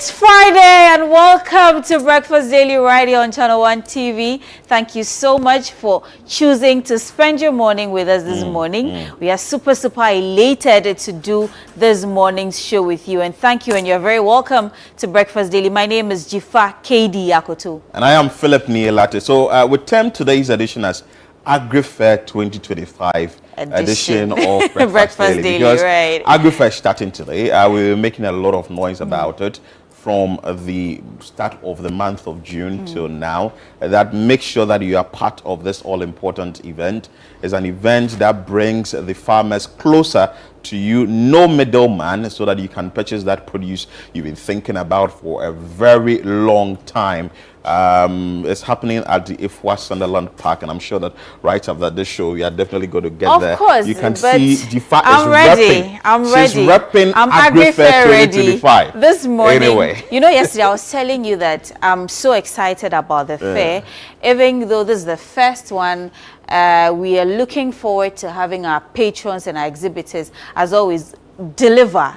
It's Friday and welcome to Breakfast Daily right here on Channel 1 TV. Thank you so much for choosing to spend your morning with us this morning. We are super elated to do this morning's show with you. And thank you, and you're very welcome to Breakfast Daily. My name is Jifa KD Yakoto. And I am Philip Nielate. So we term today's edition as Agri Fair 2025 edition of Breakfast Daily. Because right. Agri Fair is starting today. We're making a lot of noise about it from the start of the month of June till now. That makes sure that you are part of this all-important event. It's an event that brings the farmers closer to you, no middleman, so that you can purchase that produce you've been thinking about for a very long time. It's happening at the Ifwa Sunderland Park, and I'm sure that right after this show, we are definitely going to get there. Of course, you can see Jifa I'm is ready. repping. I'm She's ready. repping I'm Agri Fair 2025. ready. This morning, anyway. You know, yesterday I was telling you that I'm so excited about the fair, even though this is the first one. We are looking forward to having our patrons and our exhibitors, as always, deliver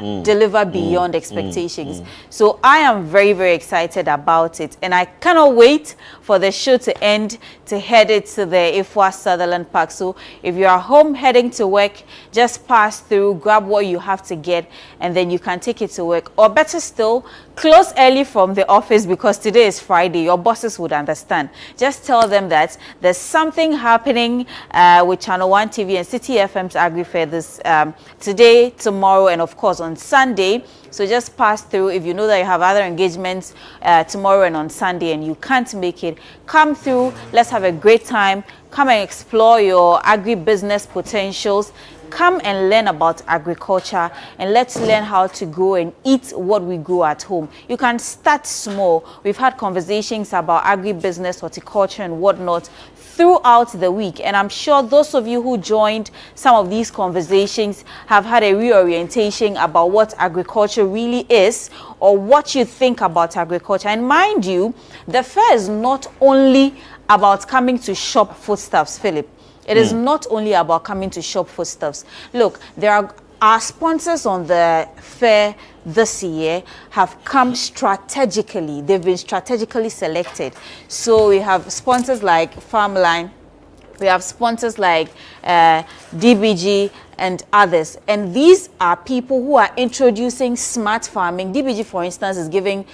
beyond expectations. So I am very excited about it, and I cannot wait for the show to end to head it to the Ifwa Sutherland Park. So if you are home heading to work, just pass through, grab what you have to get, and then you can take it to work. Or better still, close early from the office, because today is Friday. Your bosses would understand. Just tell them that there's something happening with Channel 1 TV and City FM's Agri Fair this today, tomorrow, and of course on Sunday. So just pass through. If you know that you have other engagements tomorrow and on Sunday and you can't make it, come through. Let's have a great time. Come and explore your agri-business potentials. Come and learn about agriculture, and let's learn how to grow and eat what we grow at home. You can start small. We've had conversations about agribusiness, horticulture, and whatnot throughout the week, and I'm sure those of you who joined some of these conversations have had a reorientation about what agriculture really is, or what you think about agriculture. And mind you, the fair is not only about coming to shop foodstuffs, Philip. It is not only about coming to shop foodstuffs. Look, there are our sponsors on the fair this year have come strategically. They've been strategically selected. So we have sponsors like Farmline, we have sponsors like DBG and others. And these are people who are introducing smart farming. DBG, for instance, is giving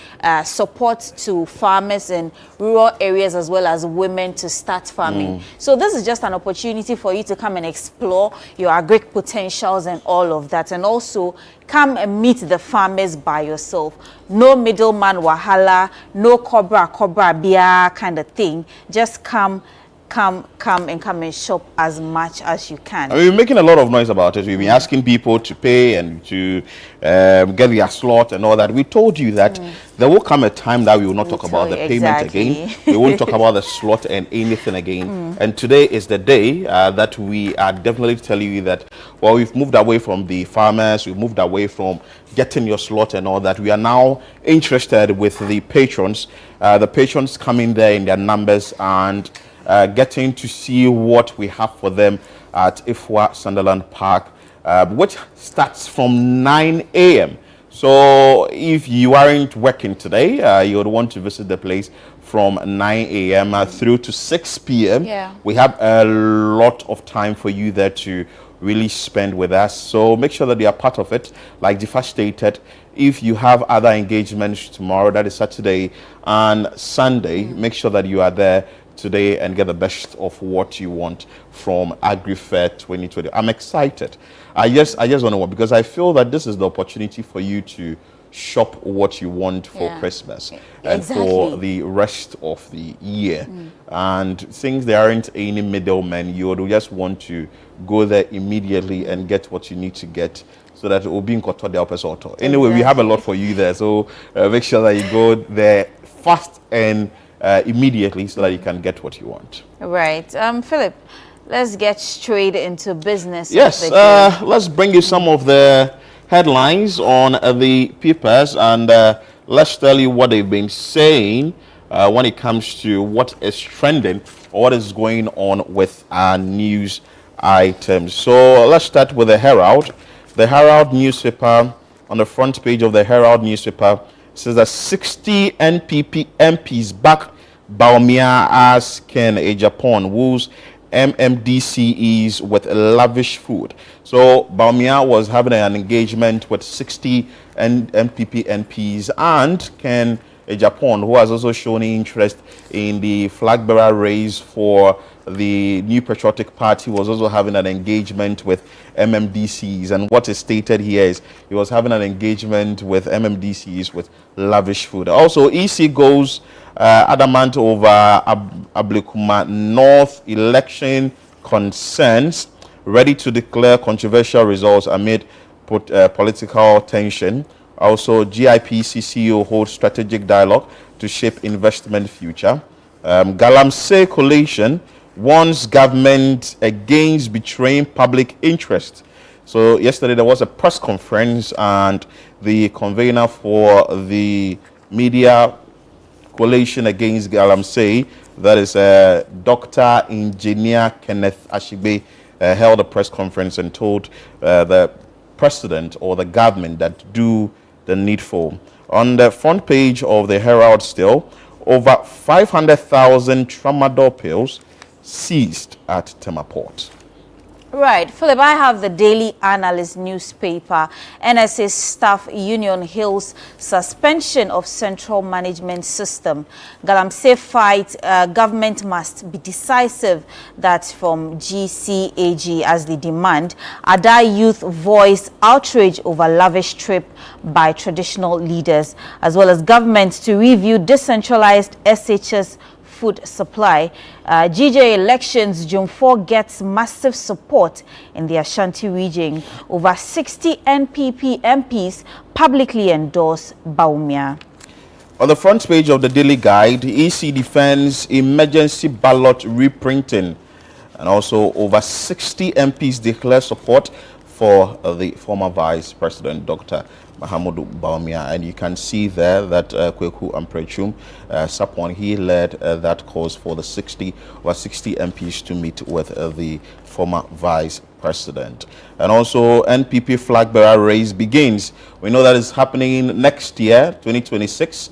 support to farmers in rural areas as well as women to start farming. So this is just an opportunity for you to come and explore your agric potentials and all of that. And also come and meet the farmers by yourself. No middleman wahala, no cobra bia kind of thing. Just come and shop as much as you can. We're making a lot of noise about it. We've been asking people to pay and to get their slot and all that. We told you that there will come a time that we will not talk about the payment again. We won't talk about the slot and anything again. And today is the day that we are definitely telling you that, well, we've moved away from the farmers, we've moved away from getting your slot and all that. We are now interested with the patrons. The patrons coming there in their numbers and getting to see what we have for them at Ifwa Sunderland Park, which starts from 9 a.m. So if you aren't working today, you would want to visit the place from 9 a.m. Through to 6 p.m. We have a lot of time for you there to really spend with us. So make sure that you are part of it. Like Jifa stated, if you have other engagements tomorrow, that is Saturday and Sunday, make sure that you are there today and get the best of what you want from Agri Fair 2020. I'm excited. I just want to work, because I feel that this is the opportunity for you to shop what you want for Christmas and for the rest of the year. And since there aren't any middlemen, you would just want to go there immediately and get what you need to get, so that it will be in Koto de Opesoto. Anyway, we have a lot for you there, so make sure that you go there fast and immediately, so that you can get what you want. Right. Philip, let's get straight into business. Yes, let's bring you some of the headlines on the papers, and let's tell you what they've been saying when it comes to what is trending or what is going on with our news items. So let's start with the Herald. The Herald newspaper, on the front page of the Herald newspaper, says that 60 NPP MPs back Baumia as Ken Japan woos MMDCEs with lavish food. So Baumia was having an engagement with 60 NPP MPs, and Ken Japan, who has also shown interest in the flag bearer race for the New Patriotic Party, was also having an engagement with MMDCs. And what is stated here is he was having an engagement with MMDCs with lavish food. Also, EC goes adamant over Ablikuma North election concerns, ready to declare controversial results amid political tension. Also, GIPC CEO holds strategic dialogue to shape investment future. Galamsey Coalition warns government against betraying public interest. So yesterday there was a press conference, and the convener for the media coalition against Galamsey, that is Dr. Engineer Kenneth Ashigbe, held a press conference and told the president or the government that do the needful. On the front page of the Herald still, over 500,000 tramadol pills seized at Tema Port. Right, Philip, I have the Daily Analyst newspaper. NSA staff union hails suspension of central management system. Galamsey fight, government must be decisive. That's from GCAG as the demand. Ada youth voice outrage over lavish trip by traditional leaders, as well as government to review decentralized SHS food supply. GJ elections, June 4 gets massive support in the Ashanti region. Over 60 NPP MPs publicly endorse Baumia. On the front page of the Daily Guide, EC defends emergency ballot reprinting. And also over 60 MPs declare support for the former Vice President, Dr. Mahamudu Baumia. And you can see there that Kweku Amprechum Sapon, he led that cause for the 60 MPs to meet with the former Vice President. And also NPP flag bearer race begins. We know that is happening next year, 2026,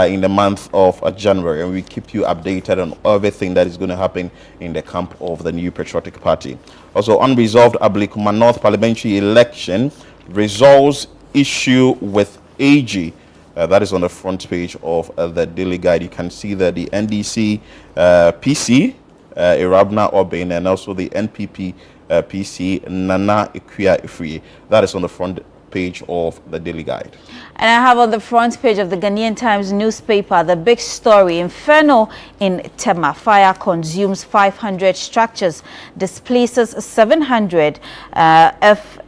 in the month of January. And we keep you updated on everything that is going to happen in the camp of the New Patriotic Party. Also, unresolved Ablikuma North parliamentary election results issue with AG. That is on the front page of the Daily Guide. You can see that the NDC PC, Irabna Obin, and also the NPP PC, Nana Ikuya Ifri. That is on the front page of the Daily Guide. And I have on the front page of the Ghanaian Times newspaper the big story: Inferno in Tema. Fire consumes 500 structures, displaces 700.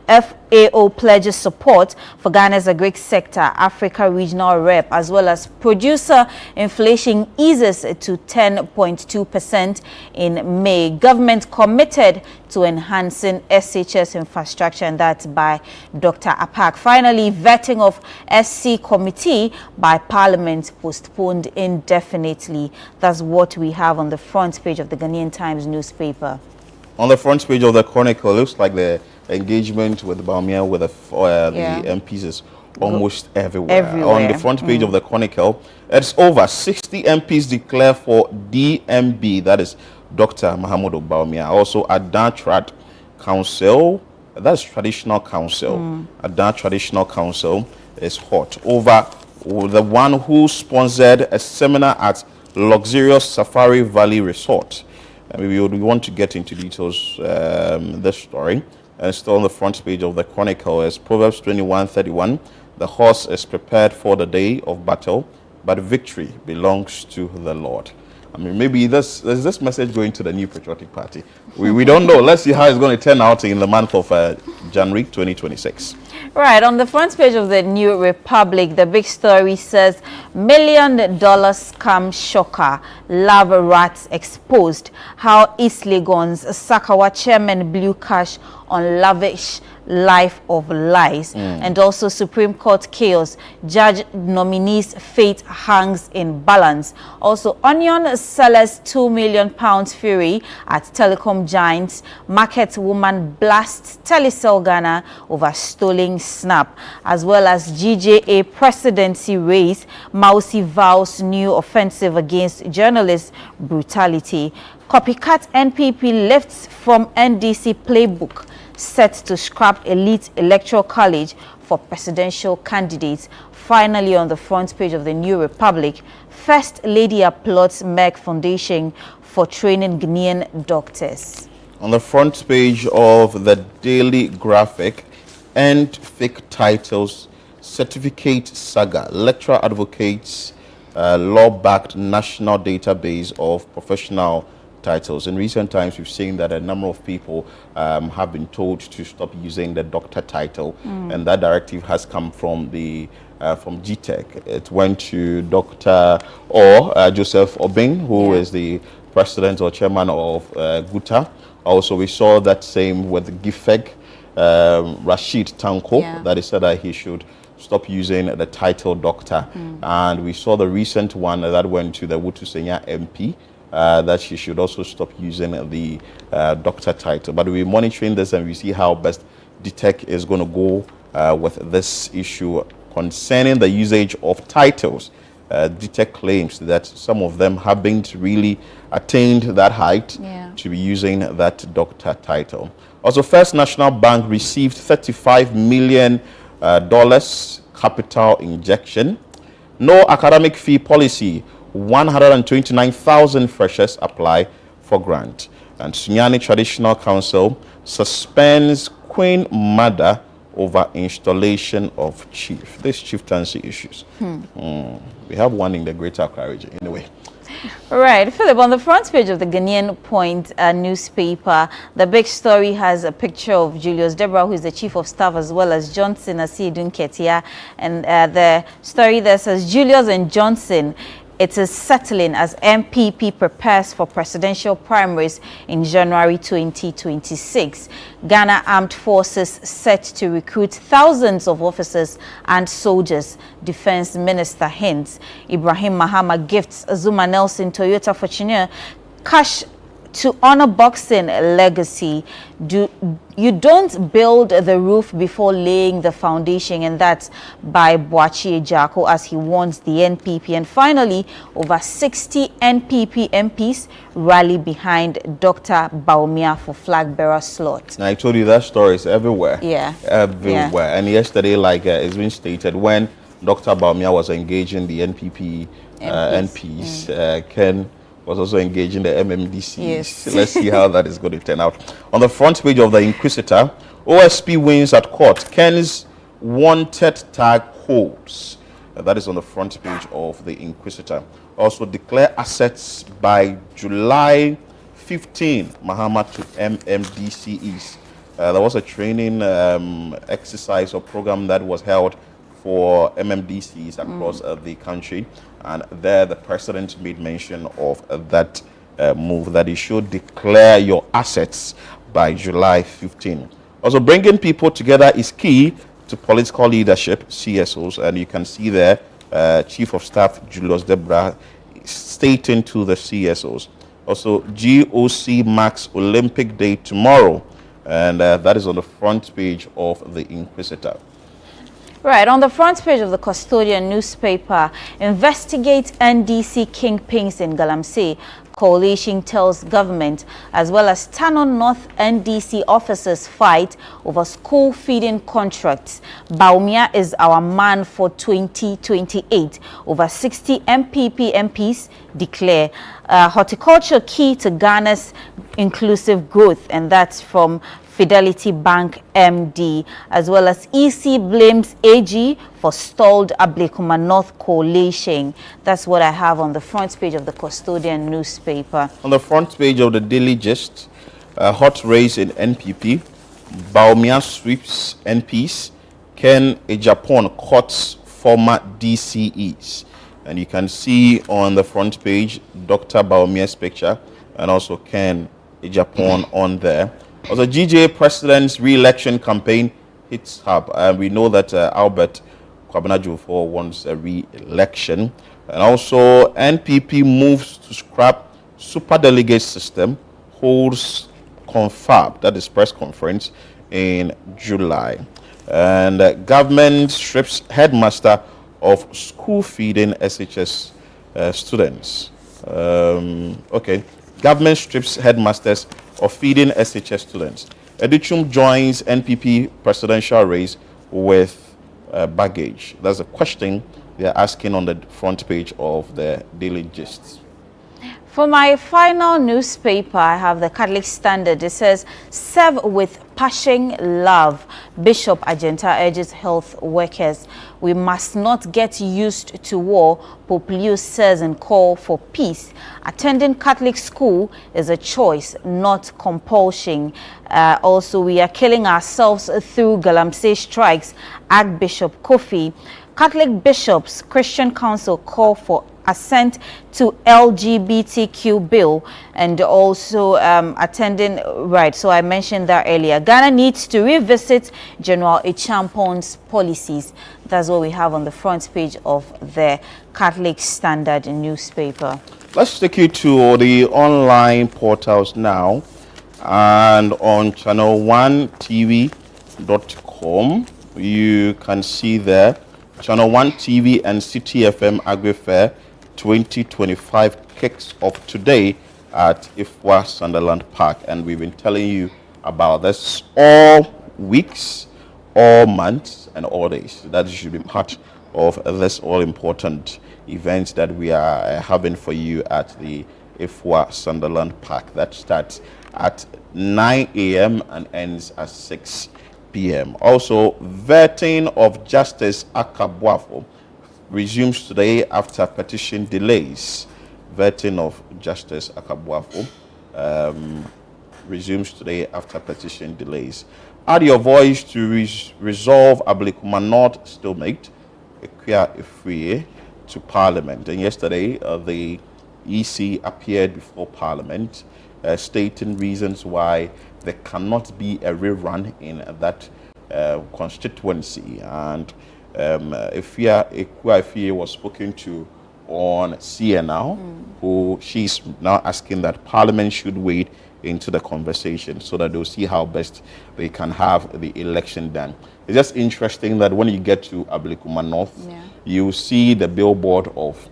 FAO pledges support for Ghana's Agric sector. Africa regional rep, as well as producer inflation eases to 10.2% in May. Government committed to enhancing SHS infrastructure, and that's by Dr. Apak. Finally, vetting of SC committee by Parliament postponed indefinitely. That's what we have on the front page of the Ghanaian Times newspaper. On the front page of the Chronicle, looks like the engagement with Baumia with the MPs is almost everywhere. On the front page of the Chronicle, it's over 60 MPs declare for DMB, that is Dr. Mahamudu Baumia. Also, Adan Council, that's Traditional Council. Adan Traditional Council is hot over the one who sponsored a seminar at luxurious Safari Valley Resort. We want to get into details this story. And still on the front page of the Chronicle is Proverbs 21:31. The horse is prepared for the day of battle, but victory belongs to the Lord. I mean, maybe there's this message going to the New Patriotic Party. We don't know. Let's see how it's going to turn out in the month of January 2026. Right, on the front page of the New Republic, the big story says $1 million scam shocker, love rats exposed. How East Legon's Sakawa chairman blew cash on lavish life of lies. And also Supreme Court chaos, judge nominees' fate hangs in balance. Also onion sellers £2 million fury at telecom giants, market woman blasts Telecel Ghana over stolen snap, as well as GJA presidency race, Mausi vows new offensive against journalist brutality. Copycat NPP lifts from NDC playbook, set to scrap elite electoral college for presidential candidates. Finally, on the front page of the New Republic, First Lady applauds Merck Foundation for training Ghanaian doctors. On the front page of the Daily Graphic, End Fake Titles, Certificate Saga, lecturer advocates law-backed national database of professional titles. In recent times, we've seen that a number of people have been told to stop using the doctor title, and that directive has come from the from GTEC. It went to Dr. Joseph Obing, who is the president or chairman of GUTA. Also, we saw that same with GIFEG, Rashid Tanko, that he said that he should stop using the title doctor. And we saw the recent one that went to the Wutu Senya MP, that she should also stop using the doctor title. But we're monitoring this and we see how best DTEC is going to go with this issue concerning the usage of titles. DTEC claims that some of them haven't really attained that height to be using that doctor title. Also, First National Bank received $35 million capital injection. No academic fee policy. 129,000 freshers apply for grant. And Sunyani Traditional Council suspends Queen Mother over installation of chief. These chieftaincy issues. We have one in the Greater Accra region anyway. Right, Philip, on the front page of the Ghanaian Point newspaper, the big story has a picture of Julius Deborah, who is the chief of staff, as well as Johnson Asidun Ketia. And the story there says, Julius and Johnson, it is settling as MPP prepares for presidential primaries in January 2026. Ghana Armed Forces set to recruit thousands of officers and soldiers, Defense Minister hints. Ibrahim Mahama gifts Zuma Nelson Toyota Fortuner cash to honor boxing legacy. You don't build the roof before laying the foundation, and that's by Boachi Ejako as he warns the NPP. And finally, over 60 NPP MPs rally behind Dr. Baumia for flag bearer slot. I told you that story is everywhere. Everywhere. Yeah. And yesterday, like it's been stated, when Dr. Baumia was engaging the NPP MPs, Ken was also engaging the MMDCs. Let's see how that is going to turn out. On the front page of the Inquisitor, OSP wins at court. Ken's wanted tag holds. That is on the front page of the Inquisitor. Also, declare assets by July 15. Mahama to MMDCs. There was a training exercise or program that was held for MMDCs across the country, and there the president made mention of that move, that he should declare your assets by July 15. Also, bringing people together is key to political leadership, CSOs, and you can see there Chief of Staff Julius Debra stating to the CSOs. Also, GOC marks Olympic Day tomorrow, and that is on the front page of the Inquisitor. Right, on the front page of the Custodian newspaper, investigate NDC kingpins in Galamsey. Coalition tells government, as well as Tanon North NDC officers fight over school feeding contracts. Baumia is our man for 2028. Over 60 MPP MPs declare horticulture key to Ghana's inclusive growth, and that's from Fidelity Bank MD, as well as EC blames AG for stalled Ablekuma North coalition. That's what I have on the front page of the Custodian newspaper. On the front page of the Daily Gist, hot race in NPP, Baumia sweeps NPs, Ken Ejapon cuts former DCEs. And you can see on the front page Dr. Baumia's picture and also Ken Ejapon on there. Also, GJ President's re-election campaign Hits Hub. And we know that Albert Kwabena Jofo wants a re-election. And also, NPP moves to scrap superdelegate system, holds confab, that is press conference, in July. And government strips headmaster of school feeding SHS students. Okay, government strips headmasters of feeding SHS students. Edichum joins NPP presidential race with baggage. That's a question they're asking on the front page of the Daily Gist. For my final newspaper, I have the Catholic Standard. It says, serve with passion, love. Bishop Agenta urges health workers. We must not get used to war, Pope Leo says, and call for peace. Attending Catholic school is a choice, not compulsion. Also, we are killing ourselves through Galamsey strikes. Archbishop Kofi. Catholic bishops, Christian Council call for assent to LGBTQ bill, and also attending, right, so I mentioned that earlier. Ghana needs to revisit General Echampon's policies. That's what we have on the front page of the Catholic Standard newspaper. Let's take you to the online portals now, and on channel1tv.com you can see there Channel 1 TV and City FM Agri Fair 2025 kicks off today at Ifwa Sunderland Park, and we've been telling you about this all weeks, all months, and all days. That should be part of this all-important event that we are having for you at the Ifwa Sunderland Park. That starts at 9 a.m. and ends at 6 p.m. Also, vetting of Justice Akabuafo resumes today after petition delays. Vetting of Justice Akabuafo resumes today after petition delays. Add your voice to resolve Ablikuma North stalemate, Equia Ifrie, to Parliament. And yesterday, the EC appeared before Parliament, stating reasons why there cannot be a rerun in that constituency. And Equia Ifrie was spoken to on CNL, who she's now asking that Parliament should wade into the conversation so that they'll see how best they can have the election done. It's just interesting that when you get to Ablikuma North, you see the billboard of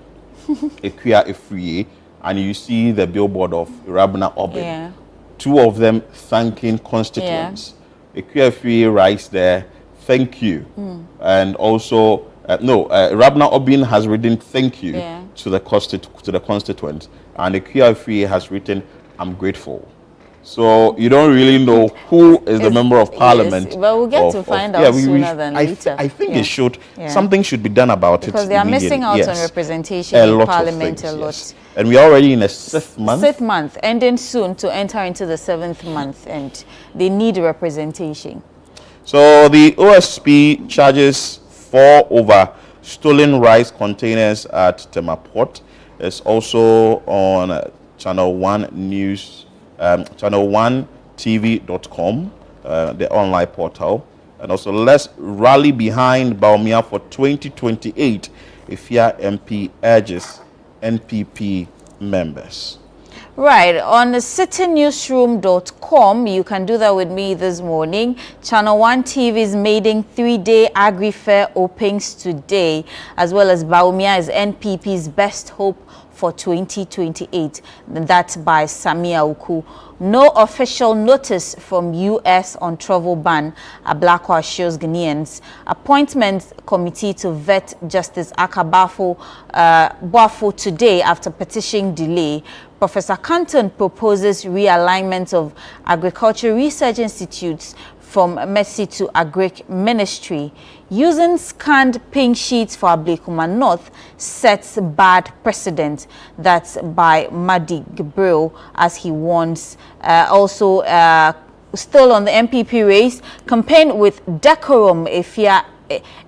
Equia Ifrie and you see the billboard of Rabna Obin. Two of them thanking constituents. Equia Ifrie writes there, thank you. And also, Rabna Obin has written thank you to the constituents, and Equia Ifrie has written, I'm grateful. So you don't really know who is the member of Parliament. Yes, but we'll get to find out sooner than later. I think it should. Something should be done about it. Because they are missing out on representation in Parliament a lot. And we are already in a sixth month. Sixth month, ending soon to enter into the 7th month, and they need representation. So the OSP charges 4 over stolen rice containers at Tema Port. It's also on Channel 1 News, channel1tv.com, the online portal. And also, let's rally behind Baumia for 2028. Ifya MP urges NPP members. Right, on citynewsroom.com, you can do that with me this morning. Channel 1 TV's maiden 3-day Agri Fair opens today, as well as Baumia is NPP's best hope for 2028. That's by Samia Uku. No official notice from U.S. on travel ban. Ablakwa assures Ghanaians. Appointment committee to vet Justice Akabuafo today after petition delay. Professor Canton proposes realignment of agriculture research institutes from Mercy to Agric Ministry. Using scanned pink sheets for Ablikuma North sets bad precedent. That's by Madi Gabriel, as he warns. Also, still on the MPP race, campaign with decorum, Ifya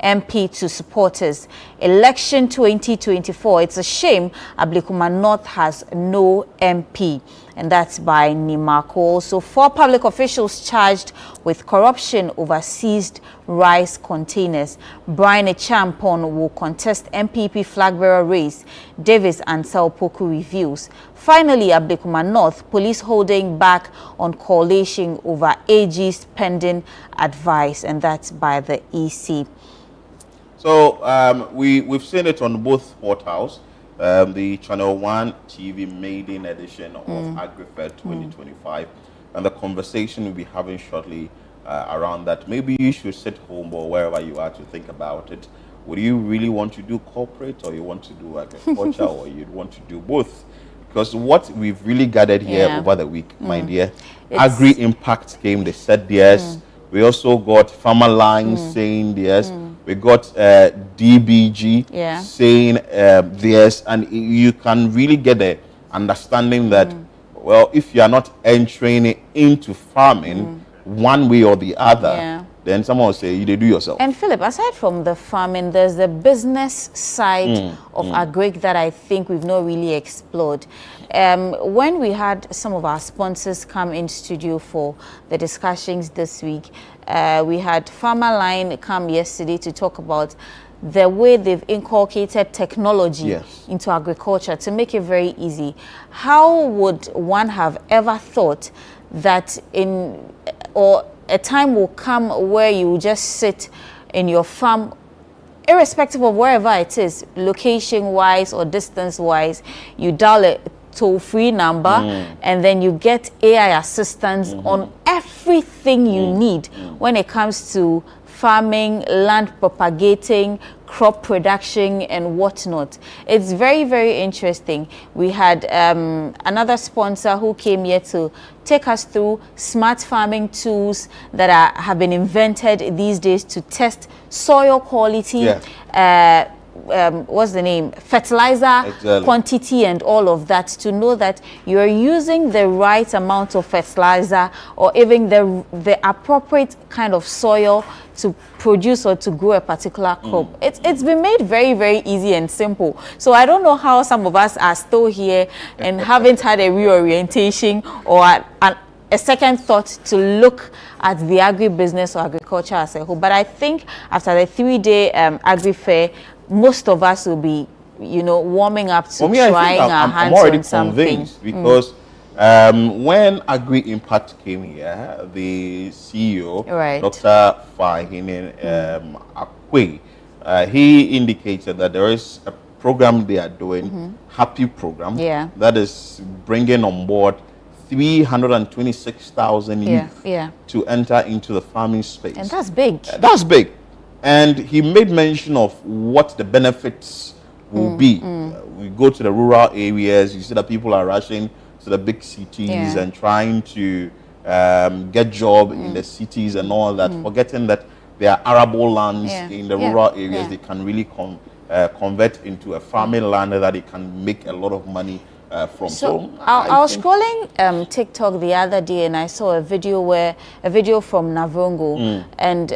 MP to supporters. Election 2024. It's a shame Ablikuma North has no MP. And that's by Nimako. Also, 4 public officials charged with with corruption over seized rice containers. Brian Echampon will contest MPP flag bearer race. Davis and Salpoku reveals. Finally, at Blekuma North, police holding back on coalition over AG's pending advice, and that's by the EC. So we've seen it on both portals. The Channel 1 TV maiden edition of Agri Fair 2025, and the conversation we'll be having shortly around that. Maybe you should sit home or wherever you are to think about it. Would you really want to do corporate, or you want to do agriculture, or you'd want to do both? Because what we've really gathered here over the week, my dear, Agri Impact came, they said theirs. We also got Farmer Lines saying theirs. We got DBG saying theirs, and you can really get the understanding that, well, if you are not entering into farming one way or the other, then someone will say, you do yourself. And Philip, aside from the farming, there's the business side of Agric that I think we've not really explored. When we had some of our sponsors come in studio for the discussions this week, we had Farmer Line come yesterday to talk about the way they've inculcated technology into agriculture to make it very easy. How would one have ever thought that a time will come where you just sit in your farm, irrespective of wherever it is, location-wise or distance-wise, you dial a toll-free number, and then you get AI assistance on everything you need when it comes to farming, land propagating, crop production, and whatnot. It's very, very interesting. We had another sponsor who came here to take us through smart farming tools that have been invented these days to test soil quality, what's the name, fertilizer quantity and all of that, to know that you're using the right amount of fertilizer or even the appropriate kind of soil to produce or to grow a particular crop. It's been made very, very easy and simple. So I don't know how some of us are still here and haven't had a reorientation or a second thought to look at the agribusiness or agriculture as a whole. But I think after the 3-day Agri Fair, most of us will be, warming up to trying our hands on something. Because when Agri Impact came here, the CEO, Dr. Fahine Akwe, he indicated that there is a program they are doing, Happy Program, that is bringing on board 326,000 youth to enter into the farming space. And that's big. That's big. And he made mention of what the benefits will be. We go to the rural areas, you see that people are rushing to the big cities and trying to get job in the cities and all that, forgetting that there are arable lands in the rural areas they can really convert into a farming land that they can make a lot of money from. So I was scrolling TikTok the other day, and I saw a video from Navrongo, and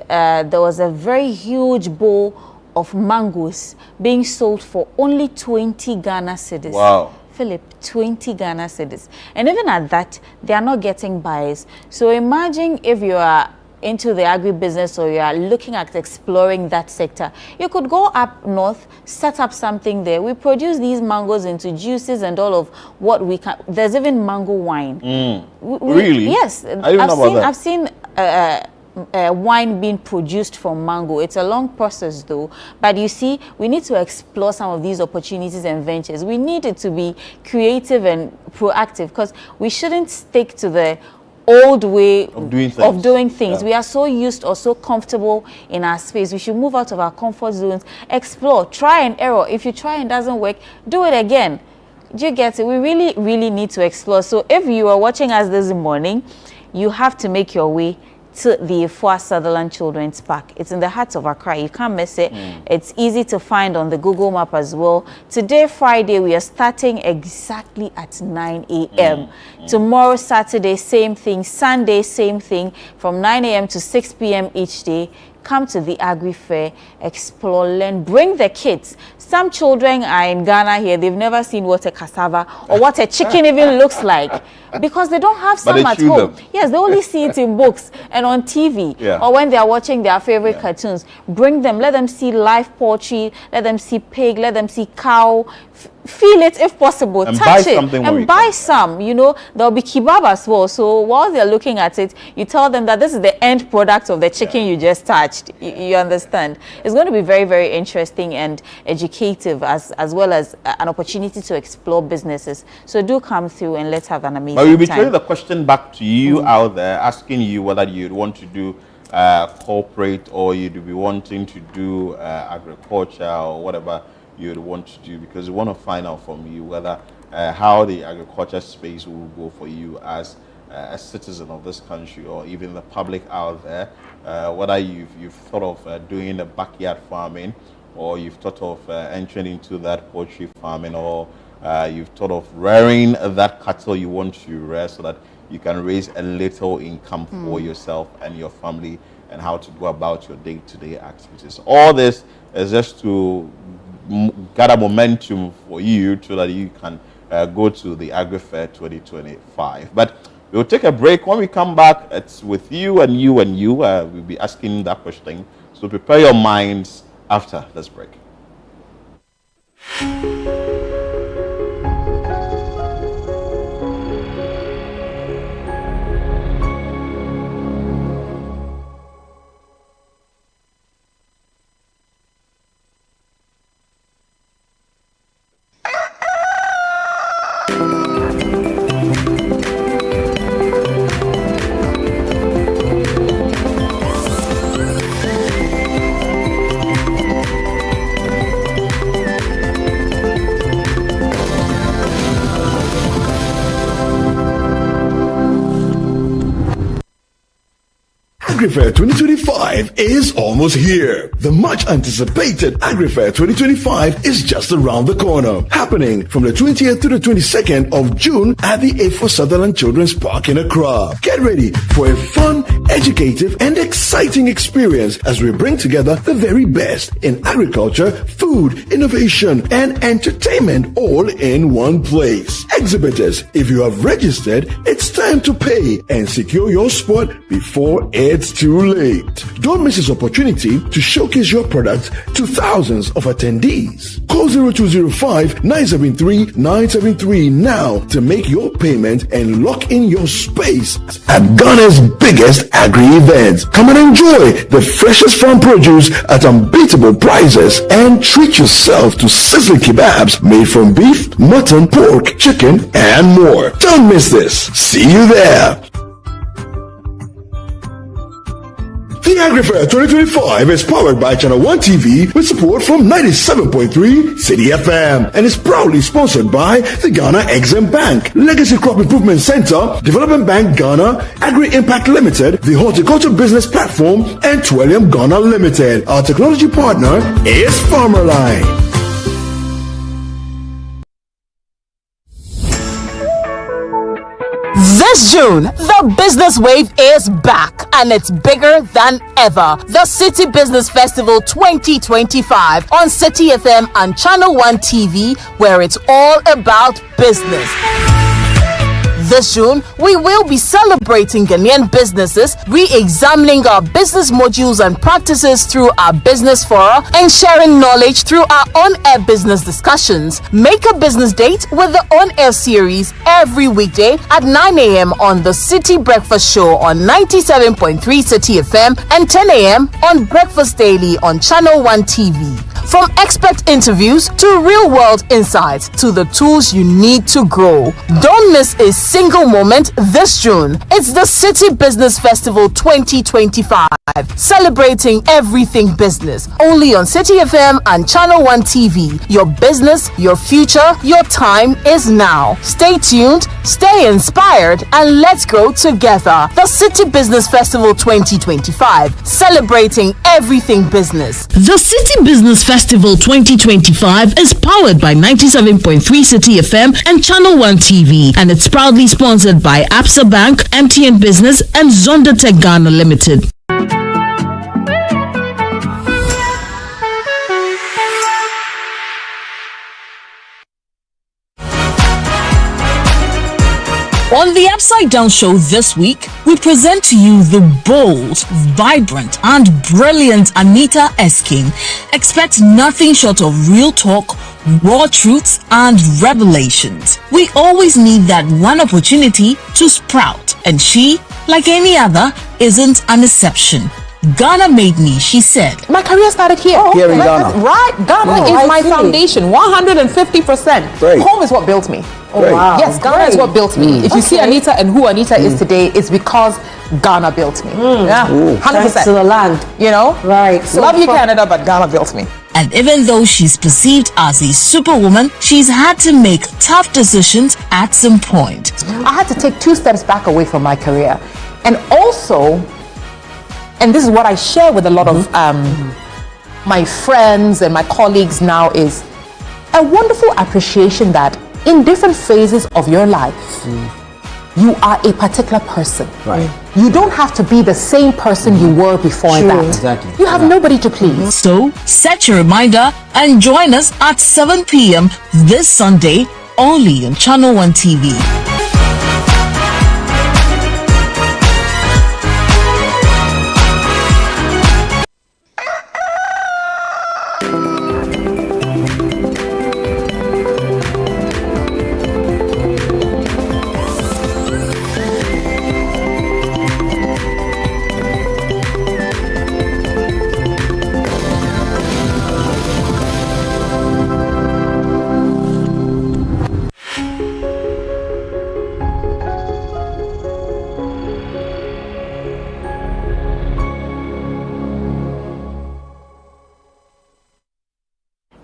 there was a very huge bowl of mangoes being sold for only 20 Ghana cedis. Wow. Philip, 20 Ghana cedis. And even at that, they are not getting buyers. So imagine if you are into the agribusiness or you are looking at exploring that sector, you could go up north, set up something there. We produce these mangoes into juices and all of what we can. There's even mango wine. Really? Yes. I've seen wine being produced from mango. It's a long process though, but you see, we need to explore some of these opportunities and ventures. We need it to be creative and proactive, because we shouldn't stick to the old way of doing things. We are so used or so comfortable in our space. We should move out of our comfort zones, explore, try and error. If you try and it doesn't work, do it again. Do you get it? We really, really need to explore. So if you are watching us this morning, you have to make your way to the Efua Sutherland Children's Park. It's in the heart of Accra. You can't miss it. It's easy to find on the Google map as well. Today, Friday, we are starting exactly at 9 a.m. Tomorrow, Saturday, same thing. Sunday, same thing. From 9 a.m. to 6 p.m. each day. come to the Agri Fair, explore, learn, bring the kids. Some children are in Ghana here, they've never seen what a cassava or what a chicken even looks like, because they don't have some at home. Yes, they only see it in books and on TV, or when they are watching their favorite cartoons. Bring them, let them see live poultry, let them see pig, let them see cow, feel it if possible, and touch it, and buy some. You know, there'll be kebab as well. So while they're looking at it, you tell them that this is the end product of the chicken you just touched. You understand? It's going to be very, very interesting and educative, as well as an opportunity to explore businesses. So do come through and let's have an amazing time. But we'll be turning the question back to you out there, asking you whether you'd want to do corporate, or you'd be wanting to do agriculture, or whatever you'd want to do, because we want to find out from you whether how the agriculture space will go for you as a citizen of this country, or even the public out there, whether you've thought of doing the backyard farming, or you've thought of entering into that poultry farming, or you've thought of rearing that cattle you want to rear so that you can raise a little income for yourself and your family, and how to go about your day-to-day activities. All this is just to gather momentum for you so that you can go to the Agri Fair 2025. But we'll take a break. When we come back, it's with you and you and you. We'll be asking that question. So prepare your minds after this break. Agri Fair 2025 is almost here. The much anticipated Agri Fair 2025 is just around the corner, happening from the 20th to the 22nd of June at the A4 Sutherland Children's Park in Accra. Get ready for a fun, educative, and exciting experience as we bring together the very best in agriculture, food, innovation, and entertainment all in one place. Exhibitors, if you have registered, it's time to pay and secure your spot before it's too late. Don't miss this opportunity to showcase your product to thousands of attendees. Call 0205-973-973 now to make your payment and lock in your space at Ghana's biggest agri event. Come and enjoy the freshest farm produce at unbeatable prices and treat yourself to sizzling kebabs made from beef, mutton, pork, chicken, and more. Don't miss this. See you there. The Agri Fair 2025 is powered by Channel 1 TV with support from 97.3 City FM and is proudly sponsored by the Ghana Exim Bank, Legacy Crop Improvement Center, Development Bank Ghana, Agri Impact Limited, the Horticulture Business Platform, and Twillium Ghana Limited. Our technology partner is Farmerline. This June, the business wave is back and it's bigger than ever. The City Business Festival 2025 on City FM and Channel 1 TV, where it's all about business. This June, we will be celebrating Ghanaian businesses, re-examining our business modules and practices through our business forum, and sharing knowledge through our on-air business discussions. Make a business date with the on-air series every weekday at 9 a.m. on the City Breakfast Show on 97.3 City FM and 10 a.m. on Breakfast Daily on Channel 1 TV. From expert interviews to real-world insights to the tools you need to grow. Don't miss a single moment this June. It's the City Business Festival 2025, celebrating everything business. Only on City FM and Channel 1 TV. Your business, your future, your time is now. Stay tuned, stay inspired, and let's grow together. The City Business Festival 2025, celebrating everything business. The City Business Festival 2025 is powered by 97.3 City FM and Channel 1 TV, and it's proudly sponsored by Absa Bank, MTN Business, and Zonda Tech Ghana Limited. On the Upside Down Show this week, we present to you the bold, vibrant, and brilliant Anita Esking. Expect nothing short of real talk, raw truths, and revelations. We always need that one opportunity to sprout, and she, like any other, isn't an exception. Ghana made me, she said. My career started here. Here in Ghana. Right. Ghana is my foundation. 150%. Great. Home is what built me. Great. Wow. Yes, Ghana is what built me. If you see Anita and who Anita is today, it's because Ghana built me. Yeah. 100%. To the land. You know? Right. So Love you, Canada, but Ghana built me. And even though she's perceived as a superwoman, she's had to make tough decisions at some point. I had to take 2 steps back away from my career. And also, and this is what I share with a lot of my friends and my colleagues now, is a wonderful appreciation that in different phases of your life, you are a particular person. Right. You don't have to be the same person you were before that. Exactly. You have nobody to please. So, set your reminder and join us at 7 p.m. this Sunday, only on Channel 1 TV.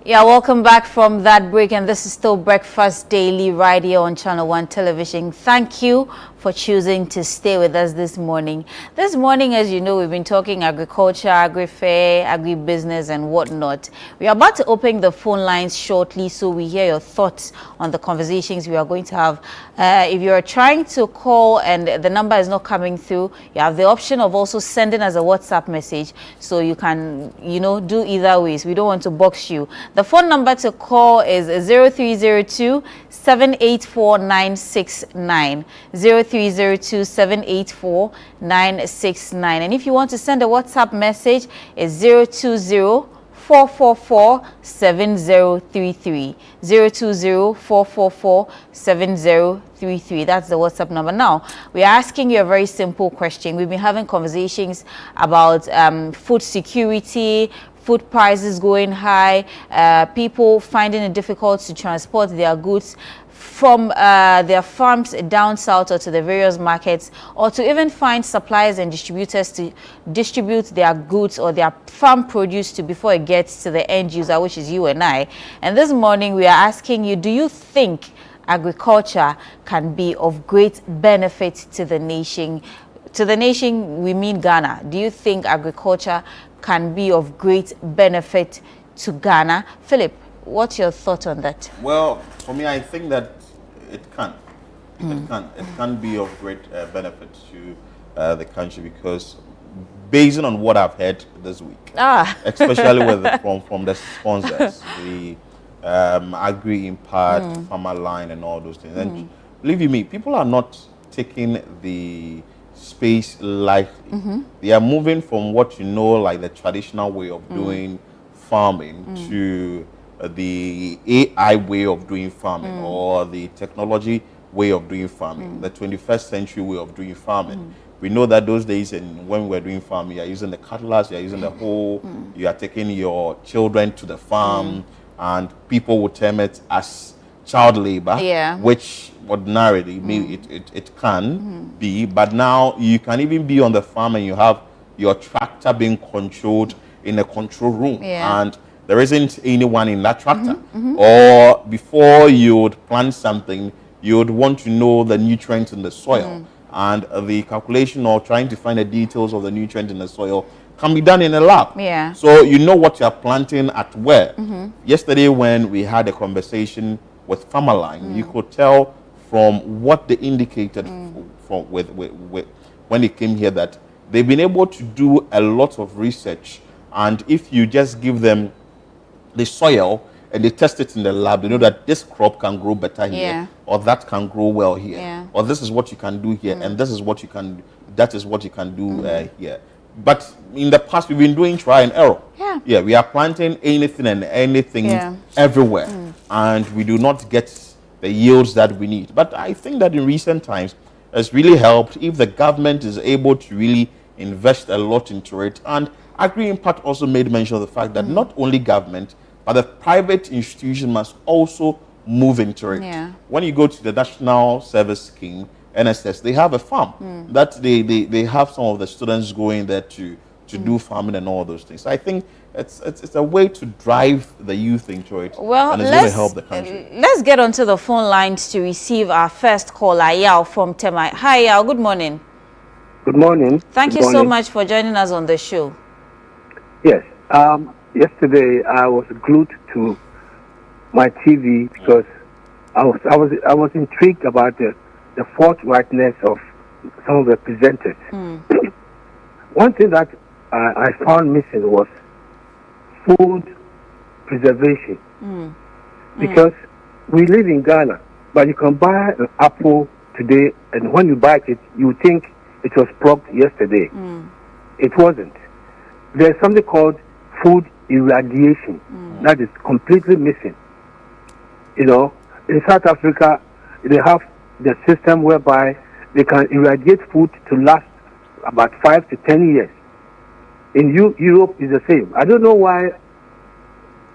Yeah, welcome back from that break, and this is still Breakfast Daily right here on Channel 1 Television. Thank you for choosing to stay with us this morning. This morning, as you know, we've been talking agriculture, Agri Fair, agribusiness, and whatnot. We are about to open the phone lines shortly, so we hear your thoughts on the conversations we are going to have. If you're trying to call and the number is not coming through, you have the option of also sending us a WhatsApp message, so you can, do either ways. We don't want to box you. The phone number to call is 0302 784 969. 0302 784 969. And if you want to send a WhatsApp message, it's 020 444 7033. 020 444 7033. That's the WhatsApp number. Now, we are asking you a very simple question. We've been having conversations about food security, food prices going high, people finding it difficult to transport their goods from their farms down south or to the various markets, or to even find suppliers and distributors to distribute their goods or their farm produce to before it gets to the end user, which is you and I. And this morning we are asking you, do you think agriculture can be of great benefit to the nation? To the nation, we mean Ghana. Do you think agriculture can be of great benefit to Ghana? Philip, what's your thought on that? Well, for me, I think that it can. It can be of great benefit to the country, because based on what I've heard this week, especially from the sponsors, the Agri Impact, Farmer Line, and all those things. And believe you me, people are not taking the space lightly. They are moving from what like the traditional way of doing farming to the AI way of doing farming, or the technology way of doing farming, the 21st century way of doing farming. We know that those days, and when we're doing farming, you are using the cutlass, you are using the hoe, you are taking your children to the farm, and people would term it as child labor, which ordinarily maybe it can be, but now you can even be on the farm and you have your tractor being controlled in a control room, and there isn't anyone in that tractor. Or before you would plant something, you would want to know the nutrients in the soil, and the calculation or trying to find the details of the nutrient in the soil can be done in a lab. So you know what you're planting at where. Yesterday when we had a conversation with Farmer Line, you could tell from what they indicated from with when they came here that they've been able to do a lot of research, and if you just give them the soil and they test it in the lab. They know that this crop can grow better here, or that can grow well here, or this is what you can do here, and this is what you can. That is what you can do here. But in the past, we've been doing try and error. Yeah, we are planting anything and anything everywhere, and we do not get the yields that we need. But I think that in recent times, it's really helped if the government is able to really invest a lot into it. And Agri Impact also made mention of the fact that not only government, but the private institution must also move into it. When you go to the National Service Scheme, NSS, they have a farm that they have some of the students going there to do farming and all those things. So I think it's a way to drive the youth into it, and it's going to help the country. Let's get onto the phone lines to receive our first caller, Yao from Temai. Hi, Yao. Good morning. Good morning. Thank you so much for joining us on the show. Yes. Yesterday I was glued to my TV because I was intrigued about the forthrightness of some of the presenters. One thing that I found missing was food preservation, because we live in Ghana, but you can buy an apple today, and when you buy it, you think it was plucked yesterday. It wasn't. There's something called food irradiation that is completely missing. You know, in South Africa, they have the system whereby they can irradiate food to last about 5 to 10 years. In Europe is the same. I don't know why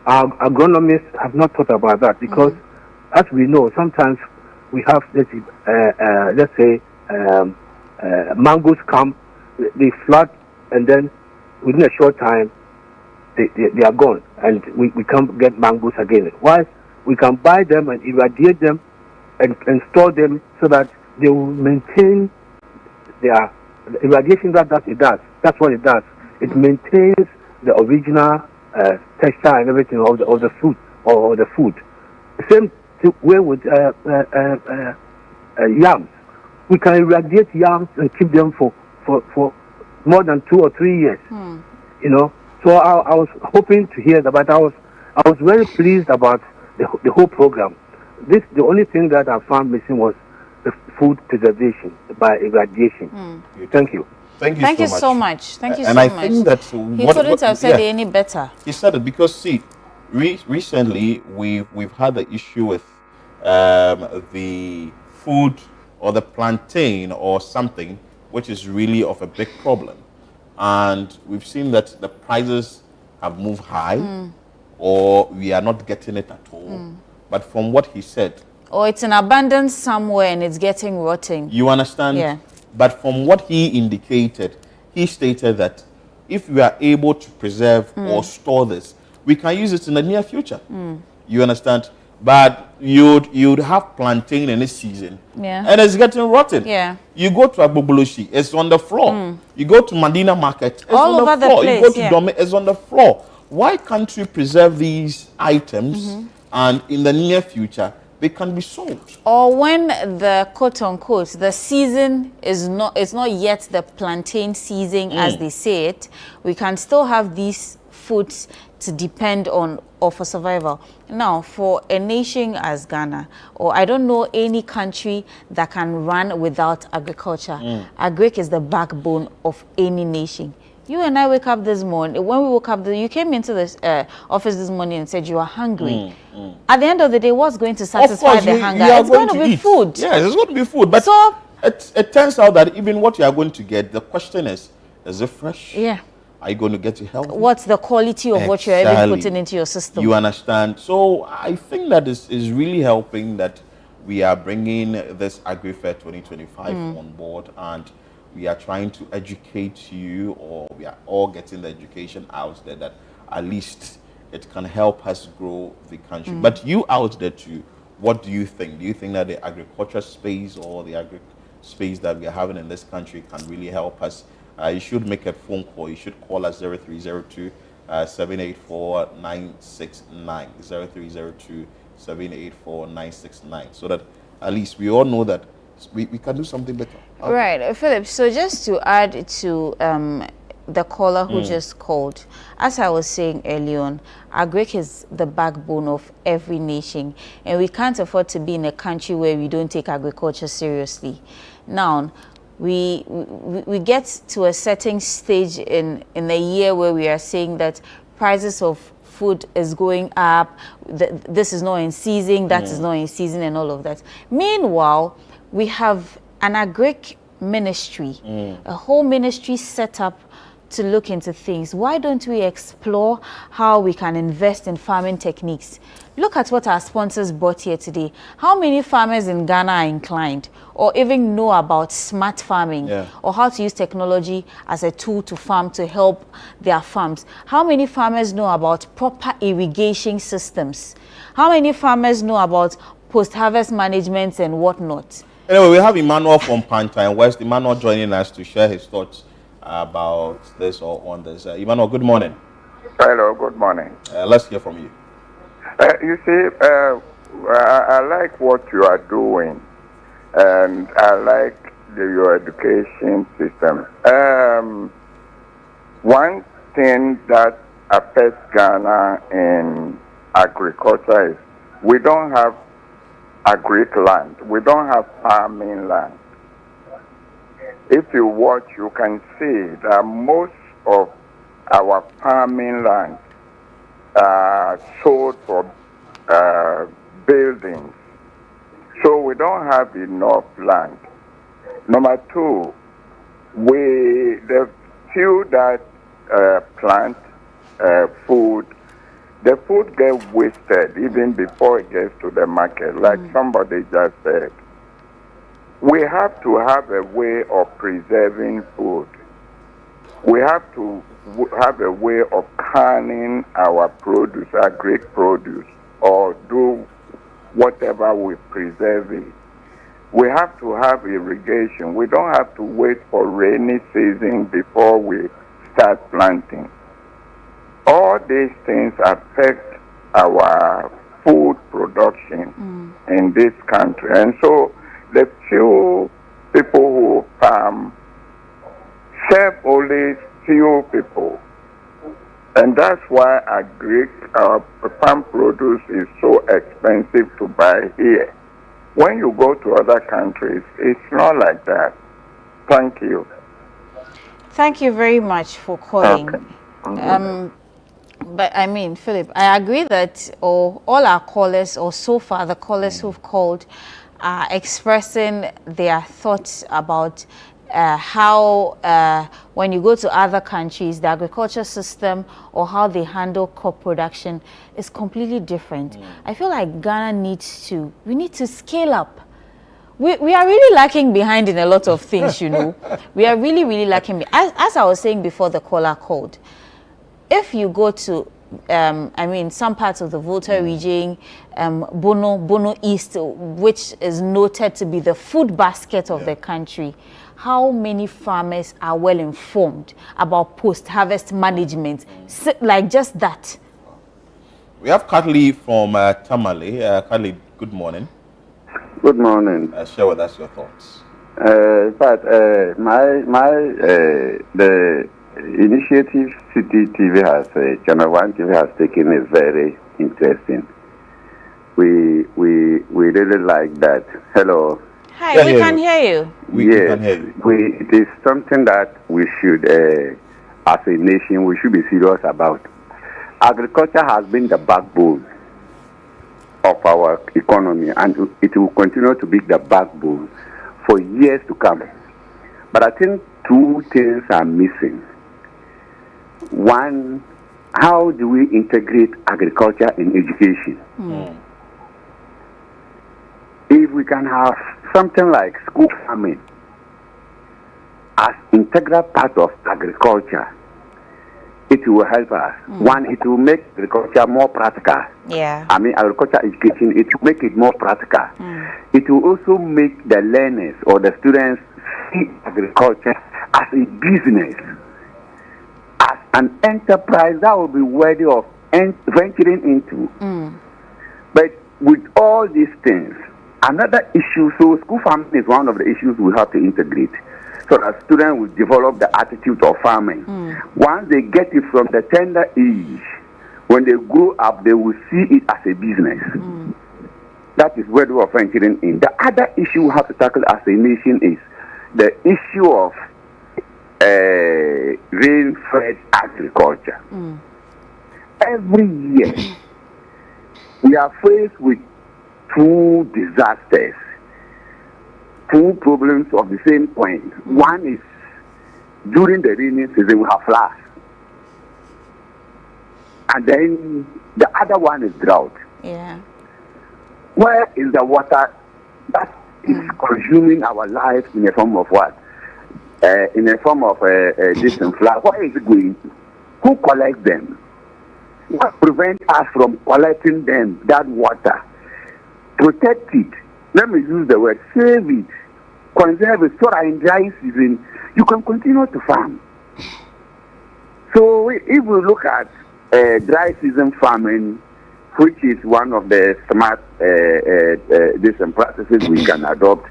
our agronomists have not thought about that, because as we know, sometimes we have, let's say, mangoes come, they flood, and then within a short time, they are gone, and we can't get mangoes again. Whilst we can buy them and irradiate them and store them so that they will maintain their irradiation. That's what it does. It maintains the original texture and everything of the fruit or the food. Same way with yams. We can irradiate yams and keep them for more than 2 or 3 years. You know. So I was hoping to hear that, but I was very pleased about the whole program. The only thing that I found missing was the food preservation by irradiation. Thank you. Thank you so much. Thank you so much. And I think that he couldn't have said it any better. He said it because, see, recently we've had the issue with the food or the plantain or something, which is really of a big problem. And we've seen that the prices have moved high, or we are not getting it at all. But from what he said, or it's in abundance somewhere and it's getting rotting. You understand? Yeah. But from what he indicated, he stated that if we are able to preserve or store this, we can use it in the near future. You understand? But you'd have plantain in this season, and it's getting rotten. You go to Agboboloshi, it's on the floor. You go to Medina Market, it's all on over the floor. The place, you go to Dome, it's on the floor. Why can't we preserve these items and in the near future they can be sold? Or when the quote unquote the season is not yet the plantain season as they say it, we can still have these foods to depend on or for survival. Now, for a nation as Ghana, or I don't know any country that can run without agriculture. Agric is the backbone of any nation. You and I wake up this morning. When we woke up, you came into this office this morning and said you are hungry. At the end of the day, what's going to satisfy the hunger? It's going to be food. Yes, it's going to be food. But so, it turns out that even what you are going to get, the question is it fresh? Yeah. Are you going to get it healthy? What's the quality of what you're even putting into your system? You understand? So I think that is really helping that we are bringing this Agri Fair 2025 on board, and we are trying to educate you, or we are all getting the education out there that at least it can help us grow the country. But you out there too, what do you think? Do you think that the agriculture space or the agri space that we are having in this country can really help us? You should make a phone call. You should call us 0302 784 969 0302 784 969, so that at least we all know that we can do something better. Right, Philip. So just to add to the caller who just called, as I was saying earlier on, Agric is the backbone of every nation, and we can't afford to be in a country where we don't take agriculture seriously. Now, we get to a certain stage in a year where we are saying that prices of food is going up, this is not in season, that is not in season, and all of that. Meanwhile, we have an Agric ministry, a whole ministry set up to look into things. Why don't we explore how we can invest in farming techniques? Look at what our sponsors brought here today. How many farmers in Ghana are inclined or even know about smart farming or how to use technology as a tool to farm to help their farms? How many farmers know about proper irrigation systems? How many farmers know about post-harvest management and whatnot? Anyway, we have Emmanuel from Panta and West. Emmanuel joining us to share his thoughts about this or on this. Emmanuel, good morning. Hello, good morning. Let's hear from you. You see, I like what you are doing, and I like your education system. One thing that affects Ghana in agriculture is we don't have Agric land. We don't have farming land. If you watch, you can see that most of our farming land are sold for buildings. So we don't have enough land. Number two, the few that plant food, the food gets wasted even before it gets to the market, like somebody just said. We have to have a way of preserving food. We have to have a way of canning our produce, our Greek produce, or do whatever we preserve it. We have to have irrigation. We don't have to wait for rainy season before we start planting. All these things affect our food production in this country. And so the few people who farm serve only few people. And that's why our farm produce is so expensive to buy here. When you go to other countries, it's not like that. Thank you. Thank you very much for calling. Okay. But I mean, Philip, I agree that all our callers, or so far the callers who've called, are expressing their thoughts about how when you go to other countries, the agriculture system or how they handle crop production is completely different. I feel like Ghana we need to scale up. We are really lacking behind in a lot of things, you know. We are really, really lacking. As I was saying before the caller called, if you go to, some parts of the Volta region, Bono East, which is noted to be the food basket of the country, how many farmers are well informed about post-harvest management? Like just that. We have Kadli from Tamale. Kadli, good morning. Good morning. Share with us your thoughts. The initiative City TV Channel 1 TV has taken is very interesting. We really like that. Hello. Hi, we can hear you. We can hear you. It is something that we should, as a nation, we should be serious about. Agriculture has been the backbone of our economy, and it will continue to be the backbone for years to come. But I think two things are missing. One, how do we integrate agriculture in education? If we can have something like school farming as integral part of agriculture, it will help us. One, it will make agriculture more practical. Agriculture education, it will make it more practical. It will also make the learners or the students see agriculture as a business, as an enterprise that will be worthy of venturing into. But with all these things, another issue, so school farming is one of the issues we have to integrate. so that students will develop the attitude of farming. Once they get it from the tender age, when they grow up, they will see it as a business. That is where we are venturing in. The other issue we have to tackle as a nation is the issue of rain-fed agriculture. Every year, we are faced with two disasters, two problems of the same point. One is during the rainy season, we have floods. And then the other one is drought. Yeah. Where is the water that is consuming our lives in the form of what? In the form of this and flood? Where is it going to? Who collects them? What prevents us from collecting them, that water? Protect it. Let me use the word, save it, conserve it, so that in dry season you can continue to farm. So if we look at dry season farming, which is one of the smart different practices we can adopt,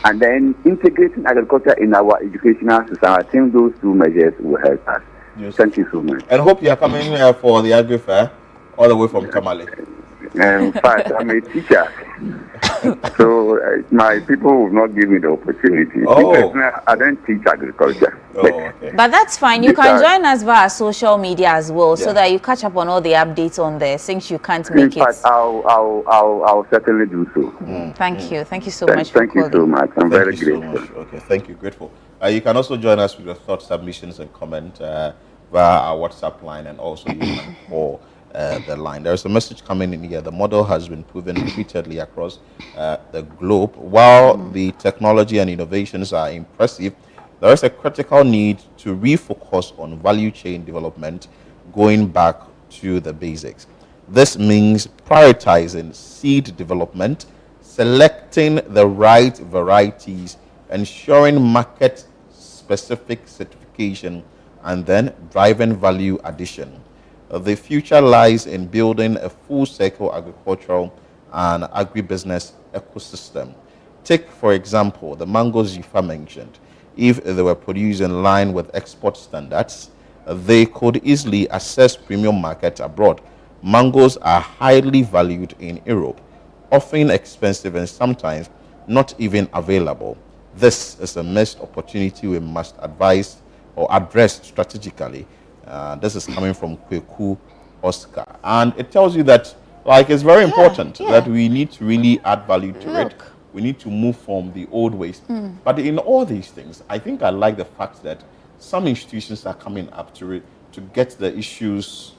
and then integrating agriculture in our educational system, I think those two measures will help us. Yes. Thank you so much. And hope you are coming for the Agri Fair all the way from Tamale. In fact, I'm a teacher, so my people will not give me the opportunity. Oh. Because I don't teach agriculture. Oh, okay. But that's fine. You can Because- join us via social media as well, so Yeah. that you catch up on all the updates on there, since you can't In make fact, it. I'll certainly do so. Thank you. Thank you so much for Thank you so calling. much. I'm Thank very you so grateful. much. Okay, thank you. Grateful. You can also join us with your thoughts, submissions, and comment via our WhatsApp line, and also you can call the line. There is a message coming in here. The model has been proven repeatedly across the globe. While the technology and innovations are impressive, there is a critical need to refocus on value chain development, going back to the basics. This means prioritizing seed development, selecting the right varieties, ensuring market-specific certification, and then driving value addition. The future lies in building a full-cycle agricultural and agribusiness ecosystem. Take, for example, the mangoes Yifa mentioned. If they were produced in line with export standards, they could easily access premium markets abroad. Mangoes are highly valued in Europe, often expensive and sometimes not even available. This is a missed opportunity we must advise or address strategically. This is coming from Kweku Oscar. And it tells you that, like, it's very important that we need to really add value to it. We need to move from the old ways. But in all these things, I think I like the fact that some institutions are coming up to get the issues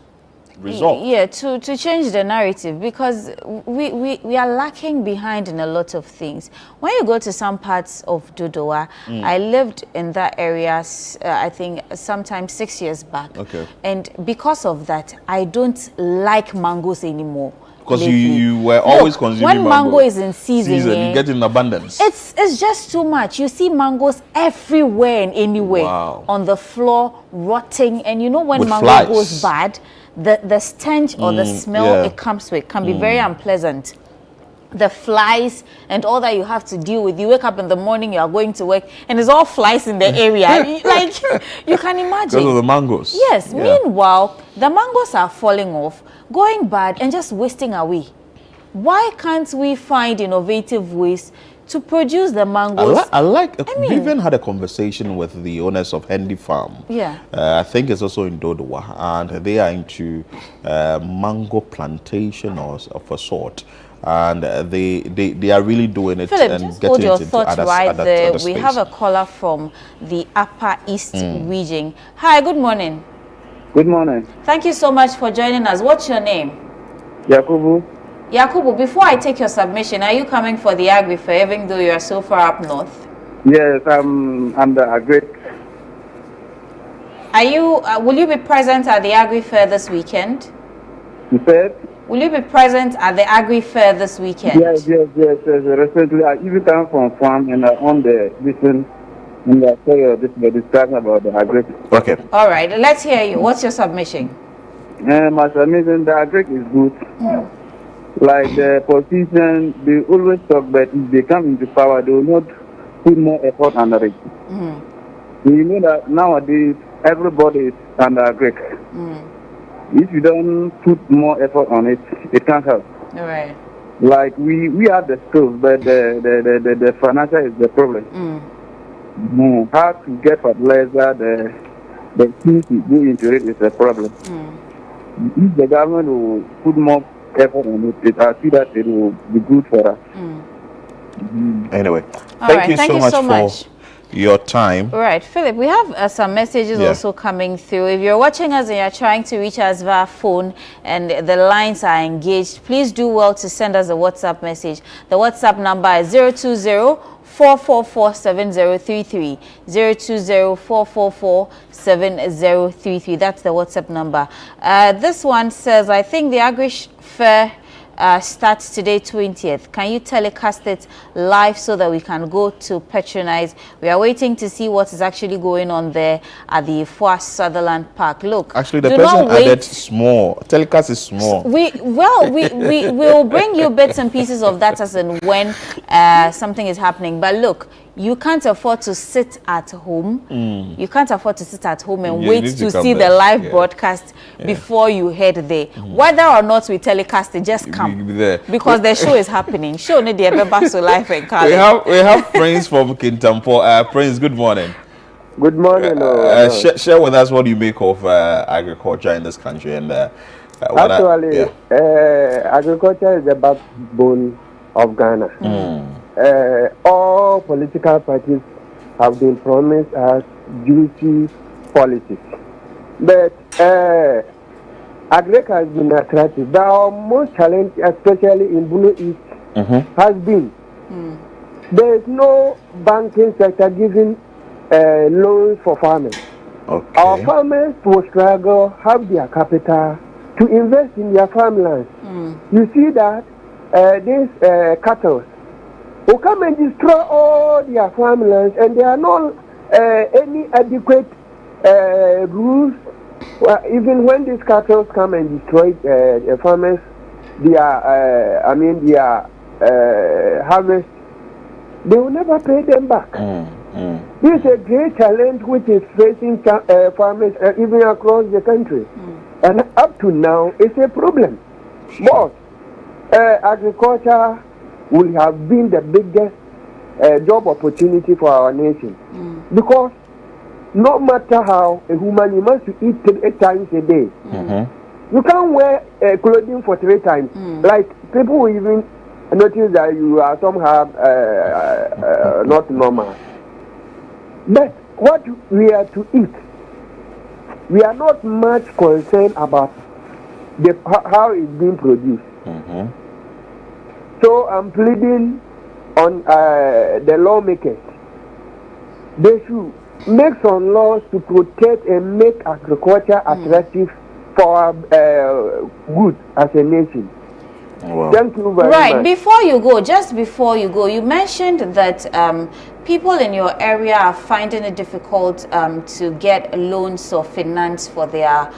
resolved. Yeah, to change the narrative, because we are lacking behind in a lot of things. When you go to some parts of Dodowa, I lived in that area, I think sometime 6 years back. Okay. And because of that, I don't like mangoes anymore. Because lately. you were always consuming when mango is in season, you get in abundance. It's just too much. You see mangoes everywhere and anywhere. Wow. On the floor, rotting. And you know when With mango flies. goes bad, the stench or the smell it comes with can be very unpleasant. The flies and all that you have to deal with. You wake up in the morning, you are going to work, and there's all flies in the area. Like, you can imagine. Because of the mangoes. Yes. Yeah. Meanwhile, the mangoes are falling off, going bad, and just wasting away. Why can't we find innovative ways to produce the mangoes? We even had a conversation with the owners of Hendy Farm. Yeah. I think it's also in Dodowa, and they are into mango plantation of a sort. And they are really doing it. Philip, and just getting hold your it into thoughts right other there. We space. have a caller from the Upper East region. Hi, good morning. Good morning. Thank you so much for joining us. What's your name? Yakubu. Yakubu, before I take your submission, are you coming for the Agri Fair, even though you are so far up north? Yes, I'm the Agric. Are you? Will you be present at the Agri Fair this weekend? You said? Will you be present at the Agri Fair this weekend? Yes. Recently, I even come from farm and I on the listen and I saw your discussion about the Agric. Okay. All right, let's hear you. What's your submission? My submission, the Agric is good. Like the politicians, they always talk, but if they come into power, they will not put more effort under it. You know that nowadays everybody is under Agric. If you don't put more effort on it, it can't help. All right. Like we have the skills, but the financial is the problem. How to get fertilizer, the things to go into it is the problem. If the government will put more effort on it, I see that it will be good for us. Anyway, All thank right, you thank you so much for your time. All right, Philip, we have some messages also coming through. If you're watching us and you're trying to reach us via phone and the lines are engaged, please do well to send us a WhatsApp message. The WhatsApp number is 020-444-7033. 020-444-7033. That's the WhatsApp number. This one says, I think the Agri Fair starts today 20th. Can you telecast it live so that we can go to patronize? We are waiting to see what is actually going on there at the Four Sutherland Park. Look, actually the person added small. Telecast is small. We will bring you bits and pieces of that as and when something is happening. But look, you can't afford to sit at home. You can't afford to sit at home and wait to see the live broadcast before you head there. Whether or not we telecast it, just come. Because the show is happening. Show need the so live and we have Prince from Kintampo. Prince, good morning. Good morning. Share with us what you make of agriculture in this country and actually, agriculture is the backbone of Ghana. All political parties have been promised as juicy policies, but Agric has been attractive. The most challenge, especially in Blue East, has been there is no banking sector giving loans for farmers. Our farmers will struggle, have their capital to invest in their farmlands. You see that these cattle will come and destroy all their farmlands, and there are no any adequate rules. Even when these cattle come and destroy farmers, their harvest, they will never pay them back. This is a great challenge which is facing farmers even across the country, and up to now it's a problem. But agriculture will have been the biggest job opportunity for our nation, because no matter how a human, you must eat 3 times a day. You can't wear clothing for 3 times. Like people will even notice that you are somehow not normal. But what we are to eat, we are not much concerned about how it's being produced. So I'm pleading on the lawmakers. They should make some laws to protect and make agriculture attractive for our good as a nation. Thank you very much. Before you go, just before you go, you mentioned that people in your area are finding it difficult to get loans or finance for their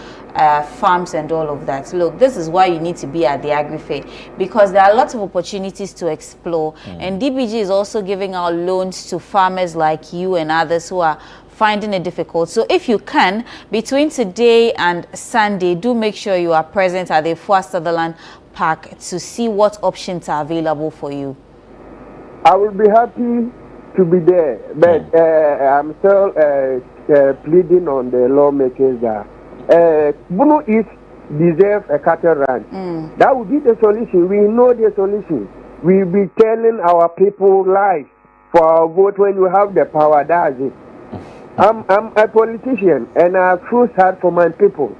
farms and all of that. Look, this is why you need to be at the Agri Fair, because there are lots of opportunities to explore, and DBG is also giving out loans to farmers like you and others who are finding it difficult. So if you can, between today and Sunday, do make sure you are present at the Four Sutherland Park to see what options are available for you. I will be happy to be there, but I'm still pleading on the lawmakers that Bunu East deserves a cattle ranch. That would be the solution. We know the solution. We'll be telling our people lies for our vote. When you have the power, that's it. I'm a politician and I feel sad for my people.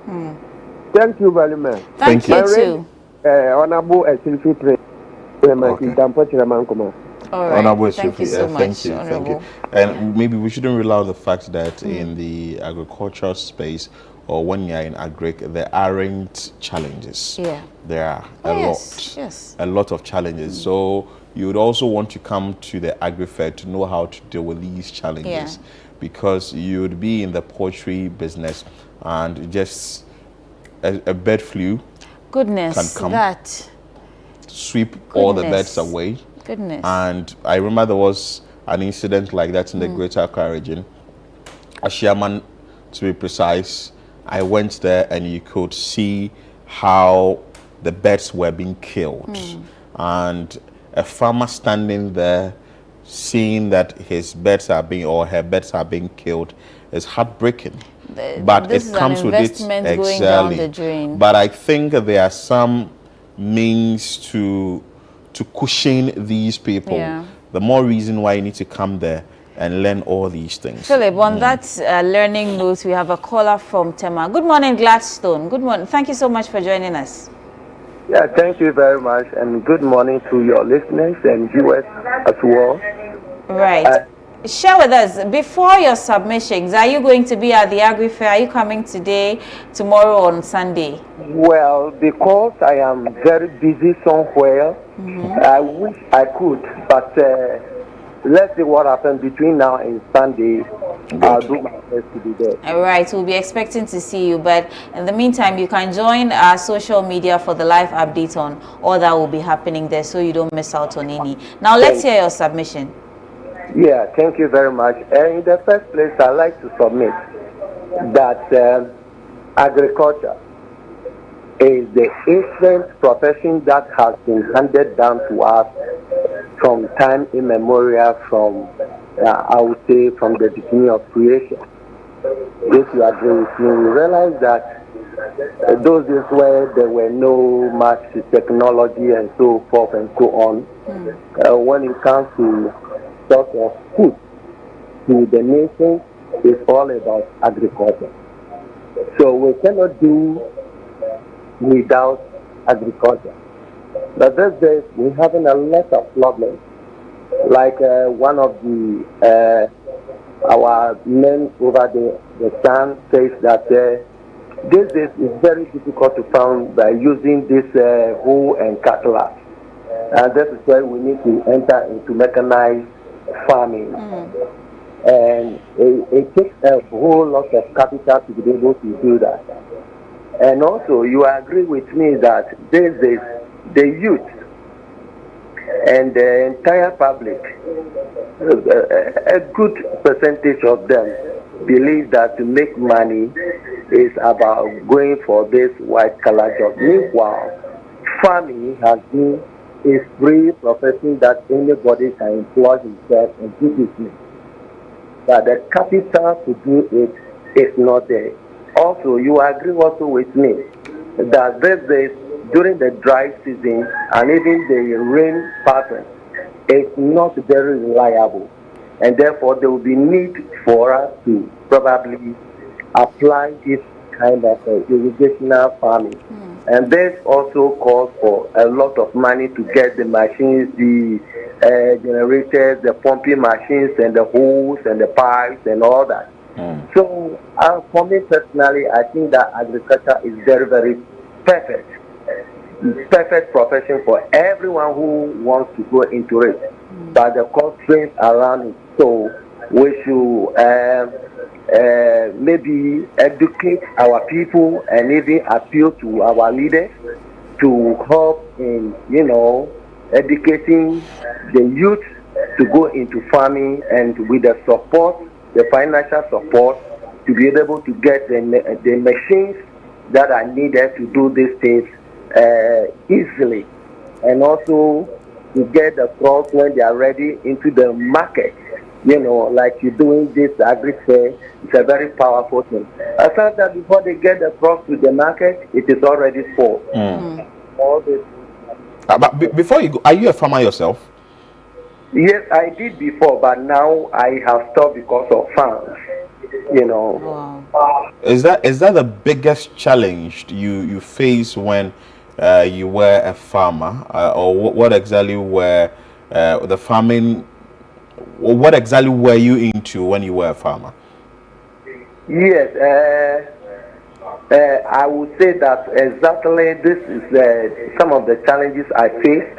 Thank you very much. Thank you too. Honorable Silfi All right. Thank you so much. Thank you. And maybe we shouldn't rely on the fact that in the agricultural space, or when you're in Agric, there aren't challenges. There are a lot of challenges. So you would also want to come to the Agri Fair to know how to deal with these challenges, because you would be in the poultry business and just a bird flu can come, sweep all the birds away. And I remember there was an incident like that in the Greater Accra region Ashiaman, to be precise. I went there and you could see how the birds were being killed. And a farmer standing there seeing that his birds are being, or her birds are being killed, is heartbreaking. But this it comes with it going down the drain. But I think there are some means to cushion these people. Yeah. The more reason why you need to come there and learn all these things. Philip, on that learning note, we have a caller from Tema. Good morning, Gladstone. Good morning. Thank you so much for joining us. Yeah, thank you very much, and good morning to your listeners and viewers as well. Right. Share with us, before your submissions, are you going to be at the Agri Fair? Are you coming today, tomorrow, on Sunday? Well, because I am very busy somewhere, I wish I could, but let's see what happens between now and Sunday. I'll do my best to be there. All right, we'll be expecting to see you, but in the meantime, you can join our social media for the live update on all that will be happening there, so you don't miss out on any. Now, let's hear your submission. Yeah, thank you very much. In the first place, I'd like to submit that agriculture is the ancient profession that has been handed down to us from time immemorial, from, I would say, from the beginning of creation. If you agree with me, we realize that those days where there were no much technology and so forth and so on, when it comes to sort of food to the nation, it's all about agriculture. So we cannot do without agriculture. But these days we're having a lot of problems. Like one of the our men over the town says that these days it's very difficult to find by using this hoe and cutlass. And that is why we need to enter into mechanized farming. And it takes a whole lot of capital to be able to do that. And also, you agree with me that the youth and the entire public, a good percentage of them believe that to make money is about going for this white-collar job. Meanwhile, farming has been a free profession that anybody can employ himself and do business. But the capital to do it is not there. Also, you agree also with me that during the dry season and even the rain pattern, it's not very reliable. And therefore, there will be need for us to probably apply this kind of irrigational farming. And this also calls for a lot of money to get the machines, the generators, the pumping machines, and the hose, and the pipes, and all that. So, for me personally, I think that agriculture is very, very perfect. Perfect profession for everyone who wants to go into it. But the constraints around it. So, we should maybe educate our people and even appeal to our leaders to help in, educating the youth to go into farming, and with the support, the financial support, to be able to get the machines that are needed to do these things easily, and also to get the crops when they are ready into the market. Like you're doing this Agri Fair, it's a very powerful thing. Aside that, before they get the crops to the market, it is already full. All this. But before you go, are you a farmer yourself? Yes, I did before, but now I have stopped because of farms. Wow. Is that the biggest challenge you face when you were a farmer, or what exactly were the farming? What exactly were you into when you were a farmer? Yes, I would say that exactly this is some of the challenges I faced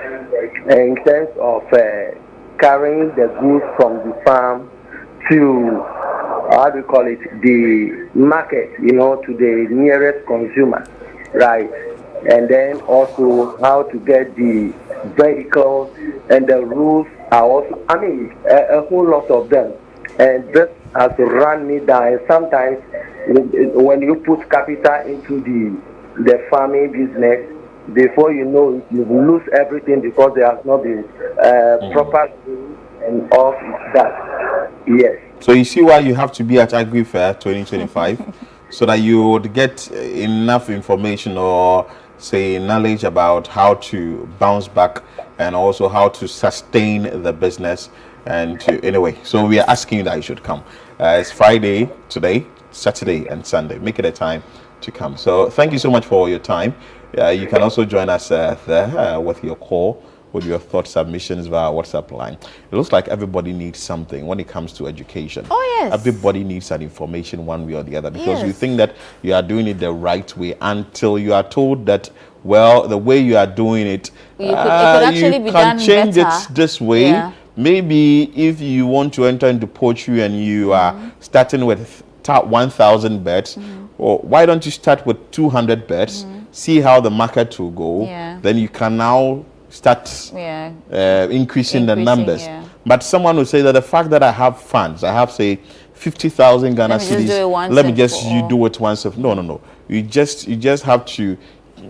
in terms of carrying the goods from the farm to, the market, to the nearest consumer, right? And then also how to get the vehicles, and the rules are also, a whole lot of them. And this has run me down. And sometimes when you put capital into the farming business, before you know it, you lose everything because there has not been proper and all that. Yes. So you see why you have to be at Agri Fair 2025, so that you would get enough information or say knowledge about how to bounce back and also how to sustain the business. And anyway, so we are asking you that you should come. It's Friday today, Saturday and Sunday. Make it a time to come. So thank you so much for your time. You can also join us there with your call, with your thought submissions via WhatsApp line. It looks like everybody needs something when it comes to education. Oh, yes. Everybody needs that information one way or the other, because you think that you are doing it the right way until you are told that, well, the way you are doing it, it could actually be done change better. it this way. Yeah. Maybe if you want to enter into poultry and you are starting with 1,000 birds, or why don't you start with 200 birds, see how the market will go, then you can now start increasing the numbers. But someone will say that the fact that I have funds, I have say 50,000 Ghana cedis, let me just do it once. No. You just have to.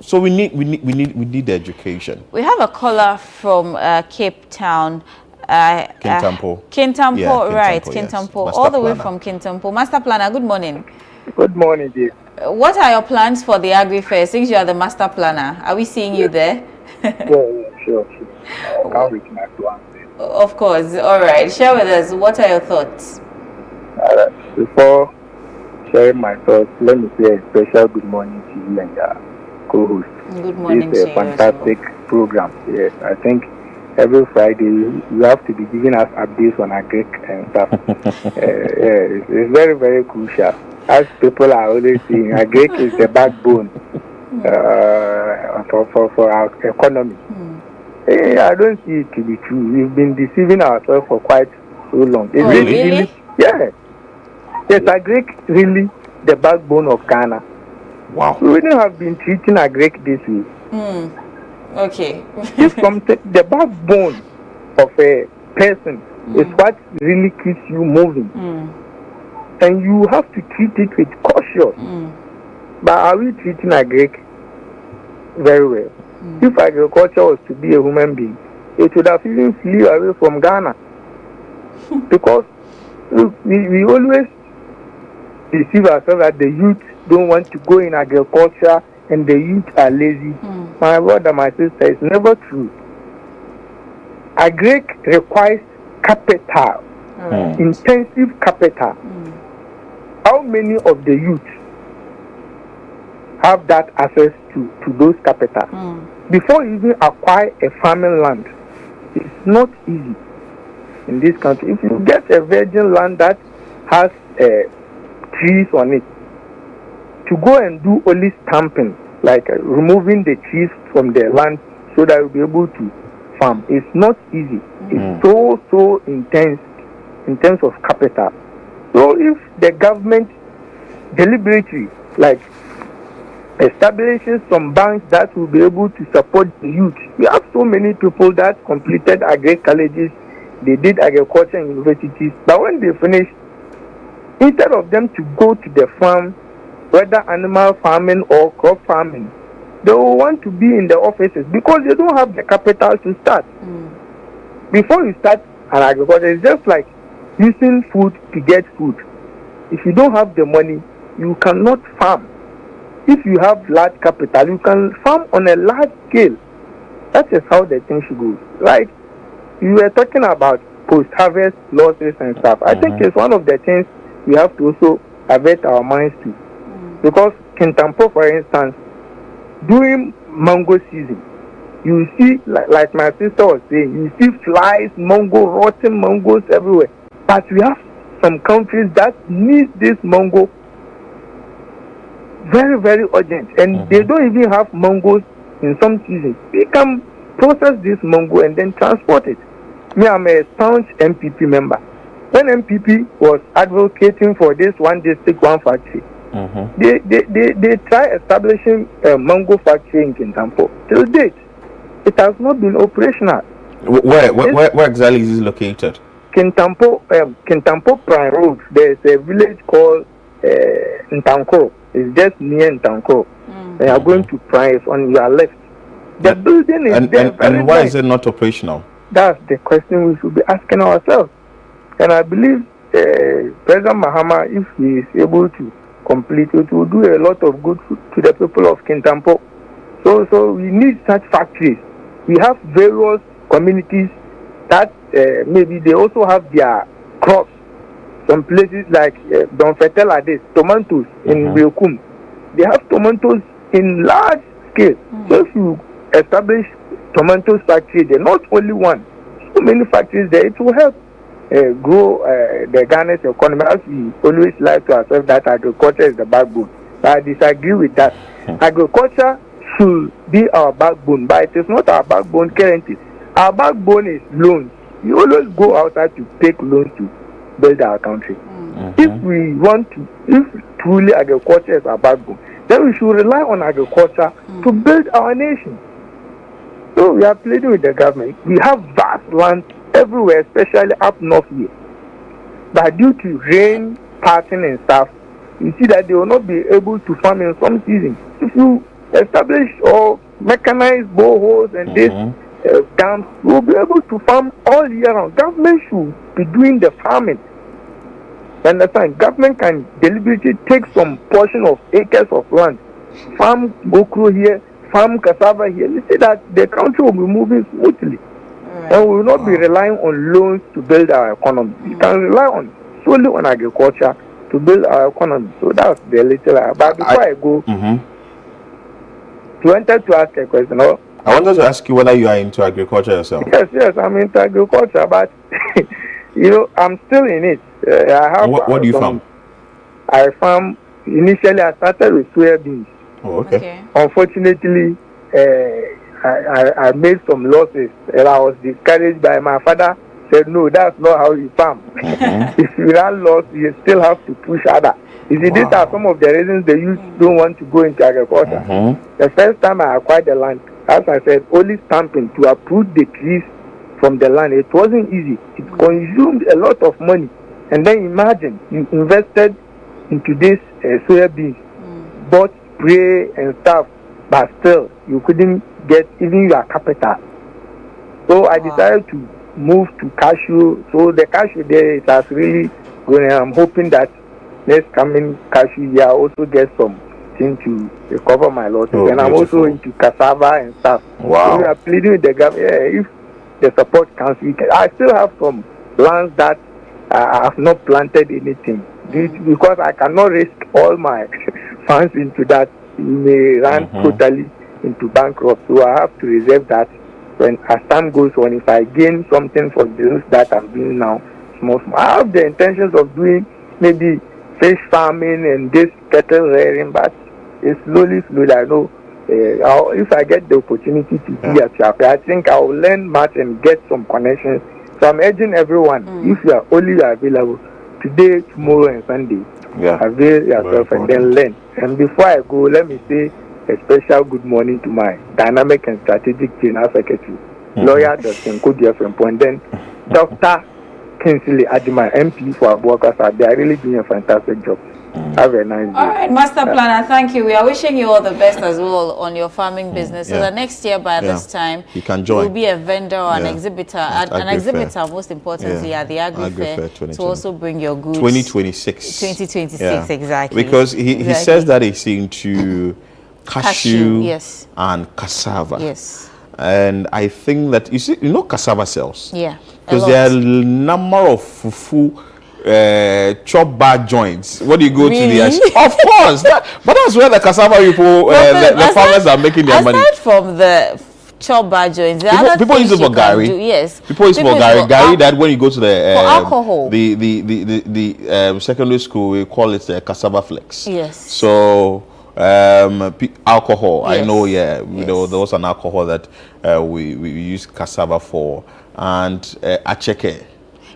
So we need the education. We have a caller from Cape Town. Kintampo. Kintampo, right? Yes. Kintampo, all the way from Kintampo. Master Planner, good morning. Good morning, dear. What are your plans for the Agri Fair? Since you are the Master Planner, are we seeing you there? Sure. I'll come with my plans. Of course. All right. Share with us. What are your thoughts? All right. Before sharing my thoughts, let me say a special good morning to you and your co-host. Good morning to you. It's a fantastic program. Yes, I think every Friday you have to be giving us updates on Agric and stuff. It's very, very crucial. As people are always saying, Agric is the backbone for our economy. I don't see it to be true. We've been deceiving ourselves for quite so long. It's really? Yeah. Yes, Agric really the backbone of Ghana. Wow. We wouldn't have been treating Agric this way. Okay. If the backbone of a person is what really keeps you moving. And you have to treat it with caution. But are we treating Agric very well? If agriculture was to be a human being, it would have even flew away from Ghana. Because we always deceive ourselves that the youth don't want to go in agriculture and the youth are lazy. My brother, my sister, it's never true. Agric requires capital, intensive capital. How many of the youth have that access to those capital? Before you even acquire a farming land, it's not easy in this country. If you get a virgin land that has trees on it, to go and do only stamping, like removing the trees from the land so that you'll be able to farm, it's not easy. It's so intense in terms of capital. So if the government deliberately, like, establishes some banks that will be able to support the youth. We have so many people that completed agri colleges, they did agriculture in universities, but when they finish, instead of them to go to the farm, whether animal farming or crop farming, they will want to be in the offices because they don't have the capital to start. Before you start an agriculture, it's just like using food to get food. If you don't have the money, you cannot farm. If you have large capital, you can farm on a large scale. That is how the thing should go. Like you were talking about post-harvest losses and stuff. I think it's one of the things we have to also avert our minds to. Because Kintampo, for instance, during mango season, you see, like my sister was saying, you see flies, rotten mangoes everywhere. But we have some countries that need this mango very, very urgent, and they don't even have mangoes in some seasons. They can process this mango and then transport it. Me, I'm a staunch MPP member. When MPP was advocating for this one district, one factory, they tried establishing a mango factory in Kintampo. Till date, it has not been operational. Where exactly is it located? Kintampo Prime Road, there's a village called Ntanko. It's just near Ntanko. And you are going to Prime on your left. The building is there. And why is it not operational? That's the question we should be asking ourselves. And I believe President Mahama, if he is able to complete it, will do a lot of good to the people of Kintampo. So we need such factories. We have various communities that maybe they also have their crops. Some places like Donfetela, this tomatoes in Wilkum, they have tomatoes in large scale. So if you establish tomatoes factory, there not only one, so many factories there, it will help grow the Ghana's economy. As we always like to assert that agriculture is the backbone. But I disagree with that. Agriculture should be our backbone, but it is not our backbone currently. Our backbone is loans. We always go outside to take loans to build our country. If we want to, if truly agriculture is our backbone, then we should rely on agriculture to build our nation. So we are pleading with the government. We have vast land everywhere, especially up north here. But due to rain pattern and stuff, you see that they will not be able to farm in some seasons. If you establish or mechanize boreholes and this dams, we will be able to farm all year round. Government should be doing the farming. You understand? Government can deliberately take some portion of acres of land, farm okra here, farm cassava here. You see that the country will be moving smoothly. And we will not be relying on loans to build our economy. We can rely solely on agriculture to build our economy. So that's the little. But before I go, you wanted to ask a question. No? I wanted to ask you whether you are into agriculture yourself. Yes, I'm into agriculture, but I'm still in it. I have. What do you farm? I farm. Initially, I started with soybeans. Oh, okay. Unfortunately, I made some losses, and I was discouraged by my father. Said, no, that's not how you farm. If you run loss, you still have to push harder. You see, these are some of the reasons the youth don't want to go into agriculture. The first time I acquired the land, as I said, only stamping to uproot the trees from the land. It wasn't easy. It consumed a lot of money. And then imagine, you invested into this soybeans, bought spray and stuff, but still, you couldn't get even your capital. So I decided to move to cashew. So the cashew there is has really grown. I'm hoping that next coming cashew year I also get something to recover my losses. And I'm also into cassava and stuff. Wow. So we are pleading with the government. If the support comes, I still have some lands that I have not planted anything. Because I cannot risk all my funds into that. We may run totally into bankrupt. So I have to reserve that. When as time goes on, if I gain something for the business that I'm doing now, small, I have the intentions of doing maybe fish farming and this cattle rearing, but it's slowly. I know if I get the opportunity to be at Chape, I think I will learn much and get some connections. So I'm urging everyone, if you are only available today, tomorrow, and Sunday, avail yourself and then learn. And before I go, let me say a special good morning to my dynamic and strategic general secretary, lawyer Dr. Nkodia Frempo, and then Dr. Kinsley Adima, MP for Abuakasa. They are really doing a fantastic job. Have a nice day. All right, Master Planner, thank you. We are wishing you all the best as well on your farming business. So that next year by this time, you can join. You'll be a vendor or an exhibitor, an exhibitor, most importantly, at the Agri Fair to also bring your goods. 2026. 2026, exactly. Because he says that he's into cashew and cassava. Yes. And I think that, you know cassava sells? Yeah. Because there are a number of fufu chop bar joints. What do you go to the of course, but that's where the cassava people, the farmers are making their money. Aside from the chop bar joints, people use it for gari. Yes, people use it for gari. That when you go to the alcohol, the secondary school, we call it the cassava flex. Yes. So alcohol. Yes. I know. Yeah, you know there was an alcohol that we use cassava for, and acheke.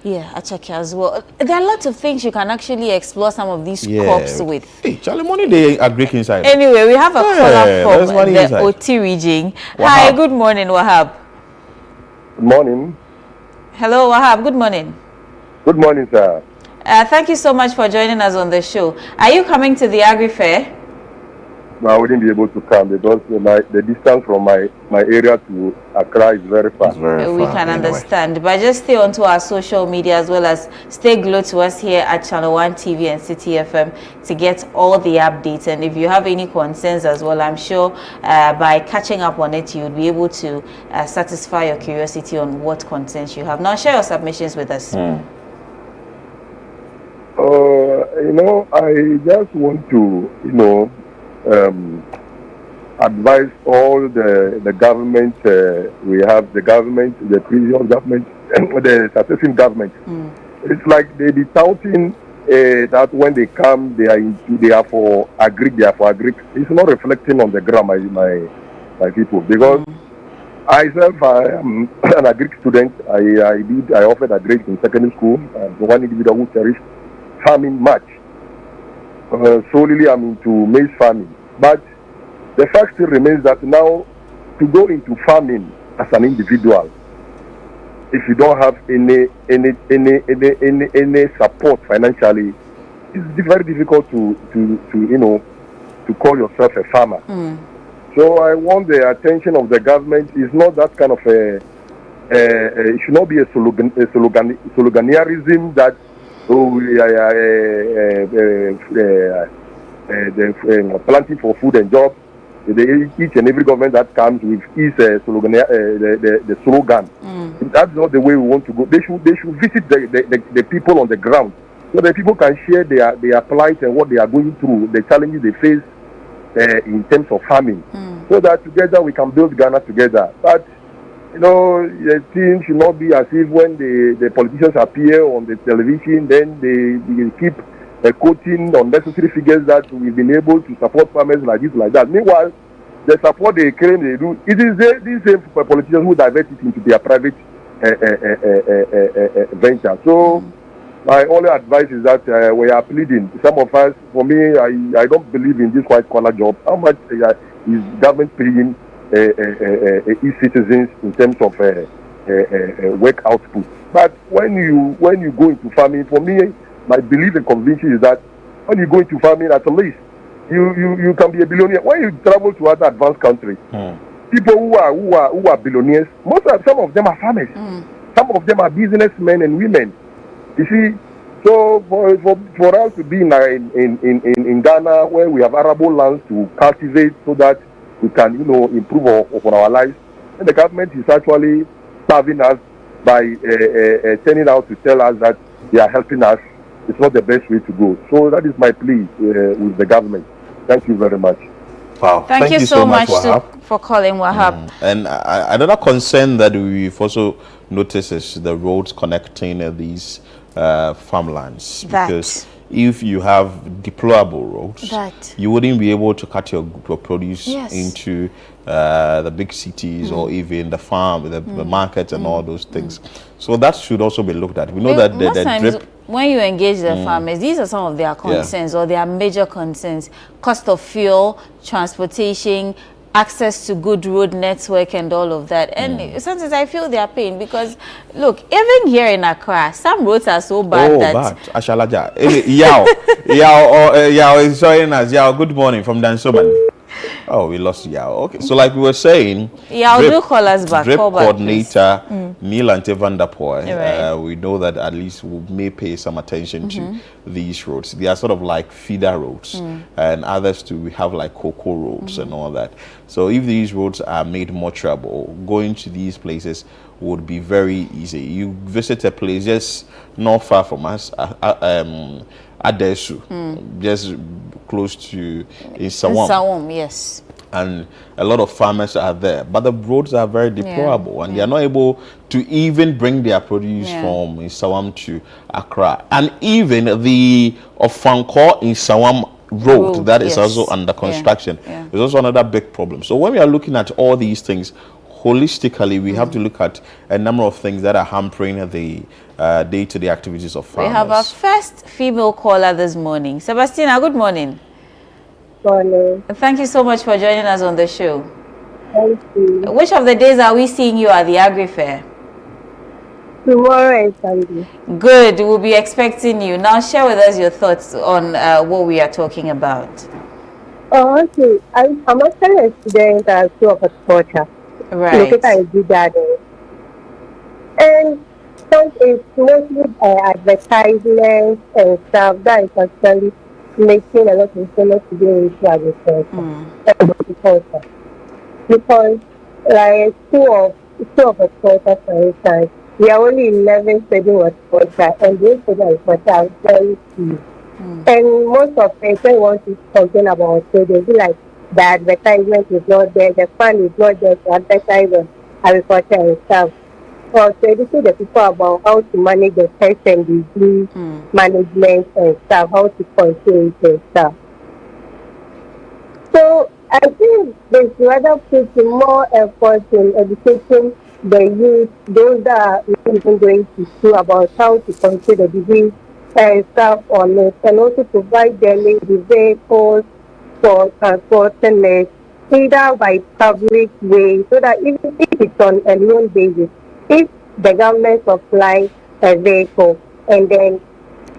Yeah, acheke as well. There are lots of things you can actually explore some of these crops with. Hey, Charlie, money they Agric inside. Anyway, we have a caller from the inside. OT region. Wahab. Hi, good morning, Wahab. Good morning. Hello, Wahab. Good morning. Good morning, sir. Thank you so much for joining us on the show. Are you coming to the Agri Fair? No, I wouldn't be able to come because the distance from my area to Accra is very far. We can understand. But just stay onto our social media as well as stay glued to us here at Channel 1 TV and City FM to get all the updates. And if you have any concerns as well, I'm sure by catching up on it, you'll be able to satisfy your curiosity on what concerns you have. Now, share your submissions with us. I just want to, advise all the government we have, the government, the previous government, the successive government. It's like they be touting that when they come, they are for Agric, they are for Agric. It's not reflecting on the ground, my people, because I am an Agric student. I offered Agric in secondary school. I'm one individual who cherished farming much. Solely I'm into maize farming. But the fact still remains that now to go into farming as an individual, if you don't have any support financially, it's very difficult to call yourself a farmer. So I want the attention of the government. It's not that kind of it should not be a sloganeerism that planting for food and jobs. Each and every government that comes with is slogan, the slogan. That's not the way we want to go. They should visit the people on the ground so that people can share their plight and what they are going through, the challenges they face in terms of farming, so that together we can build Ghana together. But the thing should not be as if when the politicians appear on the television, then they keep quoting unnecessary figures that we've been able to support farmers like this, like that. Meanwhile, the support they claim they do, it is these same politicians who divert it into their private venture. So my only advice is that we are pleading. Some of us, for me, I don't believe in this white collar job. How much is government paying citizens in terms of work output? But when you go into farming, for me, my belief and conviction is that when you go into farming, at least you can be a billionaire. When you travel to other advanced countries, people who are billionaires, some of them are farmers. Some of them are businessmen and women. You see, so for us to be in Ghana, where we have arable lands to cultivate, so that we can improve upon our lives, and the government is actually serving us by turning out to tell us that they are helping us. It's not the best way to go. So that is my plea with the government. Thank you very much. Wow. Thank you so much for calling, Wahab. And another concern that we've also noticed is the roads connecting these farmlands. Because if you have deplorable roads, you wouldn't be able to cut your produce into the big cities or even the farm, the markets and all those things. So that should also be looked at. We know that the drip... When you engage the farmers, these are some of their concerns or their major concerns. Cost of fuel, transportation, access to good road network and all of that. And sometimes I feel their pain because, look, even here in Accra, some roads are so bad that... Ashalaja. Yao is showing us. Yao, good morning from Dansoman. Oh, we lost Yao. Okay, so like we were saying, Yao, do call us back. Drip coordinator Neelante van der Poel, we know that at least we may pay some attention to these roads. They are sort of like feeder roads, and others too. We have like cocoa roads and all that. So if these roads are made more travelable, going to these places would be very easy. You visit a place just not far from us, Adesu, just close to Sawam. Sawam, yes. And a lot of farmers are there, but the roads are very deplorable, and they are not able to even bring their produce from Sawam to Accra. And even the Ofanko in Sawam road that is also under construction is also another big problem. So when we are looking at all these things holistically, we have to look at a number of things that are hampering the day-to-day activities of farmers. We have our first female caller this morning. Sebastina, good morning. Morning. Thank you so much for joining us on the show. Thank you. Which of the days are we seeing you at the Agri Fair? Tomorrow and Sunday. Good. We'll be expecting you. Now share with us your thoughts on what we are talking about. Oh, okay. I'm actually a student at School of Agriculture. Right. Located in Bidade. And so it's mostly advertisements and stuff that is actually making a lot of sellers to do into agriculture. Because, like, School of Agriculture, for instance, we are only 11 studying agriculture, and those studying agriculture are very few. And most of the people want to complain about it, they'll be like, the advertisement is not there, the fund is not there to advertise on agriculture and stuff. So educate the people about how to manage the pest and disease management and stuff, how to control it and stuff. So I think there's rather put more effort in educating the youth, those that are even going to school, about how to control the disease and stuff on it, and also provide them the vehicles for transporting it, either by public way, so that even if it's on a loan basis, if the government supply a vehicle and then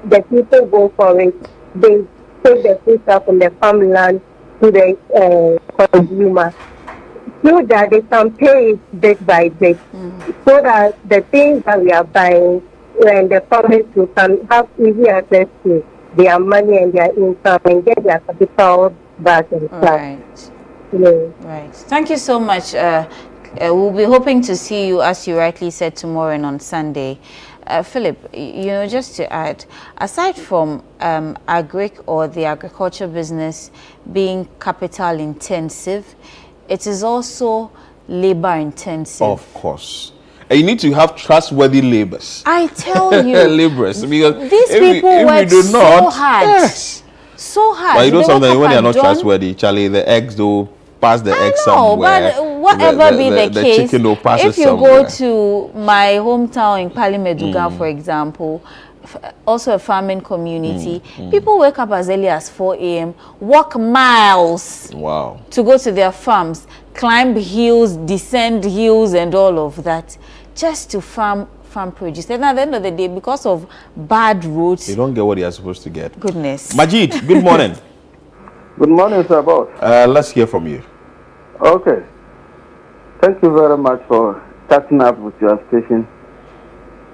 the people go for it, they take the food stuff from the farmland to the consumer, so that they can pay it bit by bit, so that the things that we are buying and the farmers can have easy access to their money and their income and get their capital back and stuff. Right. Yeah. Right. Thank you so much. We'll be hoping to see you, as you rightly said, tomorrow and on Sunday. Philip, just to add, aside from Agric or the agriculture business being capital intensive, it is also labor intensive. Of course. And you need to have trustworthy laborers. I tell you. Laborers. Because these people work so hard. Yes. So hard. But you know something, when they are not trustworthy, Charlie, the eggs do pass the egg somewhere. But whatever be the case, chicken will pass if you somewhere. go to my hometown in Palimeduga, for example, also a farming community, people wake up as early as 4 a.m., walk miles to go to their farms, climb hills, descend hills, and all of that, just to farm produce. And at the end of the day, because of bad roads, they don't get what they are supposed to get. Goodness. Majid, good morning. Good morning, sir, boss. Let's hear from you. Okay. Thank you very much for starting up with your station.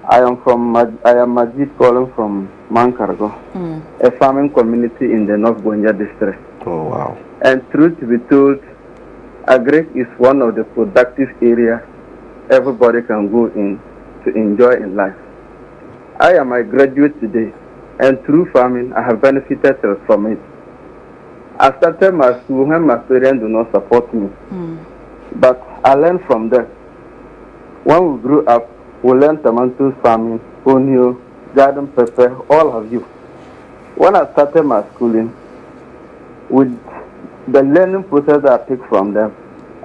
I am Majid calling from Mankargo, a farming community in the North Gonja district. Oh, wow. And truth to be told, Agric is one of the productive areas everybody can go in to enjoy in life. I am a graduate today, and through farming, I have benefited from it. I started my school when my parents do not support me. But I learned from them. When we grew up, we learned tomatoes farming, onion, garden pepper, all of you. When I started my schooling, with the learning process that I took from them,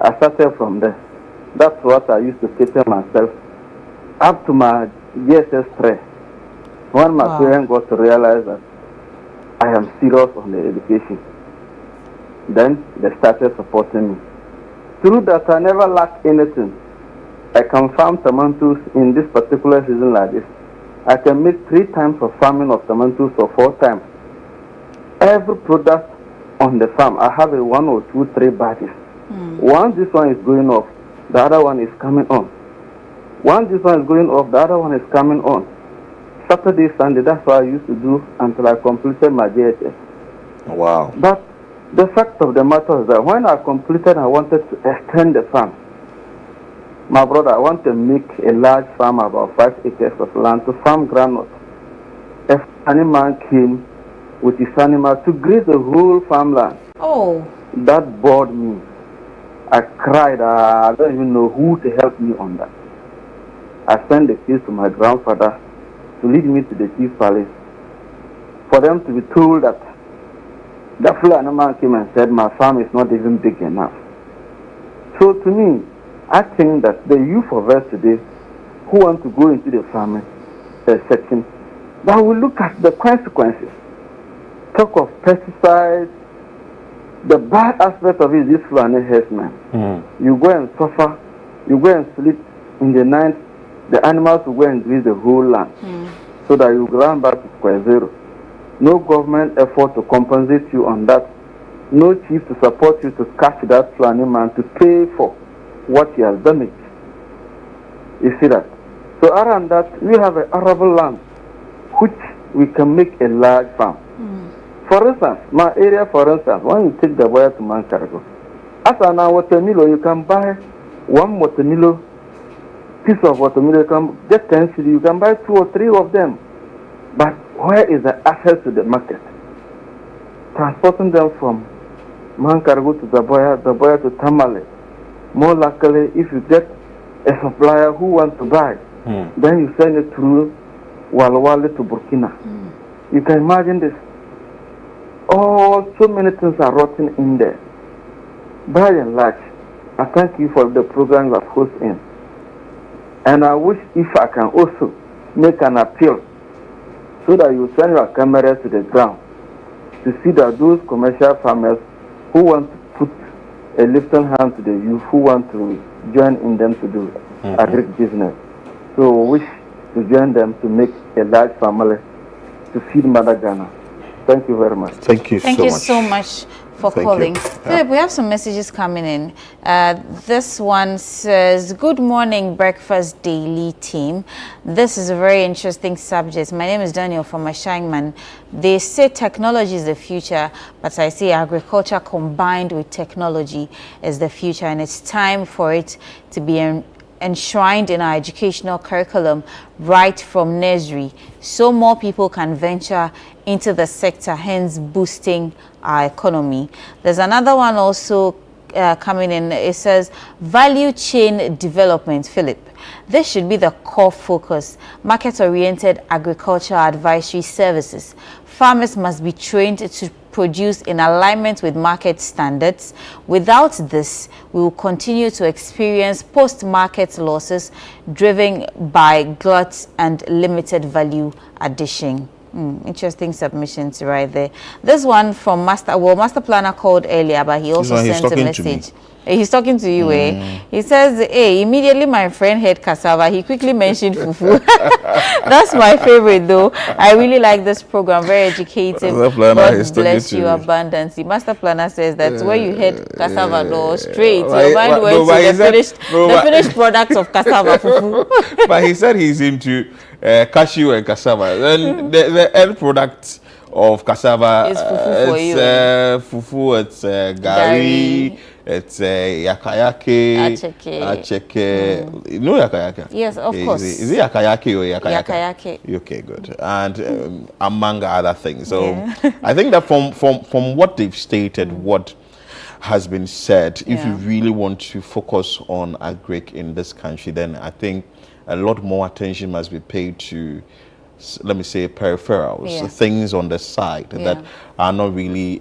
I started from there. That's what I used to cater myself up to my GSS 3. When my parents got to realize that I am serious on the education, then they started supporting me. Through that, I never lacked anything. I can farm tomatoes in this particular season like this. I can make 3 times of farming of tomatoes or 4 times. Every product on the farm, I have a 1 or 2, 3 batches. Once this one is going off, the other one is coming on. Once this one is going off, the other one is coming on. Saturday, Sunday, that's what I used to do until I completed my JHS. Wow. But the fact of the matter is that when I completed, I wanted to extend the farm. My brother, I want to make a large farm, about 5 acres of land, to farm groundnut. A funny man came with his animal to graze the whole farmland. Oh. That bored me. I cried. I don't even know who to help me on that. I sent the case to my grandfather to lead me to the chief palace, for them to be told that the Fulani man came and said my farm is not even big enough. So to me, I think that the youth of us today who want to go into the farming section, that will look at the consequences. Talk of pesticides. The bad aspect of it is this Fulani herdsman. You go and suffer, you go and sleep in the night the animals will go and graze the whole land, so that you run back to square zero. No government effort to compensate you on that. No chief to support you to catch that planning man to pay for what he has damaged. You see that? So around that, we have an arable land, which we can make a large farm. For instance, my area, for instance, when you take the wire to Mankargo, as an watermelon, you can buy one watermelon, piece of watermelon, you can get 10 cedi, you can buy 2 or 3 of them. But where is the access to the market? Transporting them from Mankargo to the buyer to Tamale. More likely, if you get a supplier who wants to buy, then you send it through Walawale to Burkina. You can imagine this. So many things are rotten in there. By and large, I thank you for the program you have hosted. And I wish if I can also make an appeal so that you send your camera to the ground to see that those commercial farmers who want to put a lifting hand to the youth, who want to join in them to do agric business. So wish to join them to make a large family to feed Mother Ghana. Thank you very much. Thank you so much for calling. Philip, we have some messages coming in. This one says, good morning, Breakfast Daily team. This is a very interesting subject. My name is Daniel from Ashangman. They say technology is the future, but I say agriculture combined with technology is the future, and it's time for it to be enshrined in our educational curriculum right from nursery, so more people can venture into the sector, hence boosting our economy. There's another one also coming in. It says value chain development. Philip, this should be the core focus. Market-oriented agricultural advisory services. Farmers must be trained to produce in alignment with market standards. Without this, we will continue to experience post-market losses driven by glut and limited value addition. Interesting submissions right there. This one from Master Planner called earlier, but he also sent a message. He's talking to you, He says, immediately my friend heard cassava. He quickly mentioned fufu. That's my favorite, though. I really like this program. Very educative. God bless you abundantly. Master Planner says that when you heard cassava, straight, your mind went to the finished products of cassava fufu. But he said he's into cashew and cassava. Then the end product of cassava is fufu for you. Fufu, it's gari, it's yakayake, acheke. You know yakayake? Yes, of course. Is it yakayake or yakayake? Yakayake. Okay, good. And among other things. So I think that from what they've stated, what has been said, if you really want to focus on agric in this country, then I think a lot more attention must be paid to, let me say, peripherals, things on the side that are not really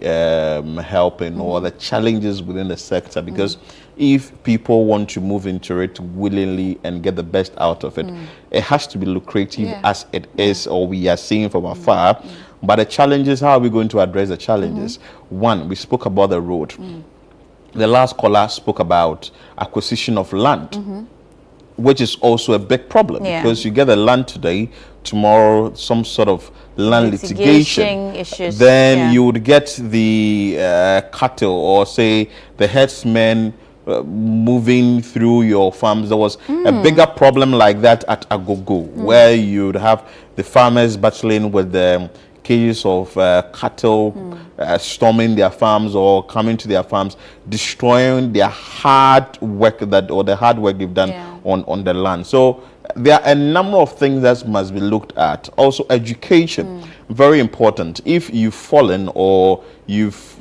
helping, or the challenges within the sector. Because if people want to move into it willingly and get the best out of it, it has to be lucrative as it is, or we are seeing from afar. But the challenges, how are we going to address the challenges? One, we spoke about the road. The last caller spoke about acquisition of land. Which is also a big problem, because you get the land today, tomorrow some sort of land litigation issues, then you would get the cattle, or say the herdsmen moving through your farms. There was a bigger problem like that at Agogo, where you'd have the farmers battling with the cages of cattle storming their farms or coming to their farms, destroying their hard work they've done on the land. So there are a number of things that must be looked at. Also education, very important. If you've fallen or you've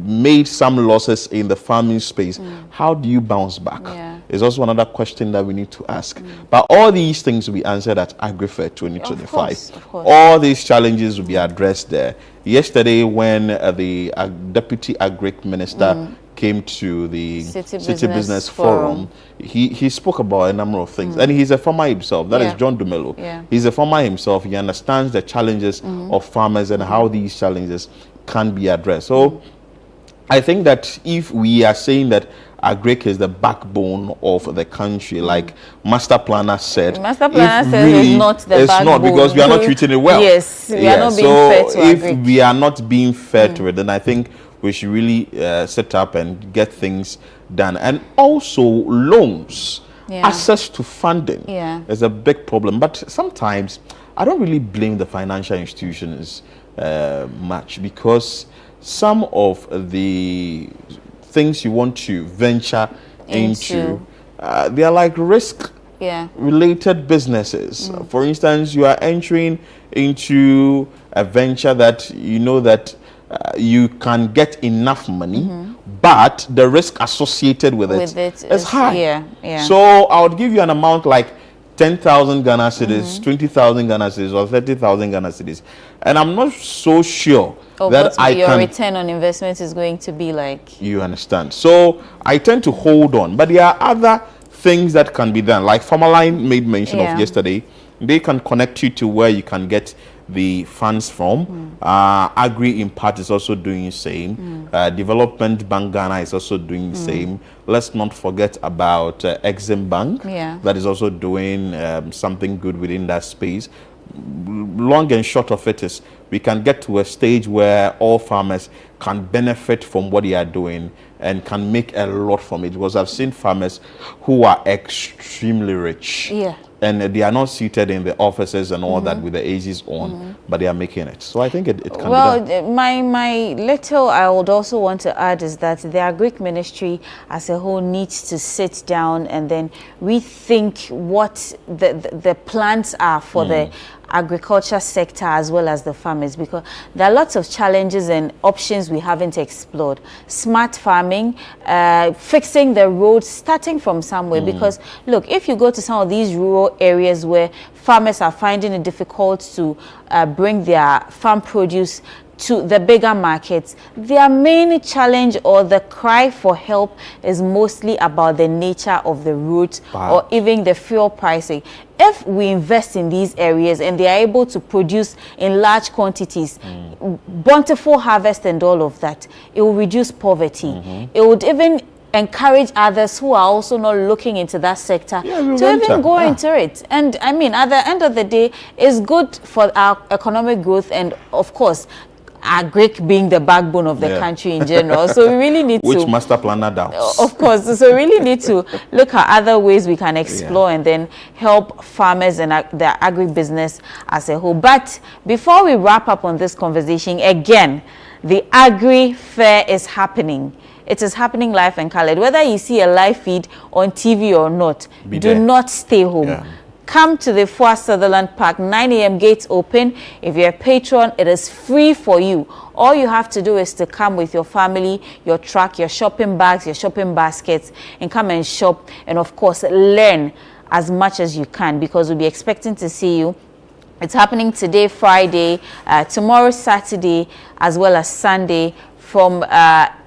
made some losses in the farming space, how do you bounce back? Is also another question that we need to ask. But all these things will be answered at Agri Fair 2025. Of course. All these challenges will be addressed there. Yesterday, when the Deputy Agric Minister came to the City Business Forum, he spoke about a number of things. And he's a farmer himself. That is John Dumelo. He's a farmer himself. He understands the challenges of farmers and how these challenges can be addressed. So I think that if we are saying that Agric is the backbone of the country, like Master Planner said. Master Planner says really, it's not the backbone. It's not, because we are not treating it well. Yes, we are not being fair to Agric. Agric. If we are not being fair to it, then I think we should really set up and get things done. And also loans, access to funding is a big problem. But sometimes I don't really blame the financial institutions much, because some of the things you want to venture into they are like risk related businesses. For instance, you are entering into a venture that you know that you can get enough money, but the risk associated with it is high. So I would give you an amount like 10,000 Ghana cedis, 20,000 Ghana cedis, or 30,000 Ghana cedis, and I'm not so sure that your return on investment is going to be like. You understand? So I tend to hold on, but there are other things that can be done, like Farmerline made mention of yesterday. They can connect you to where you can get the funds from. Agri in part is also doing the same. Development Bank Ghana is also doing the same. Let's not forget about Exim Bank, that is also doing something good within that space. Long and short of it is we can get to a stage where all farmers can benefit from what they are doing and can make a lot from it, because I've seen farmers who are extremely rich and they are not seated in the offices and all that with the AGs on, but they are making it. So I think it can be done. Well, my little I would also want to add is that the Agric ministry as a whole needs to sit down and then rethink what the plans are for the agriculture sector as well as the farmers, because there are lots of challenges and options we haven't explored. Smart farming, fixing the roads, starting from somewhere, because look, if you go to some of these rural areas where farmers are finding it difficult to bring their farm produce to the bigger markets, their main challenge or the cry for help is mostly about the nature of the route or even the fuel pricing. If we invest in these areas and they are able to produce in large quantities, bountiful harvest and all of that, it will reduce poverty. It would even encourage others who are also not looking into that sector to even go into it. And I mean, at the end of the day, it's good for our economic growth and, of course, Agric being the backbone of the country in general. So we really need to... Which Master Planner doubts. Of course. So we really need to look at other ways we can explore and then help farmers and the agribusiness as a whole. But before we wrap up on this conversation, again, the Agri Fair is happening. It is happening live and colored. Whether you see a live feed on TV or not, do not stay home. Come to the Four Sutherland Park, 9 a.m. gates open. If you're a patron, it is free for you. All you have to do is to come with your family, your truck, your shopping bags, your shopping baskets, and come and shop. And of course, learn as much as you can, because we'll be expecting to see you. It's happening today, Friday, tomorrow, Saturday, as well as Sunday, from 9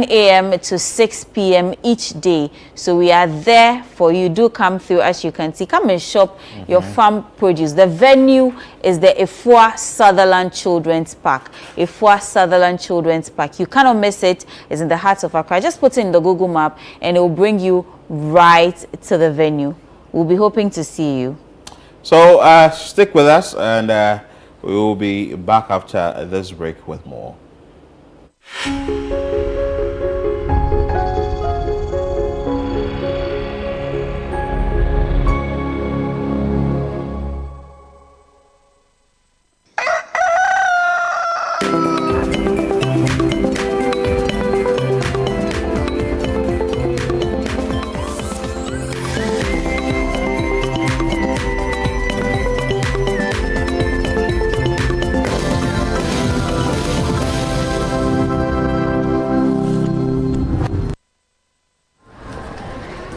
a.m. to 6 p.m. each day. So we are there for you. Do come through, as you can see. Come and shop your farm produce. The venue is the Efua Sutherland Children's Park. Efua Sutherland Children's Park. You cannot miss it. It's in the heart of Accra. Just put it in the Google map and it will bring you right to the venue. We'll be hoping to see you. So stick with us, and we will be back after this break with more.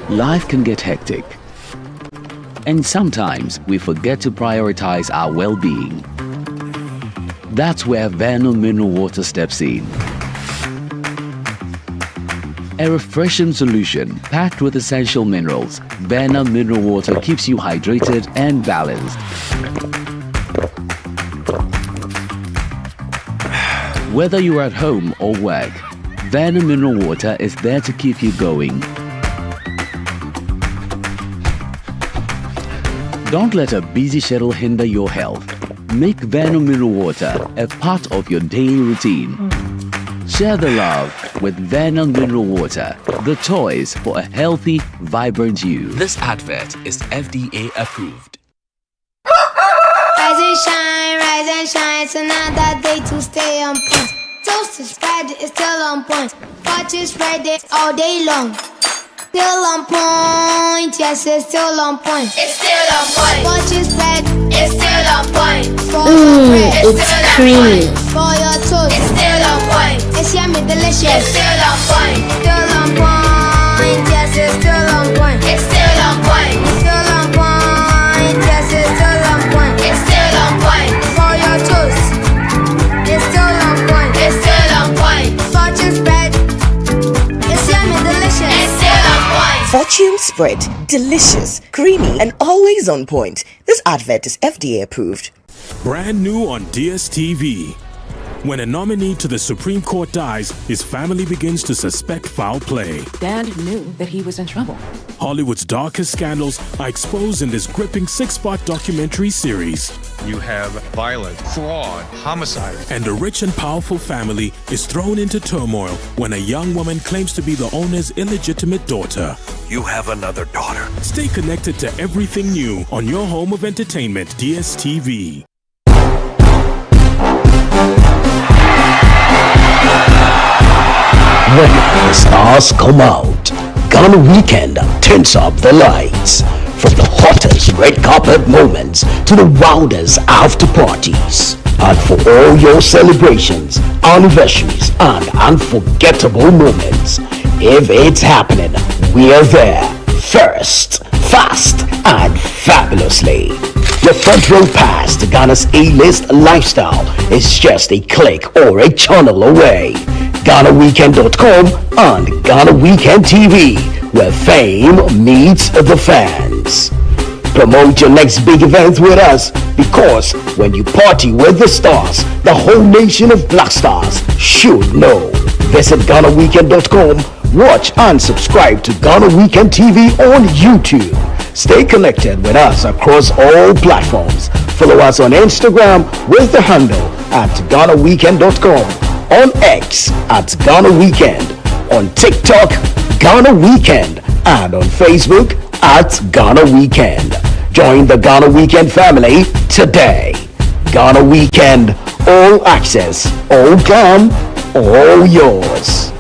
Life can get hectic, and sometimes we forget to prioritize our well-being. That's where Vernal Mineral Water steps in. A refreshing solution packed with essential minerals, Vernal Mineral Water keeps you hydrated and balanced. Whether you're at home or work, Verna Mineral Water is there to keep you going. Don't let a busy schedule hinder your health. Make Verna Mineral Water a part of your daily routine. Share the love with Verna Mineral Water, the choice for a healthy, vibrant you. This advert is FDA approved. Rise and shine, it's another day to stay on point. Toast is spread, it's still on point. Watch is spread it all day long. Still on point, yes, it's still on point. It's still on point. Watch is spread, it's still on point. For your bread, it's creamy. For your toast, it's still on point. It's yummy, delicious. It's still on point. Still on point, yes, it's still on point. It's still on point. Still on point, yes, it's still on point. It's still on point. For your toast, it's still on point. It's still on point. Fortune spread, it's yummy, delicious. It's still on point. Fortune spread, delicious, creamy, and always on point. This advert is FDA approved. Brand new on DSTV. When a nominee to the Supreme Court dies, his family begins to suspect foul play. Dan knew that he was in trouble. Hollywood's darkest scandals are exposed in this gripping 6-part documentary series. You have violence, fraud, homicide. And a rich and powerful family is thrown into turmoil when a young woman claims to be the owner's illegitimate daughter. You have another daughter. Stay connected to everything new on your home of entertainment, DSTV. When the stars come out, Ghana Weekend turns up the lights. From the hottest red carpet moments to the wildest after parties. And for all your celebrations, anniversaries, and unforgettable moments, if it's happening, we're there. First, fast, and fabulously. Your front row pass to Ghana's A-list lifestyle is just a click or a channel away. GhanaWeekend.com and Ghana Weekend TV, where fame meets the fans. Promote your next big event with us, because when you party with the stars, the whole nation of Black Stars should know. Visit GhanaWeekend.com, watch and subscribe to Ghana Weekend TV on YouTube. Stay connected with us across all platforms. Follow us on Instagram with the handle at GhanaWeekend.com, on X at Ghana Weekend, on TikTok, Ghana Weekend, and on Facebook at Ghana Weekend. Join the Ghana Weekend family today. Ghana Weekend, all access, all glam, all yours.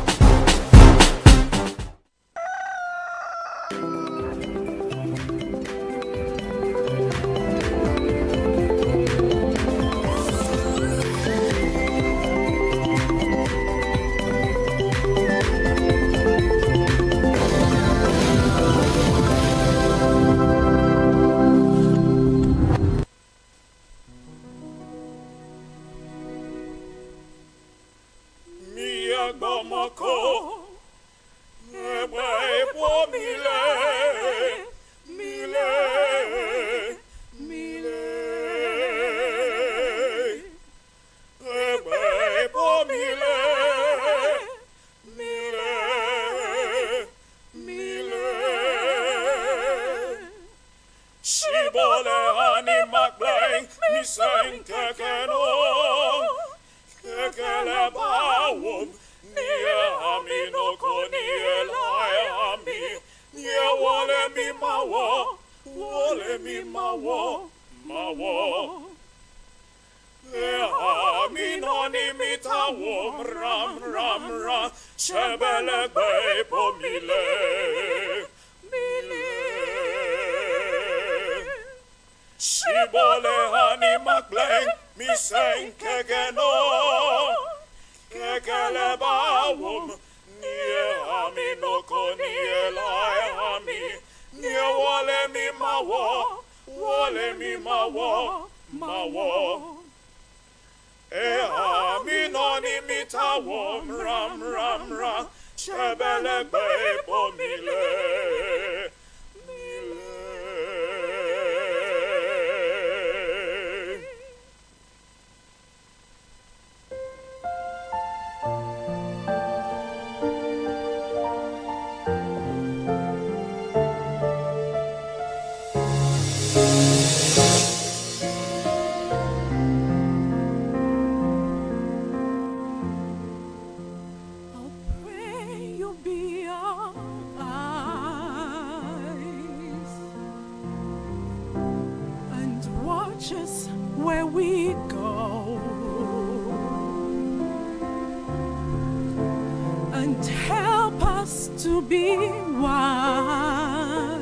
and help us to be wise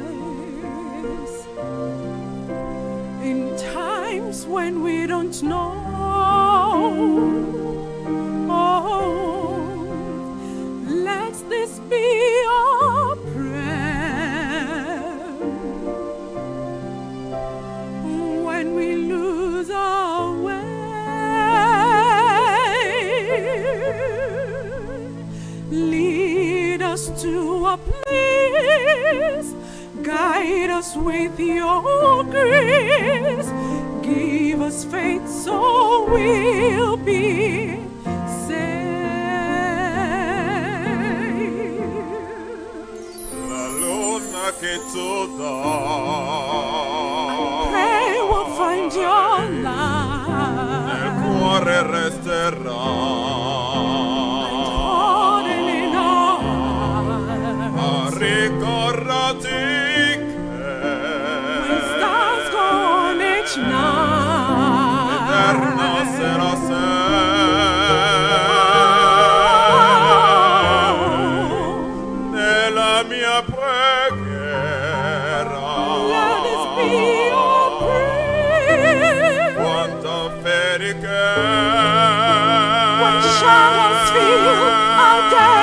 in times when we don't know. Oh, let this be our prayer when we lose our way. Lead us to a place, guide us with your grace, give us faith so we'll be saved. La luna che tu Pray we'll find your light. nel cuore resterà. Ricordati che when stars go on each night, eterna sarà sempre nella mia preghiera. Let this be your prayer. Quanto felice when shadows fill our days.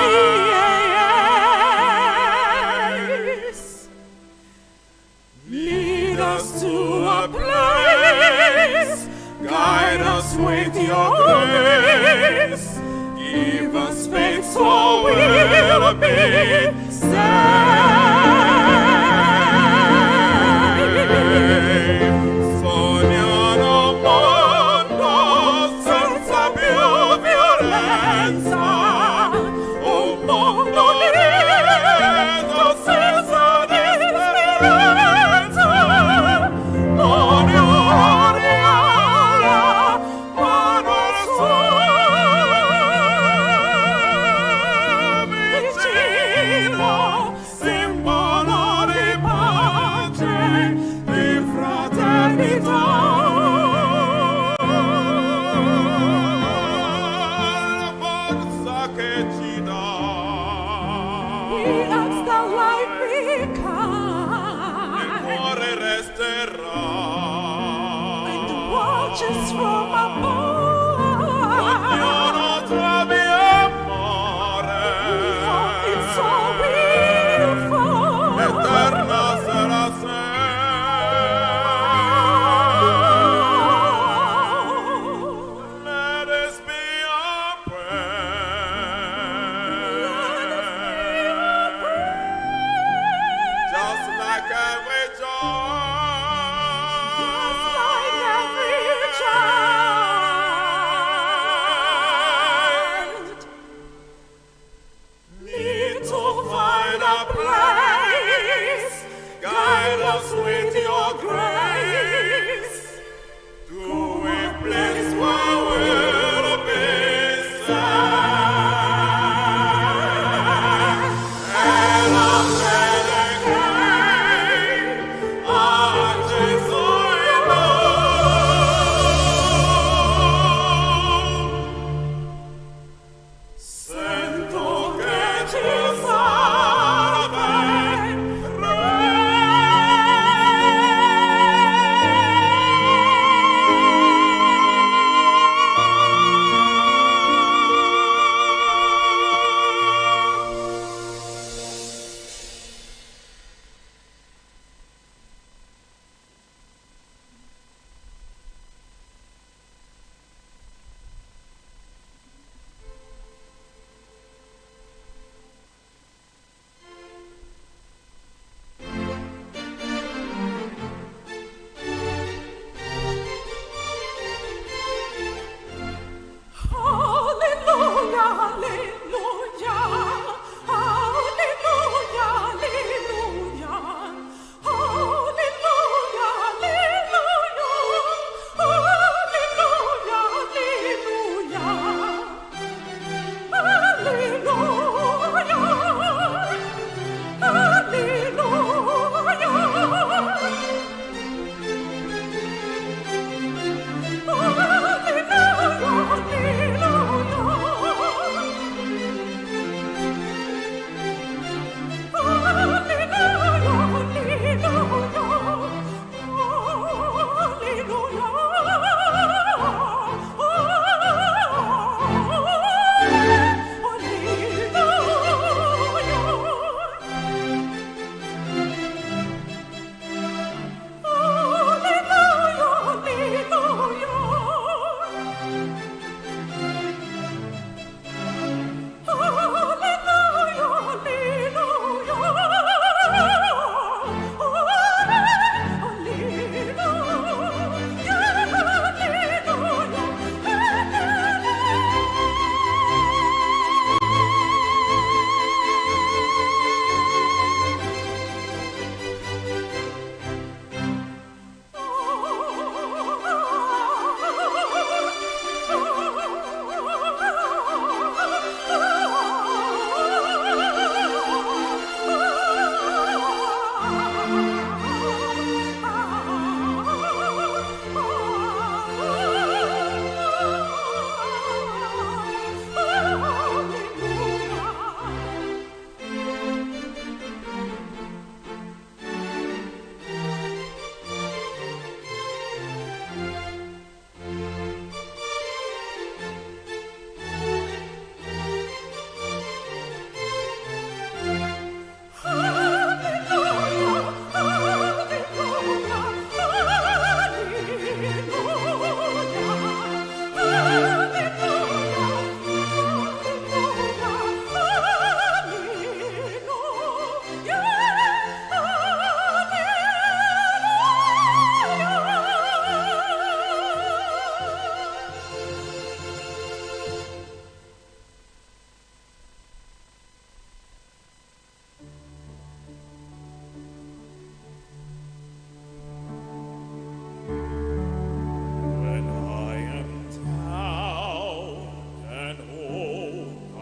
Lead us to a place, guide us with your grace, give us faith so we'll be saved. Sognano mondo senza più violenza, un mondo lieto senza disperanza. Ogni alla mano al suo vicino.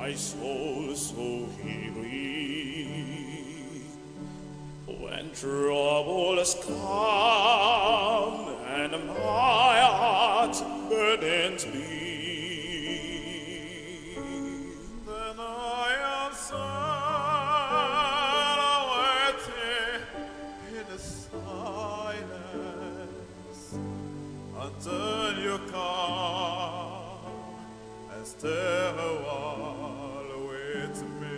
my soul so weary. When troubles come and my heart burdens me, then I am sad, waiting in the silence until you come and stay a while with me.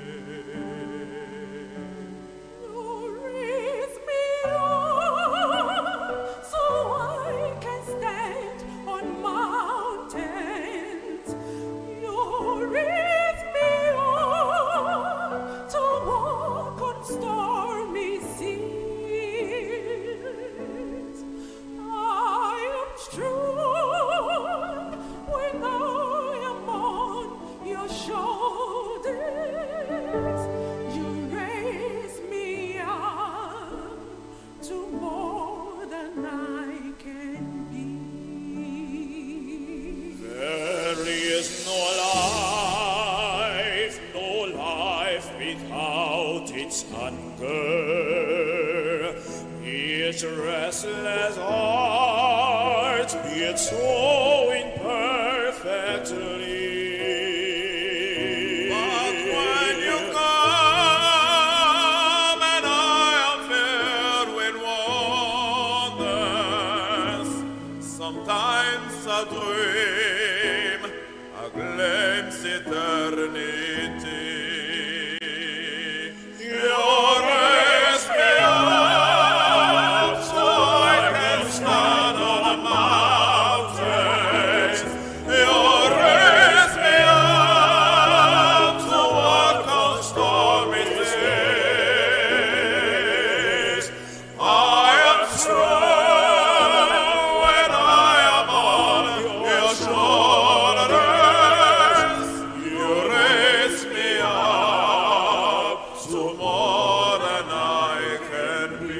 You raise me up so I can stand on mountains. You raise me up to walk on stormy seas. I am strong when I am on your shoulders. You raise me up to more than I can be. there is no life without its hunger, its restless heart, be it so imperfectly. But when you come and I am filled with wonders, sometimes I dream, I glimpse eternity. You raise me up so I can stand on the mountains. You raise me up to walk on stormy seas. I am strong when I am on your shoulders. You raise me up to more than I can be.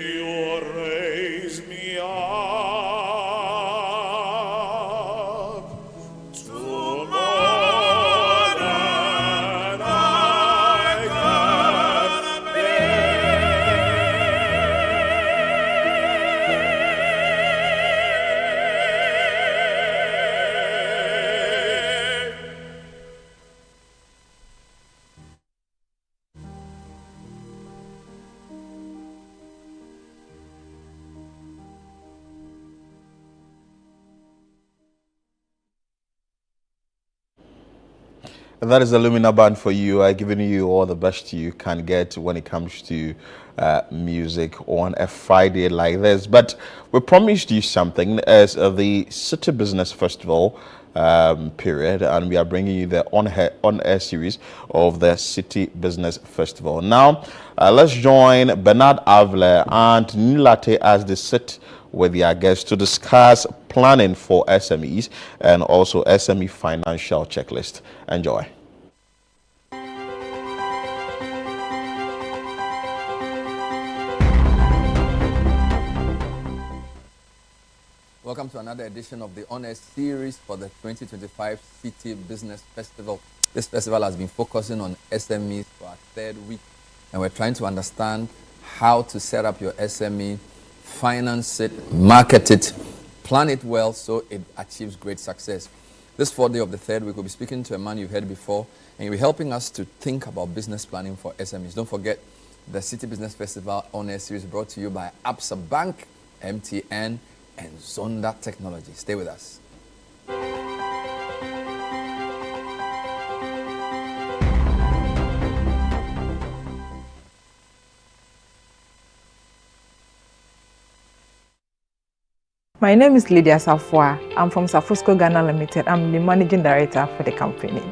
You raise me up to more than I can be. That is the Lumina Band for you. I've given you all the best you can get when it comes to music on a Friday like this. But we promised you something as the City Business Festival period, and we are bringing you the on-air series of the City Business Festival. Now, let's join Bernard Avler and Nilate as they sit with their guests to discuss planning for SMEs and also SME financial checklist. Enjoy. Welcome to another edition of the On Air series for the 2025 City Business Festival. This festival has been focusing on SMEs for our third week, and we're trying to understand how to set up your SME, finance it, market it, plan it well so it achieves great success. This fourth day of the third week, we'll be speaking to a man you've heard before, and he'll be helping us to think about business planning for SMEs. Don't forget the City Business Festival On Air series brought to you by Absa Bank, MTN, and Zonda Technology. Stay with us. My name is Lydia Safwa. I'm from Safusco Ghana Limited. I'm the managing director for the company.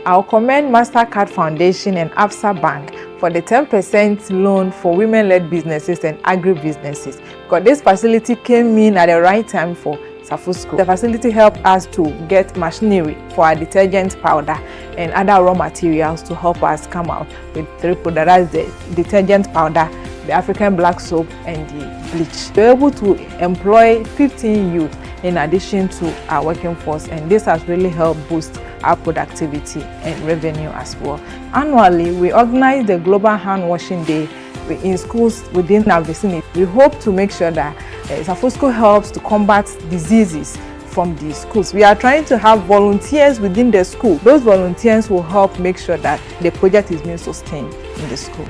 I'll commend MasterCard Foundation and Absa Bank for the 10% loan for women-led businesses and agri-businesses, because this facility came in at the right time for Safusco. The facility helped us to get machinery for our detergent powder and other raw materials to help us come out with 3 products: the detergent powder, the African black soap, and the bleach. We were able to employ 15 youth in addition to our working force, and this has really helped boost our productivity and revenue as well. Annually, we organize the Global Hand Washing Day in schools within our vicinity. We hope to make sure that Safosco helps to combat diseases from the schools. We are trying to have volunteers within the school. Those volunteers will help make sure that the project is being sustained in the school.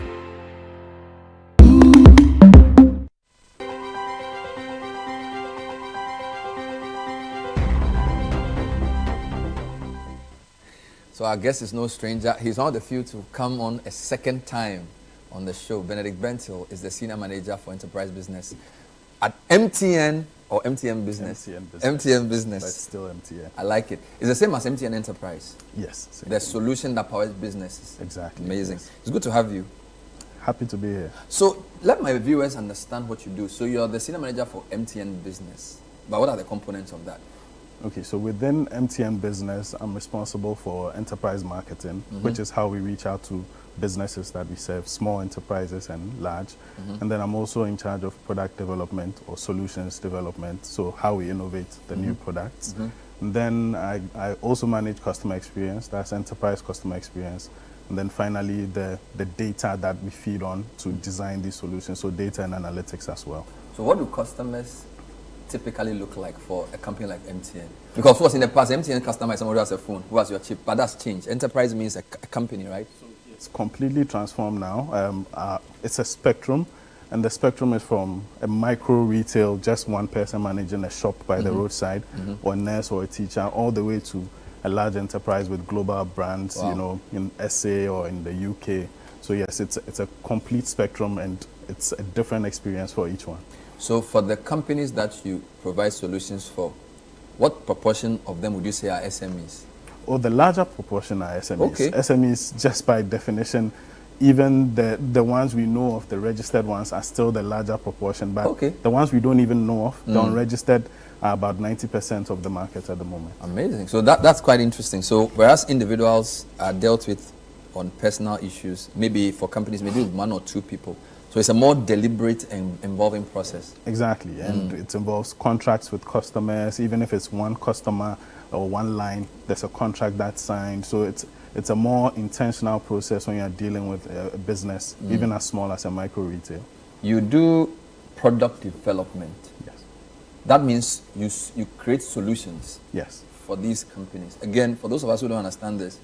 So our guest is no stranger. He's one of the few to come on a second time on the show. Benedict Bentil is the Senior Manager for Enterprise Business at MTN or MTN Business? MTN Business. But still MTN. I like it. It's the same as MTN Enterprise. Yes. The solution that powers businesses. Exactly. Amazing. Yes. It's good to have you. Happy to be here. So let my viewers understand what you do. So you're the Senior Manager for MTN Business. But what are the components of that? Okay, so within MTN Business, I'm responsible for enterprise marketing, which is how we reach out to businesses that we serve, small enterprises and large. And then I'm also in charge of product development or solutions development, so how we innovate the new products. And then I also manage customer experience, that's enterprise customer experience. And then finally, the data that we feed on to design these solutions, so data and analytics as well. So what do customers typically look like for a company like MTN? Because of course in the past, MTN customer is somebody who has a phone, who has your chip, but that's changed. Enterprise means a company, right? So it's completely transformed now. It's a spectrum, and the spectrum is from a micro retail, just one person managing a shop by the roadside, or a nurse or a teacher, all the way to a large enterprise with global brands, you know, in SA or in the UK. So yes, it's a complete spectrum, and it's a different experience for each one. So for the companies that you provide solutions for, what proportion of them would you say are SMEs? Oh, the larger proportion are SMEs. Okay. SMEs, just by definition, even the ones we know of, the registered ones, are still the larger proportion. But the ones we don't even know of, the unregistered, are about 90% of the market at the moment. Amazing. So that's quite interesting. So whereas individuals are dealt with on personal issues, maybe for companies, maybe with one or two people, so it's a more deliberate and involving process. Exactly, and it involves contracts with customers. Even if it's one customer or one line, there's a contract that's signed. So it's a more intentional process when you're dealing with a business, even as small as a micro retail. You do product development. Yes. That means you create solutions. Yes. For these companies. Again, for those of us who don't understand this,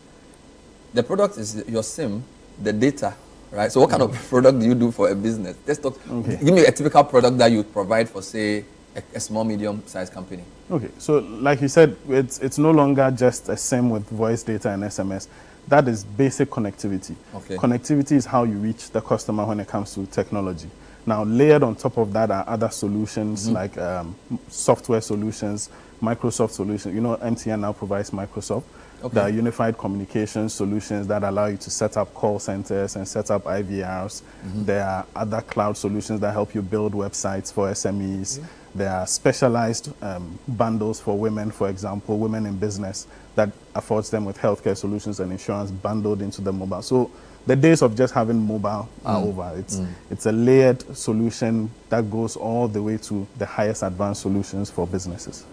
the product is your SIM, the data. Right. So what kind of product do you do for a business? Let's talk. Give me a typical product that you provide for, say, a small, medium-sized company. Okay. So like you said, it's no longer just a SIM with voice data and SMS. That is basic connectivity. Okay. Connectivity is how you reach the customer when it comes to technology. Now, layered on top of that are other solutions like software solutions, Microsoft solutions. You know, MTN now provides Microsoft. There are unified communication solutions that allow you to set up call centers and set up IVRs. There are other cloud solutions that help you build websites for SMEs. There are specialized bundles for women, for example, women in business, that affords them with healthcare solutions and insurance bundled into the mobile. So the days of just having mobile are over. It's a layered solution that goes all the way to the highest advanced solutions for businesses.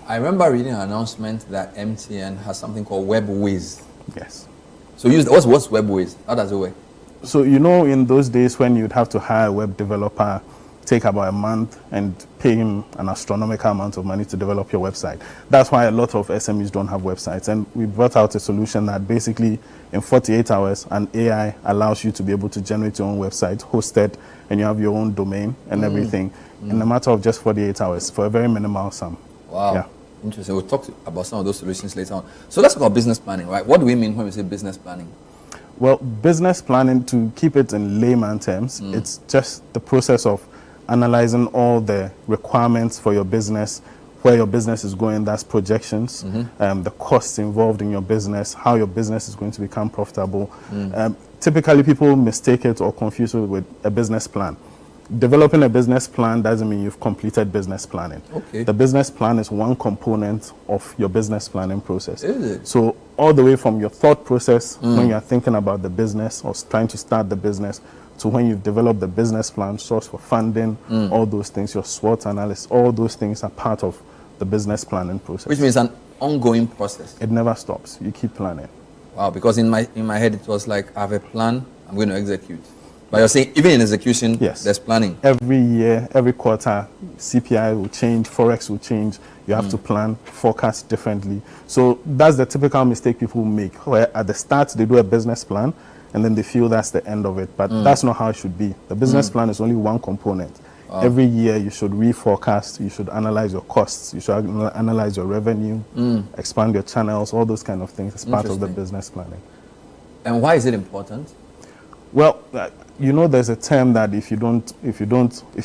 I remember reading an announcement that MTN has something called WebWays. Yes. So what's WebWays? How does it work? So you know, in those days when you'd have to hire a web developer, take about a month and pay him an astronomical amount of money to develop your website. That's why a lot of SMEs don't have websites. And we brought out a solution that basically in 48 hours, an AI allows you to be able to generate your own website, hosted, and you have your own domain and everything in a matter of just 48 hours for a very minimal sum. Wow. Yeah. Interesting. We'll talk about some of those solutions later on. So let's talk about business planning, right? What do we mean when we say business planning? Well, business planning, to keep it in layman terms, it's just the process of analyzing all the requirements for your business, where your business is going, that's projections, the costs involved in your business, how your business is going to become profitable. Typically, people mistake it or confuse it with a business plan. Developing a business plan doesn't mean you've completed business planning. Okay. The business plan is one component of your business planning process. Is it? So all the way from your thought process when you're thinking about the business or trying to start the business, to when you've developed the business plan, source for funding, all those things, your SWOT analysis, all those things are part of the business planning process. Which means ongoing process. It never stops. You keep planning. Wow, because in my head it was like, I have a plan, I'm going to execute. But you're saying even in execution, yes, there's planning. Every year, every quarter, CPI will change, Forex will change. You have to plan, forecast differently. So that's the typical mistake people make, where at the start they do a business plan and then they feel that's the end of it. But that's not how it should be. The business plan is only one component. Wow. Every year you should reforecast, you should analyze your costs, you should analyze your revenue, expand your channels, all those kind of things as part of the business planning. And why is it important? Well, you know, there's a term that if you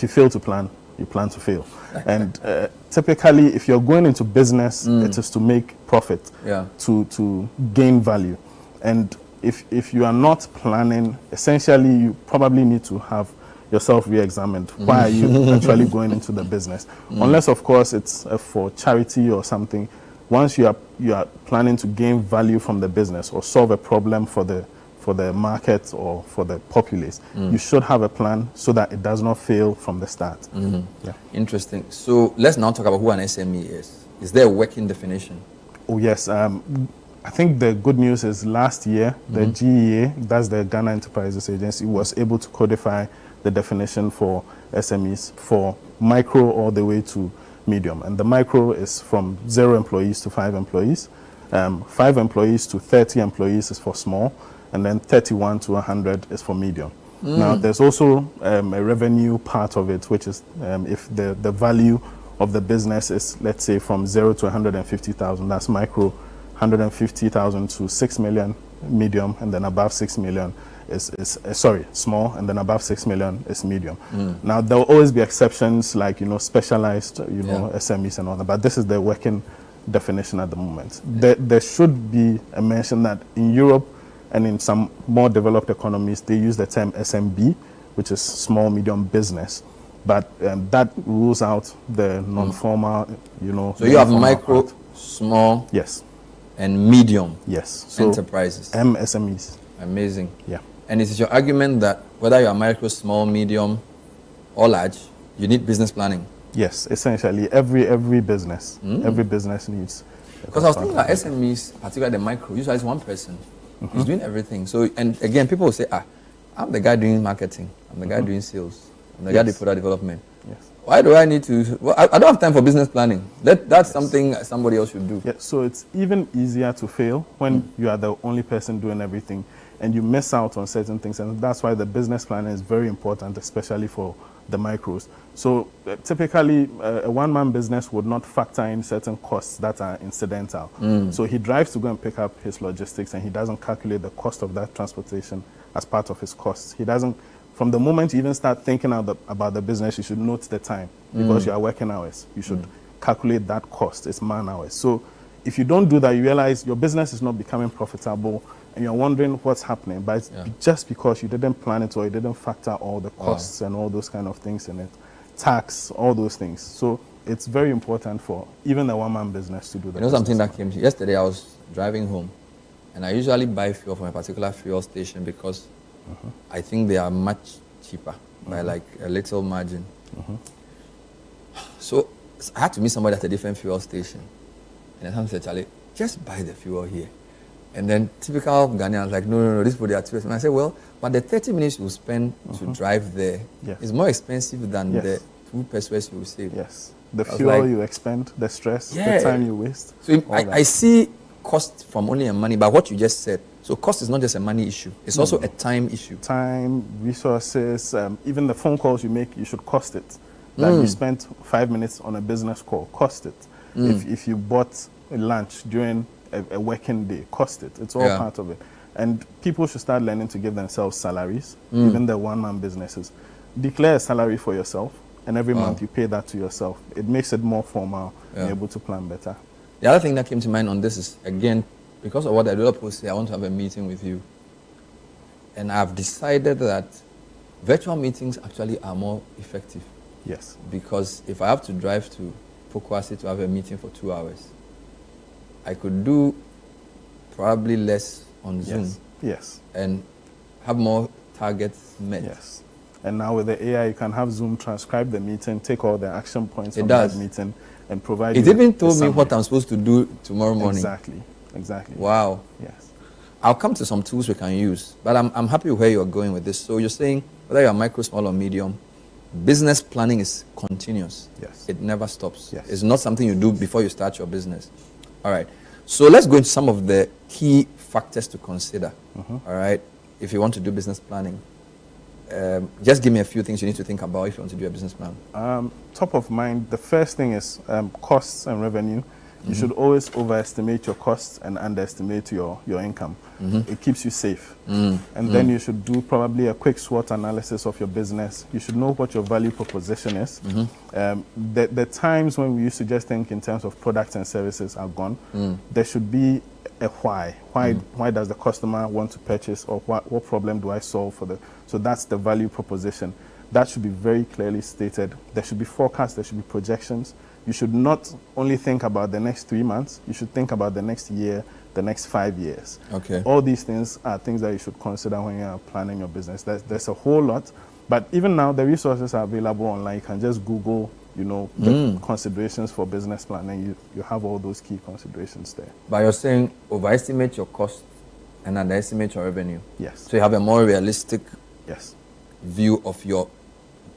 fail to plan, you plan to fail. And typically, if you're going into business, it is to make profit, to gain value. And if you are not planning, essentially, you probably need to have yourself re-examined. Why are you actually going into the business? Unless, of course, it's for charity or something. Once you are planning to gain value from the business or solve a problem for the market or for the populace, you should have a plan so that it does not fail from the start. Yeah. Interesting. So let's now talk about who an SME is. Is there a working definition? Oh, yes. I think the good news is last year, the GEA, that's the Ghana Enterprises Agency, was able to codify the definition for SMEs for micro all the way to medium. And the micro is from 0 employees to 5 employees. 5 employees to 30 employees is for small. And then 31 to 100 is for medium. Now, there's also a revenue part of it, which is if the value of the business is, let's say, from 0 to 150,000, that's micro. 150,000 to 6 million, medium, and then above 6 million is small, and then above 6 million is medium. Now, there will always be exceptions like, specialized, SMEs and all that, but this is the working definition at the moment. There should be a mention that in Europe, and in some more developed economies, they use the term SMB, which is small, medium business. But that rules out the non-formal, So you have micro, small, yes, and medium, yes, so enterprises. MSMEs. Amazing. Yeah. And is it your argument that whether you are micro, small, medium, or large, you need business planning? Yes, essentially, every business needs. Because I was thinking that SMEs, particularly the micro, usually it's one person. He's doing everything. So, and again, people will say, I'm the guy doing marketing. I'm the guy doing sales. I'm the guy doing product development. Yes. Why do I need to? Well, I don't have time for business planning. That's something somebody else should do. Yeah, so it's even easier to fail when you are the only person doing everything and you miss out on certain things. And that's why the business planning is very important, especially for the micros. So typically, a one-man business would not factor in certain costs that are incidental. So he drives to go and pick up his logistics and he doesn't calculate the cost of that transportation as part of his costs. He doesn't, from the moment you even start thinking about the business, you should note the time because you are working hours. You should calculate that cost, it's man hours. So if you don't do that, you realize your business is not becoming profitable and you're wondering what's happening, but it's just because you didn't plan it or you didn't factor all the costs and all those kind of things in it, tax, all those things. So it's very important for even a one-man business to do that. Something that came to yesterday, I was driving home and I usually buy fuel from a particular fuel station because I think they are much cheaper by like a little margin. So I had to meet somebody at a different fuel station. And someone said, Charlie, just buy the fuel here. And then typical Ghanaian was like, no, this would be too expensive. I said, well, but the 30 minutes you spend to drive there is more expensive than the 2 pesos you will save. Yes. The fuel you expend, the stress, the time you waste. So I see cost from only a money, but what you just said, so cost is not just a money issue, it's also a time issue. Time, resources, even the phone calls you make, you should cost it. That you spent 5 minutes on a business call, cost it. If you bought a lunch during a working day, cost it. It's all part of it. And people should start learning to give themselves salaries, even the one-man businesses. Declare a salary for yourself, and every month you pay that to yourself. It makes it more formal and able to plan better. The other thing that came to mind on this is, again, because of what the developers say, I want to have a meeting with you. And I've decided that virtual meetings actually are more effective. Yes. Because if I have to drive to Pokwasi to have a meeting for 2 hours, I could do probably less on Zoom. Yes. And have more targets met. Yes. And now with the AI, you can have Zoom transcribe the meeting, take all the action points from that meeting, and provide It you even with told a me summary. what I'm supposed to do tomorrow morning. Exactly. Wow. Yes. I'll come to some tools we can use, but I'm happy where you're going with this. So you're saying whether you're micro, small, or medium, business planning is continuous. Yes. It never stops. Yes. It's not something you do before you start your business. All right. So let's go into some of the key factors to consider. All right. If you want to do business planning, just give me a few things you need to think about if you want to do a business plan. Top of mind, the first thing is costs and revenue. You should always overestimate your costs and underestimate your income. It keeps you safe. And then you should do probably a quick SWOT analysis of your business. You should know what your value proposition is. The times when we used to just think in terms of products and services are gone. There should be a why. Why does the customer want to purchase, or what problem do I solve for the? So that's the value proposition. That should be very clearly stated. There should be forecasts, there should be projections. You should not only think about the next 3 months, you should think about the next year, the next 5 years. Okay. All these things are things that you should consider when you are planning your business. There's a whole lot, but even now the resources are available online. You can just Google, the considerations for business planning. You have all those key considerations there. But you're saying overestimate your cost and underestimate your revenue. Yes. So you have a more realistic view of your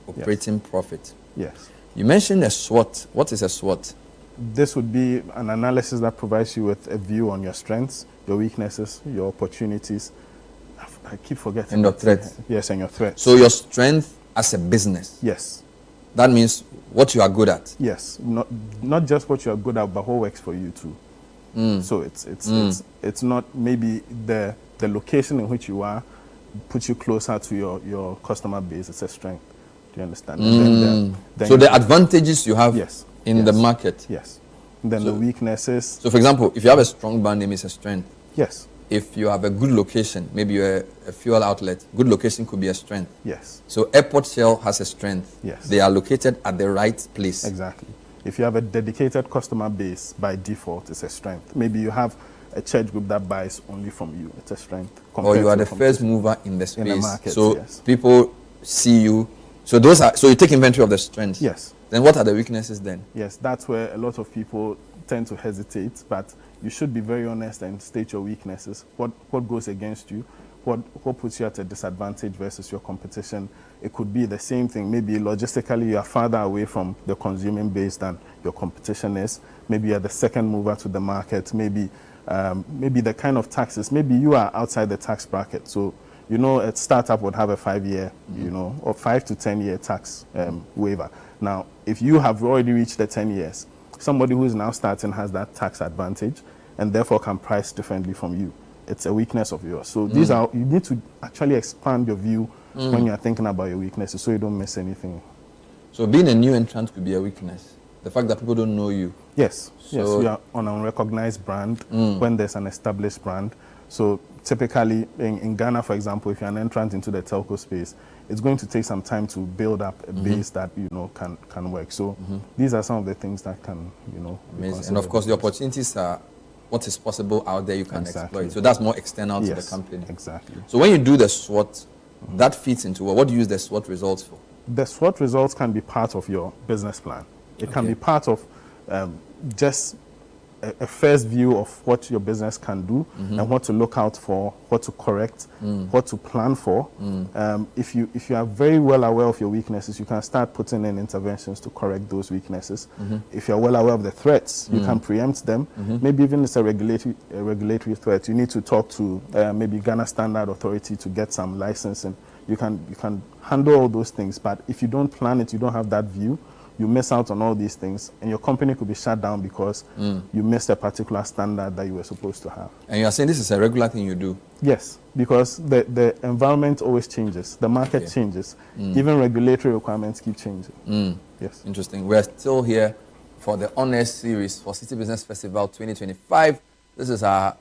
operating profit. Yes. You mentioned a SWOT. What is a SWOT? This would be an analysis that provides you with a view on your strengths, your weaknesses, your opportunities. I keep forgetting. And your threats. Yes, and your threats. So your strength as a business. Yes. That means what you are good at. Yes. Not just what you are good at, but what works for you too. So it's not maybe the location in which you are puts you closer to your customer base. It's a strength. Do you understand? Then so the advantages you have in the market. Yes. Then the weaknesses. So for example, if you have a strong brand name, it's a strength. Yes. If you have a good location, maybe you're a fuel outlet, good location could be a strength. Yes. So Airport Shell has a strength. Yes. They are located at the right place. Exactly. If you have a dedicated customer base, by default, it's a strength. Maybe you have a church group that buys only from you. It's a strength. Or you are the first mover in the space. In the market, so people see you. So you take inventory of the strengths. Yes. Then what are the weaknesses then? Yes, that's where a lot of people tend to hesitate, but you should be very honest and state your weaknesses. What goes against you? What puts you at a disadvantage versus your competition? It could be the same thing. Maybe logistically you are farther away from the consuming base than your competition is. Maybe you are the second mover to the market. Maybe the kind of taxes. Maybe you are outside the tax bracket. So a startup would have a 5-year, or 5 to 10 year tax waiver. Now, if you have already reached the 10 years, somebody who is now starting has that tax advantage and therefore can price differently from you. It's a weakness of yours. So you need to actually expand your view when you're thinking about your weaknesses so you don't miss anything. So being a new entrant could be a weakness. The fact that people don't know you. Yes. Yes, you are on an unrecognized brand when there's an established brand. So typically in Ghana, for example, if you're an entrant into the telco space, it's going to take some time to build up a base that can work. So these are some of the things that can Amazing. And of course, the opportunities are what is possible out there you can exploit. So that's more external to the company. Exactly. So when you do the SWOT, that fits into what do you use the SWOT results for? The SWOT results can be part of your business plan. It can be part of just a first view of what your business can do and what to look out for, what to correct, what to plan for. If you are very well aware of your weaknesses, you can start putting in interventions to correct those weaknesses. If you're well aware of the threats, you can preempt them. Maybe even it's a regulatory threat. You need to talk to maybe Ghana Standard Authority to get some licensing. You can handle all those things, but if you don't plan it, you don't have that view, you miss out on all these things, and your company could be shut down because you missed a particular standard that you were supposed to have. And you are saying this is a regular thing you do? Yes, because the environment always changes. The market changes. Even regulatory requirements keep changing. Yes. Interesting. We're still here for the Honest Series for City Business Festival 2025. This is our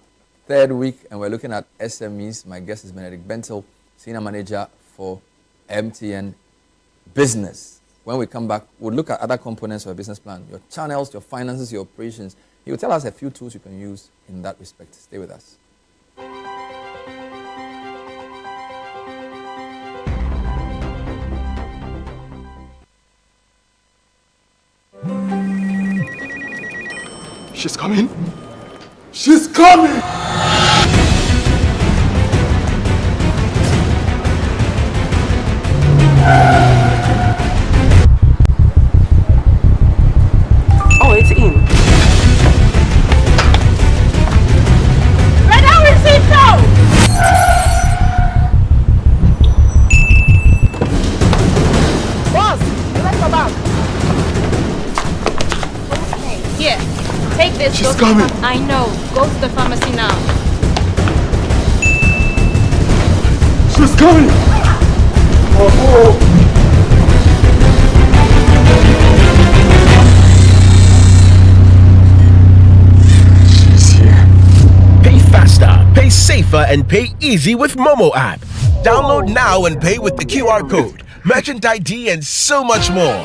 third week, and we're looking at SMEs. My guest is Benedict Bentel, Senior Manager for MTN Business. When we come back, we'll look at other components of a business plan, your channels, your finances, your operations. He will tell us a few tools you can use in that respect. Stay with us. She's coming. She's coming! Oh, it's in. Madam, receive now! Boss, let's go back. Here, take this. She's coming. I know. Go to the pharmacy now. She's coming! Oh. Pay faster, pay safer, and pay easy with Momo app. Download now and pay with the QR code, merchant ID, and so much more.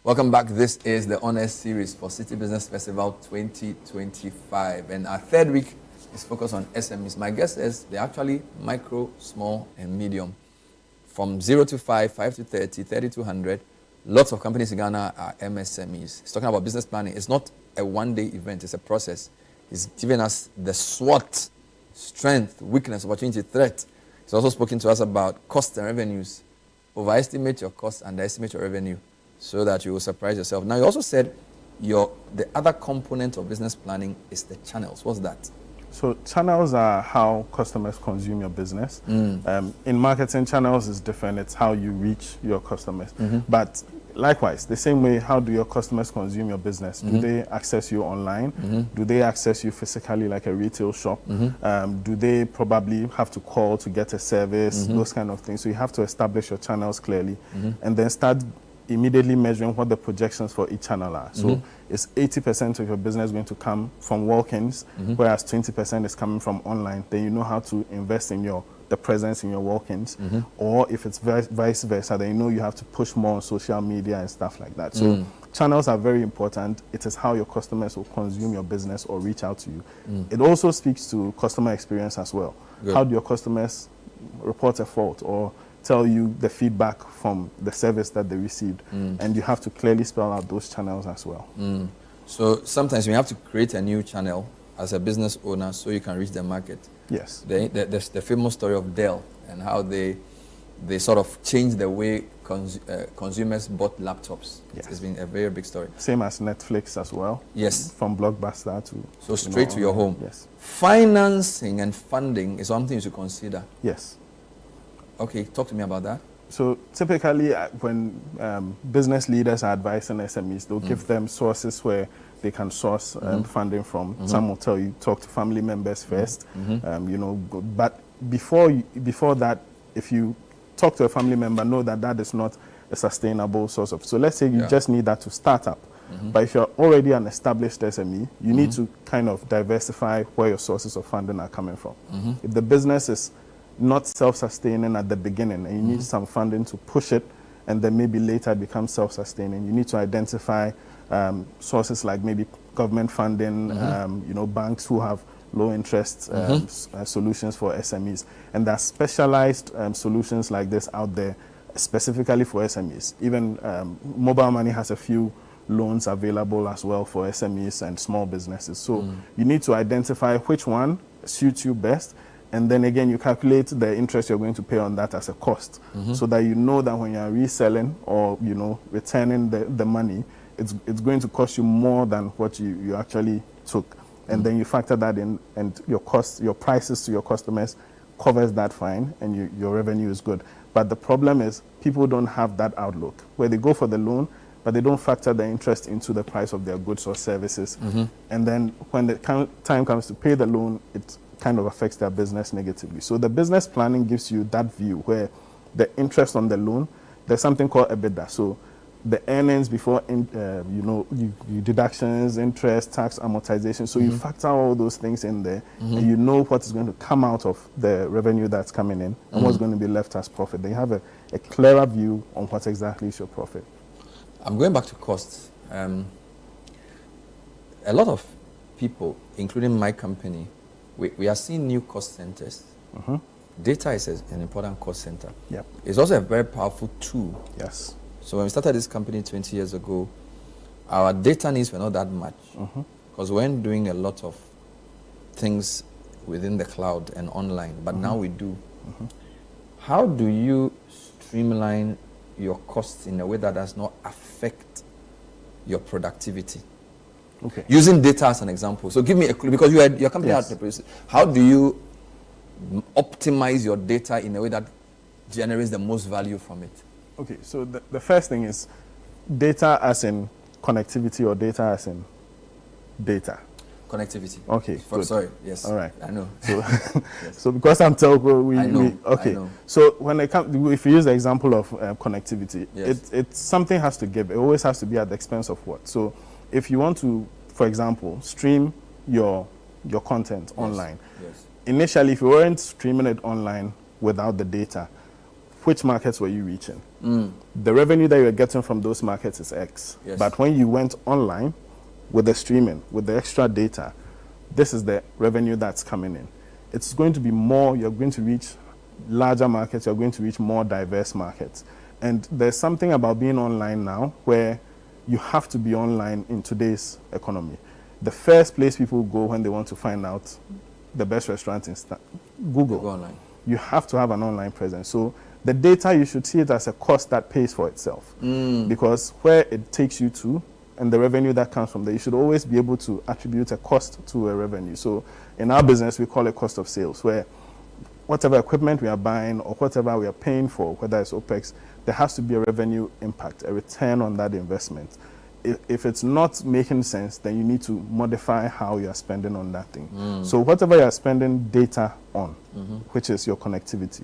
Welcome back. This is the Honest Series for City Business Festival 2025. And our third week is focused on SMEs. My guess is they're actually micro, small, and medium. From 0 to 5, 5 to 30, 30 to 100. Lots of companies in Ghana are MSMEs. He's talking about business planning. It's not a one-day event. It's a process. He's giving us the SWOT, strength, weakness, opportunity, threat. He's also spoken to us about costs and revenues. Overestimate your costs, underestimate your revenue, so that you will surprise yourself. Now, you also said the other component of business planning is the channels. What's that? So channels are how customers consume your business. In marketing, channels is different. It's how you reach your customers. But likewise, the same way, how do your customers consume your business? Do they access you online? Do they access you physically like a retail shop? Do they probably have to call to get a service? Those kind of things. So you have to establish your channels clearly and then start immediately measuring what the projections for each channel are. So is 80% of your business going to come from walk-ins, whereas 20% is coming from online? Then you know how to invest in the presence in your walk-ins. Or if it's vice versa, then you know you have to push more on social media and stuff like that. So channels are very important. It is how your customers will consume your business or reach out to you. It also speaks to customer experience as well. How do your customers report a fault or tell you the feedback from the service that they received? And you have to clearly spell out those channels as well. So sometimes you have to create a new channel as a business owner so you can reach the market. Yes. There's the famous story of Dell and how they sort of changed the way consumers bought laptops. Yes. It's been a very big story. Same as Netflix as well. Yes. From Blockbuster to... So straight to your home. Yes. Financing and funding is something you should consider. Yes. Okay, talk to me about that. So typically when business leaders are advising SMEs, they'll give them sources where they can source funding from. Some will tell you, talk to family members first. But before that, if you talk to a family member, know that is not a sustainable source of. So let's say you just need that to start up. But if you're already an established SME, you need to kind of diversify where your sources of funding are coming from. If the business is not self-sustaining at the beginning and you need some funding to push it, and then maybe later it becomes self-sustaining, you need to identify sources like maybe government funding, banks who have low interest solutions for SMEs. And there are specialized solutions like this out there specifically for SMEs. Even mobile money has a few loans available as well for SMEs and small businesses. So you need to identify which one suits you best. And then again, you calculate the interest you're going to pay on that as a cost, so that you know that when you're reselling or returning the money, it's going to cost you more than what you actually took. And then you factor that in, and your prices to your customers covers that fine, and your revenue is good. But the problem is people don't have that outlook, where they go for the loan, but they don't factor the interest into the price of their goods or services. And then when the time comes to pay the loan, it kind of affects their business negatively. So the business planning gives you that view where the interest on the loan, there's something called EBITDA. So the earnings before, you deductions, interest, tax, amortization. So you factor all those things in there, and you know what is going to come out of the revenue that's coming in and what's going to be left as profit. Then you have a clearer view on what exactly is your profit. I'm going back to costs. A lot of people, including my company, we are seeing new cost centers. data is an important cost center. Yep. It's also a very powerful tool. Yes. So when we started this company 20 years ago, our data needs were not that much because we weren't doing a lot of things within the cloud and online, but now we do. How do you streamline your costs in a way that does not affect your productivity? Okay. Using data as an example. So give me a clue, because your company has the process. How do you optimize your data in a way that generates the most value from it? Okay, so the first thing is data as in connectivity or data as in data? Connectivity. Okay, sorry, yes. All right. I know. So, so because I'm telco, I know. okay. I know. So when it comes, if you use the example of connectivity, Yes. it's something has to give. It always has to be at the expense of what? So if you want to, for example, stream your content online, initially, if you weren't streaming it online without the data, which markets were you reaching? The revenue that you're getting from those markets is X. Yes. But when you went online with the streaming, with the extra data, this is the revenue that's coming in. It's going to be more, you're going to reach larger markets, you're going to reach more diverse markets. And there's something about being online now where you have to be online in today's economy. The first place people go when they want to find out the best restaurant is Google. Go online. You have to have an online presence. So the data, you should see it as a cost that pays for itself. Because where it takes you to and the revenue that comes from there, you should always be able to attribute a cost to a revenue. So in our business, we call it cost of sales, where whatever equipment we are buying or whatever we are paying for, whether it's OPEX, there has to be a revenue impact, a return on that investment. If it's not making sense, then you need to modify how you are spending on that thing. So whatever you are spending data on, which is your connectivity,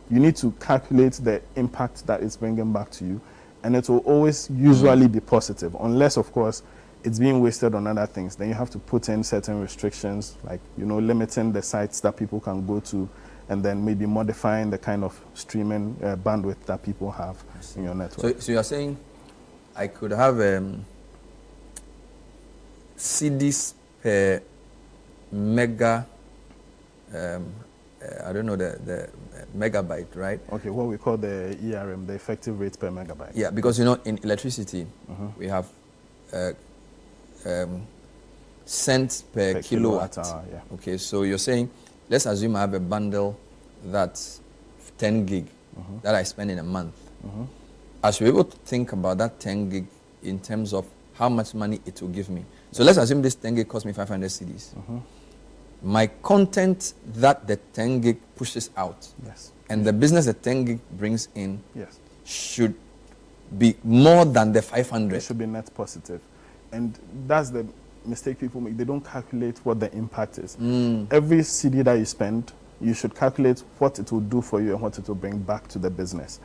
you need to calculate the impact that it's bringing back to you, and it will always usually be positive, unless, of course, it's being wasted on other things. Then you have to put in certain restrictions, like, limiting the sites that people can go to, and then maybe modifying the kind of streaming bandwidth that people have in your network. So you're saying I could have CDs per mega, I don't know the megabyte, right? Okay, what we call the ERM, the effective rate per megabyte. Yeah, because in electricity, we have cents per kilowatt hour. Yeah. Okay, so you're saying, let's assume I have a bundle that's 10 gig that I spend in a month. I should be able to think about that 10 gig in terms of how much money it will give me. So let's assume this 10 gig costs me 500 CDs. My content that the 10 gig pushes out, and the business the 10 gig brings in, should be more than the 500. It should be net positive. And that's the mistake people make. They don't calculate what the impact is. Every CD that you spend, you should calculate what it will do for you and what it will bring back to the business.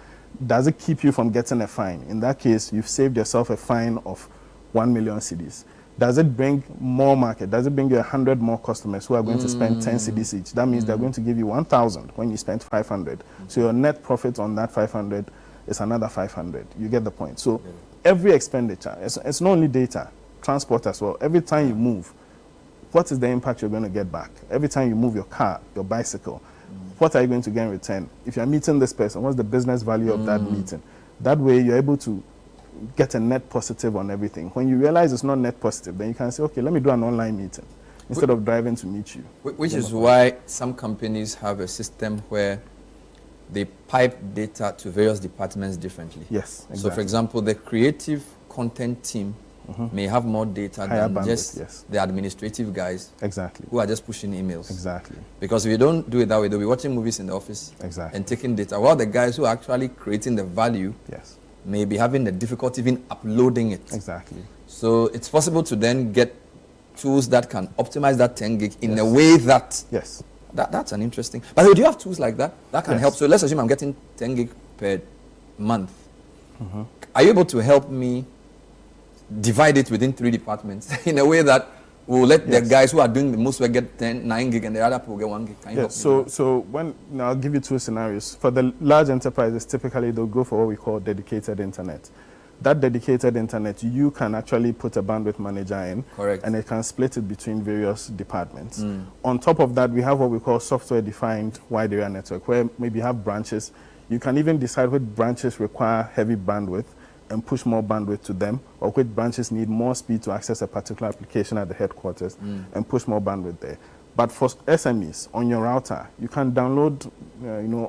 Does it keep you from getting a fine? In that case, you've saved yourself a fine of 1 million CDs. Does it bring more market? Does it bring you 100 more customers who are going to spend 10 CDs each? That means they're going to give you 1,000 when you spent 500. So your net profit on that 500 is another 500. You get the point. So every expenditure, it's not only data, transport as well. Every time you move, what is the impact you're going to get back? Every time you move your car, your bicycle, what are you going to get in return? If you're meeting this person, what's the business value of that meeting? That way you're able to get a net positive on everything. When you realize it's not net positive, then you can say, okay, let me do an online meeting instead of driving to meet you. Which is why some companies have a system where they pipe data to various departments differently. Yes, exactly. So for example, the creative content team may have more data Higher than bandwidth, just the administrative guys who are just pushing emails. Exactly. Because if you don't do it that way, they'll be watching movies in the office and taking data, while the guys who are actually creating the value may be having the difficulty even uploading it. Exactly. So it's possible to then get tools that can optimize that 10 gig in a way that... That's an interesting... But do you have tools like that can help? So let's assume I'm getting 10 gig per month. Are you able to help me divide it within 3 departments in a way that will let the guys who are doing the most work get 9 gig and the other people get 1 gig? Can you help me? So now I'll give you 2 scenarios. For the large enterprises, typically they'll go for what we call dedicated internet. that dedicated internet, you can actually put a bandwidth manager in. Correct. And it can split it between various departments. On top of that, we have what we call software-defined wide area network, where maybe you have branches. You can even decide which branches require heavy bandwidth and push more bandwidth to them, or which branches need more speed to access a particular application at the headquarters and push more bandwidth there. But for SMEs, on your router, you can download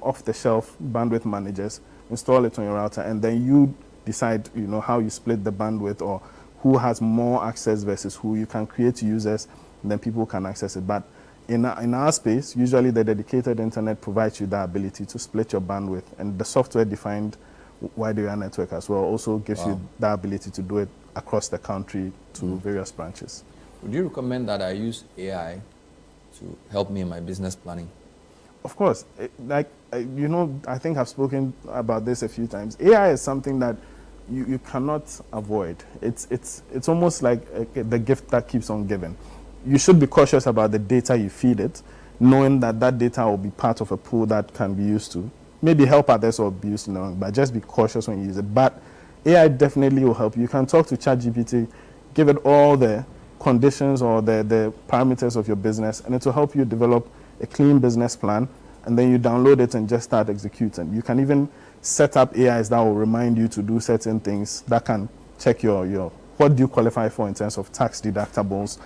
off-the-shelf bandwidth managers, install it on your router, and then you decide how you split the bandwidth or who has more access versus who. You can create users, and then people can access it. But in our space, usually the dedicated internet provides you the ability to split your bandwidth, and the software-defined wide area network as well also gives you the ability to do it across the country to various branches. Would you recommend that I use AI to help me in my business planning? Of course. I think I've spoken about this a few times. AI is something that you cannot avoid. It's almost like the gift that keeps on giving. You should be cautious about the data you feed it, knowing that that data will be part of a pool that can be used to maybe help others or be used, but just be cautious when you use it. But AI definitely will help you. You can talk to ChatGPT, give it all the conditions or the parameters of your business, and it will help you develop a clean business plan, and then you download it and just start executing. You can even set up AIs that will remind you to do certain things that can check your what do you qualify for in terms of tax deductibles.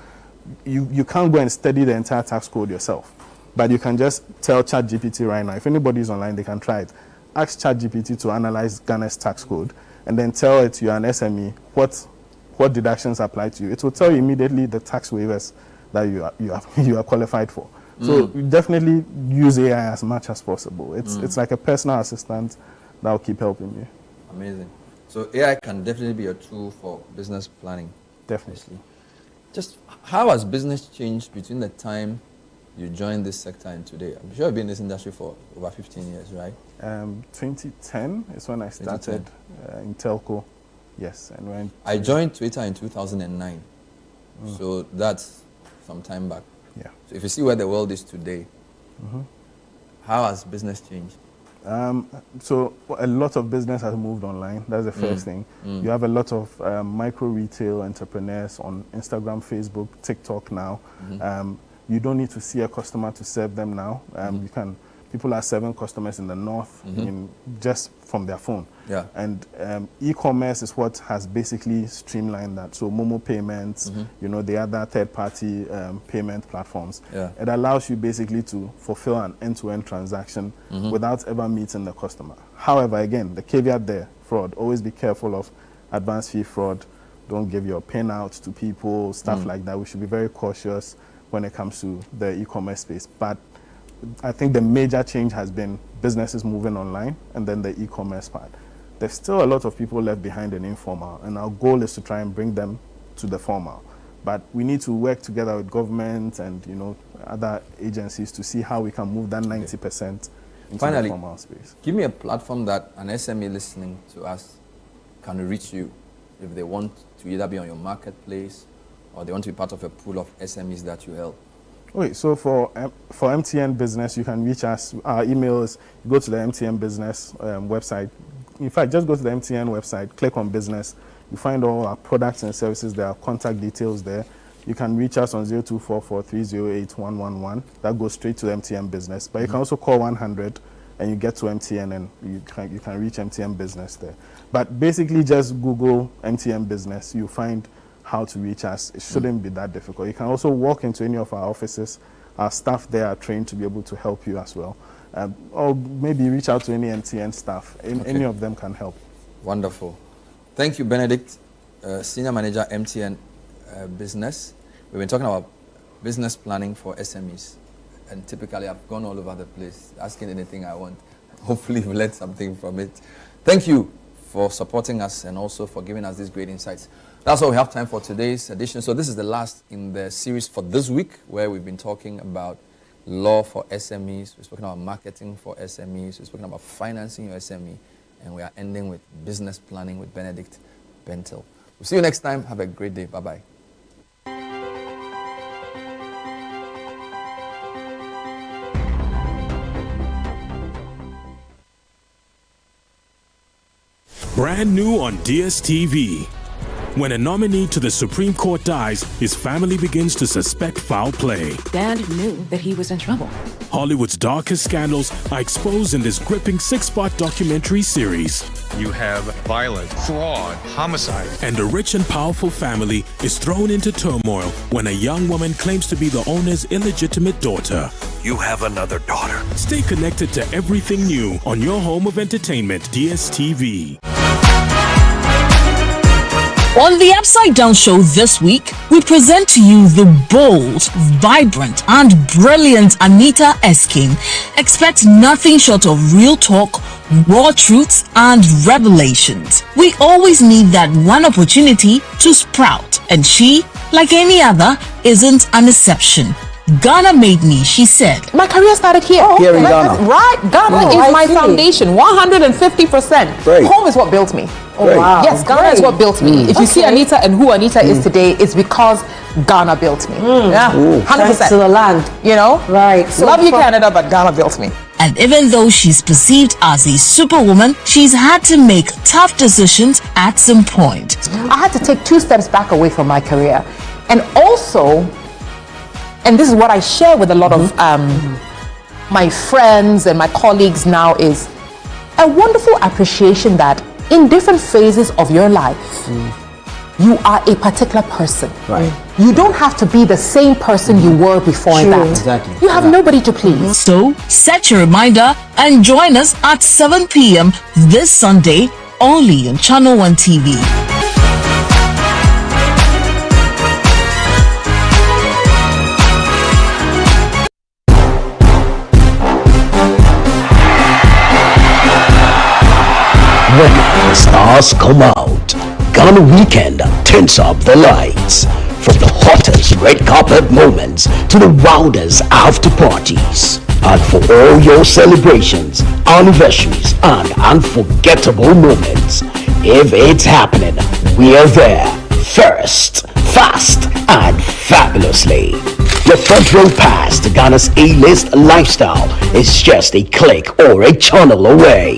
You can't go and study the entire tax code yourself, but you can just tell ChatGPT right now. If anybody's online, they can try it. Ask ChatGPT to analyze Ghana's tax code, and then tell it you're an SME, what deductions apply to you. It will tell you immediately the tax waivers that you are qualified for. So you definitely use AI as much as possible. It's like a personal assistant that will keep helping you. Amazing. So AI can definitely be a tool for business planning. Definitely. Just how has business changed between the time you joined this sector and today? I'm sure you've been in this industry for over 15 years, right? 2010 is when I started in telco. Yes, and when I joined Twitter in 2009, so that's some time back. Yeah. So if you see where the world is today, how has business changed? So a lot of business has moved online. That's the first thing. You have a lot of micro retail entrepreneurs on Instagram, Facebook, TikTok now. You don't need to see a customer to serve them now. People are serving customers in the north just from their phone. Yeah. And e-commerce is what has basically streamlined that. So Momo payments, the other third-party payment platforms. Yeah. It allows you basically to fulfill an end-to-end transaction without ever meeting the customer. However, again, the caveat there, fraud. Always be careful of advance fee fraud. Don't give your PIN out to people, stuff like that. We should be very cautious when it comes to the e-commerce space. But I think the major change has been businesses moving online and then the e-commerce part. There's still a lot of people left behind in informal, and our goal is to try and bring them to the formal. But we need to work together with government and other agencies to see how we can move that 90% into the formal space. Give me a platform that an SME listening to us can reach you if they want to either be on your marketplace or they want to be part of a pool of SMEs that you help. Okay, so for MTN Business, you can reach us. Our email is, go to the MTN Business website. In fact, just go to the MTN website, click on Business. You find all our products and services. There are contact details there. You can reach us on 0244308111. That goes straight to the MTN Business. But you can also call 100 and you get to MTN and you can reach MTN Business there. But basically just Google MTN Business. You find how to reach us. It shouldn't be that difficult. You can also walk into any of our offices. Our staff there are trained to be able to help you as well. Or maybe reach out to any MTN staff. Any of them can help. Wonderful. Thank you, Benedict, Senior Manager, MTN Business. We've been talking about business planning for SMEs. And typically, I've gone all over the place, asking anything I want. Hopefully, you've learned something from it. Thank you for supporting us and also for giving us these great insights. That's all we have time for today's edition. So this is the last in the series for this week, where we've been talking about law for SMEs. We've spoken about marketing for SMEs. We've spoken about financing your SME. And we are ending with business planning with Benedict Bentel. We'll see you next time. Have a great day. Bye-bye. Brand new on DSTV. When a nominee to the Supreme Court dies, his family begins to suspect foul play. Dad knew that he was in trouble. Hollywood's darkest scandals are exposed in this gripping 6-part documentary series. You have violence, fraud, homicide. And a rich and powerful family is thrown into turmoil when a young woman claims to be the owner's illegitimate daughter. You have another daughter. Stay connected to everything new on your home of entertainment, DSTV. On the Upside Down Show this week, we present to you the bold, vibrant, and brilliant Anita Eskin. Expect nothing short of real talk, raw truths, and revelations. We always need that one opportunity to sprout, and she, like any other, isn't an exception. Ghana made me, she said. My career started here. Here in Ghana. Right. Ghana is my foundation. 150%. Great. Home is what built me. Great. Wow. Yes, Ghana is what built me. If you see Anita and who Anita is today, it's because Ghana built me. Yeah. 100%. Thanks to the land. You know? Right. So love you, Canada, but Ghana built me. And even though she's perceived as a superwoman, she's had to make tough decisions at some point. I had to take 2 steps back away from my career. And also, and this is what I share with a lot of my friends and my colleagues now, is a wonderful appreciation that in different phases of your life, you are a particular person. Right. You don't have to be the same person you were before that. Exactly. You have nobody to please. So set your reminder and join us at 7 p.m. this Sunday, only on Channel 1 TV. When the stars come out, Ghana Weekend turns up the lights. From the hottest red carpet moments to the wildest after parties. And for all your celebrations, anniversaries, and unforgettable moments, if it's happening, we're there. First, fast, and fabulously. Your front row pass to Ghana's A-list lifestyle is just a click or a channel away.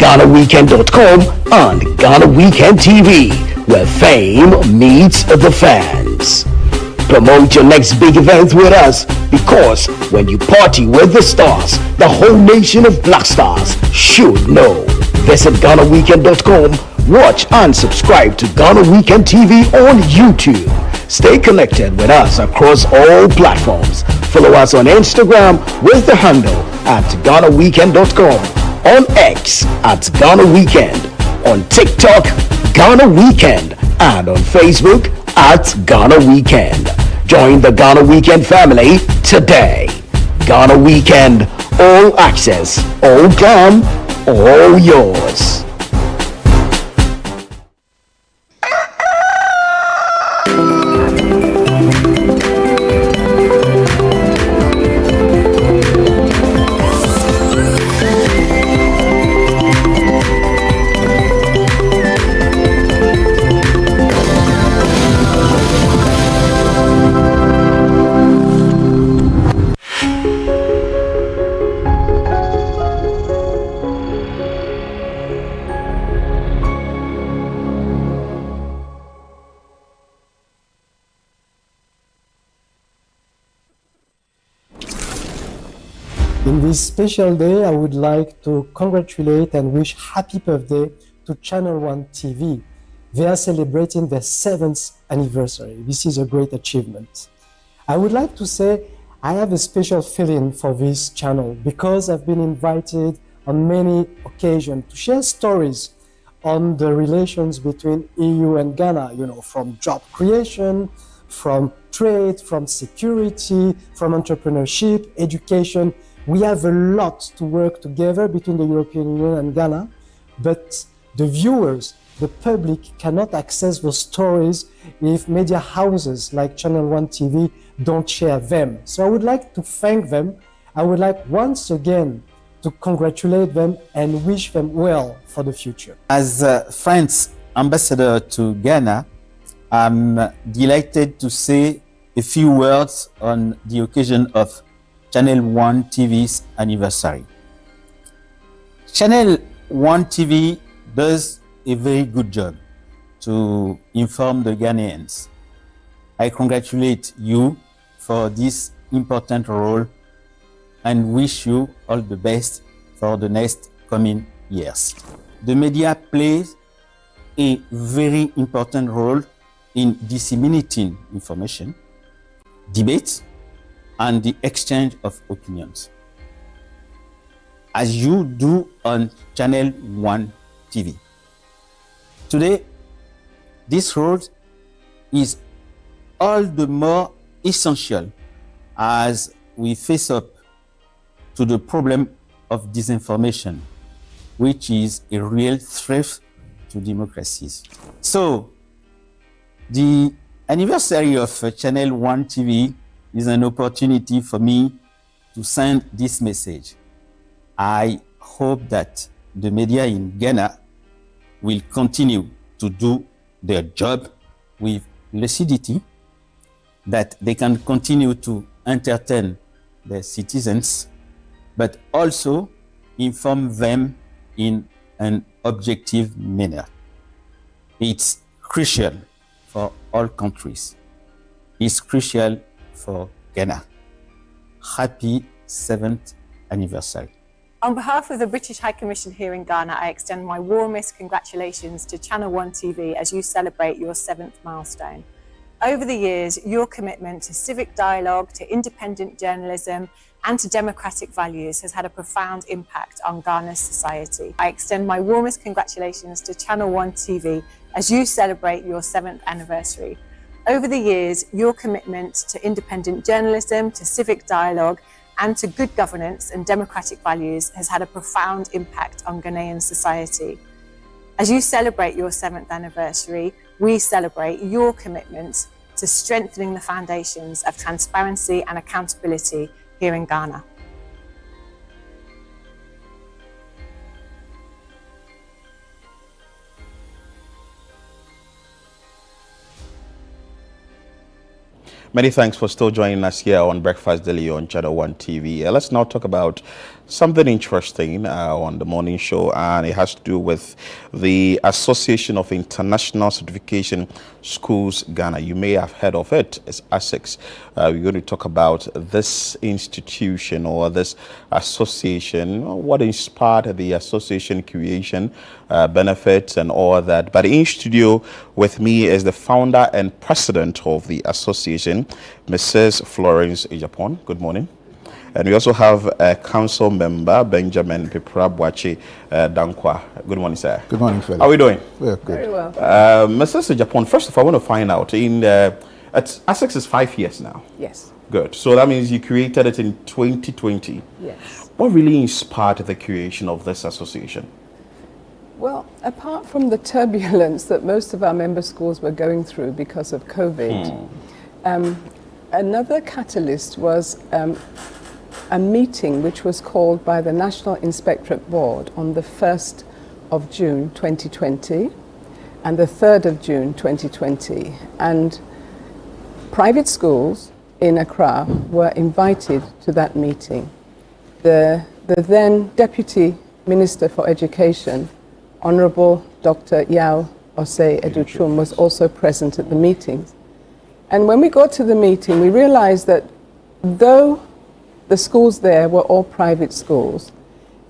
GhanaWeekend.com and Ghana Weekend TV, where fame meets the fans. Promote your next big event with us, because when you party with the stars, the whole nation of black stars should know. Visit GhanaWeekend.com, watch and subscribe to Ghana Weekend TV on YouTube. Stay connected with us across all platforms. Follow us on Instagram with the handle at GhanaWeekend.com, on X at Ghana Weekend, on TikTok, Ghana Weekend, and on Facebook at Ghana Weekend. Join the Ghana Weekend family today. Ghana Weekend, all access, all glam, all yours. In this special day, I would like to congratulate and wish happy birthday to Channel 1 TV. They are celebrating their 7th anniversary. This is a great achievement. I would like to say I have a special feeling for this channel because I've been invited on many occasions to share stories on the relations between EU and Ghana, you know, from job creation, from trade, from security, from entrepreneurship, education. We have a lot to work together between the European Union and Ghana, but the viewers, the public cannot access those stories if media houses like Channel 1 TV don't share them. So I would like to thank them. I would like once again to congratulate them and wish them well for the future. As France's ambassador to Ghana, I'm delighted to say a few words on the occasion of Channel 1 TV's anniversary. Channel 1 TV does a very good job to inform the Ghanaians. I congratulate you for this important role and wish you all the best for the next coming years. The media plays a very important role in disseminating information, debate, and the exchange of opinions, as you do on Channel 1 TV. Today, this role is all the more essential as we face up to the problem of disinformation, which is a real threat to democracies. So, the anniversary of Channel 1 TV is an opportunity for me to send this message. I hope that the media in Ghana will continue to do their job with lucidity, that they can continue to entertain their citizens, but also inform them in an objective manner. It's crucial for all countries. It's crucial for Ghana. Happy 7th anniversary. On behalf of the British High Commission here in Ghana, I extend my warmest congratulations to Channel 1 TV as you celebrate your 7th milestone. Over the years, your commitment to civic dialogue, to independent journalism, and to democratic values has had a profound impact on Ghana's society. I extend my warmest congratulations to Channel 1 TV as you celebrate your 7th anniversary. Over the years, your commitment to independent journalism, to civic dialogue, and to good governance and democratic values has had a profound impact on Ghanaian society. As you celebrate your 7th anniversary, we celebrate your commitment to strengthening the foundations of transparency and accountability here in Ghana. Many thanks for still joining us here on Breakfast Daily on Channel 1 TV. Let's now talk about something interesting on the morning show, and it has to do with the Association of International Certification Schools Ghana. You may have heard of it. It's ASICS. We're going to talk about this institution or this association, what inspired the association creation, benefits and all that. But in studio with me is the founder and president of the association, Mrs. Florence Ejapon. Good morning. And we also have a council member, Benjamin Piprabwachi Dankwa. Good morning, sir. Good morning, Philip. How are we doing? We're good. Very well. Mrs. Ejapon, first of all, I want to find out, ASICS is 5 years now. Yes. Good. So that means you created it in 2020. Yes. What really inspired the creation of this association? Well, apart from the turbulence that most of our member schools were going through because of COVID, another catalyst was a meeting which was called by the National Inspectorate Board on the 1st of June 2020 and the 3rd of June 2020. And private schools in Accra were invited to that meeting. The then Deputy Minister for Education, Honorable Dr. Yao Osei Educhum, was also present at the meetings. And when we got to the meeting, we realized that though the schools there were all private schools,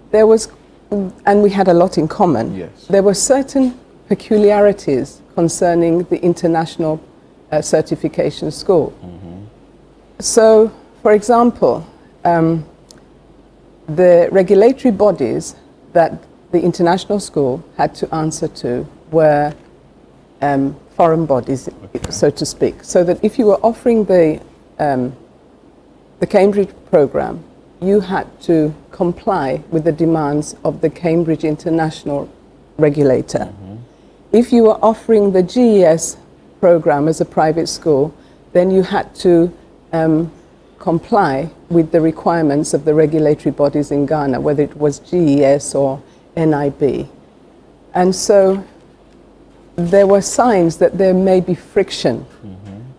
there was, and we had a lot in common, yes, there were certain peculiarities concerning the international certification school. So, for example, the regulatory bodies that the international school had to answer to were foreign bodies, so to speak. So that if you were offering the Cambridge program, you had to comply with the demands of the Cambridge International regulator. If you were offering the GES program as a private school, then you had to comply with the requirements of the regulatory bodies in Ghana, whether it was GES or NIB. And so there were signs that there may be friction.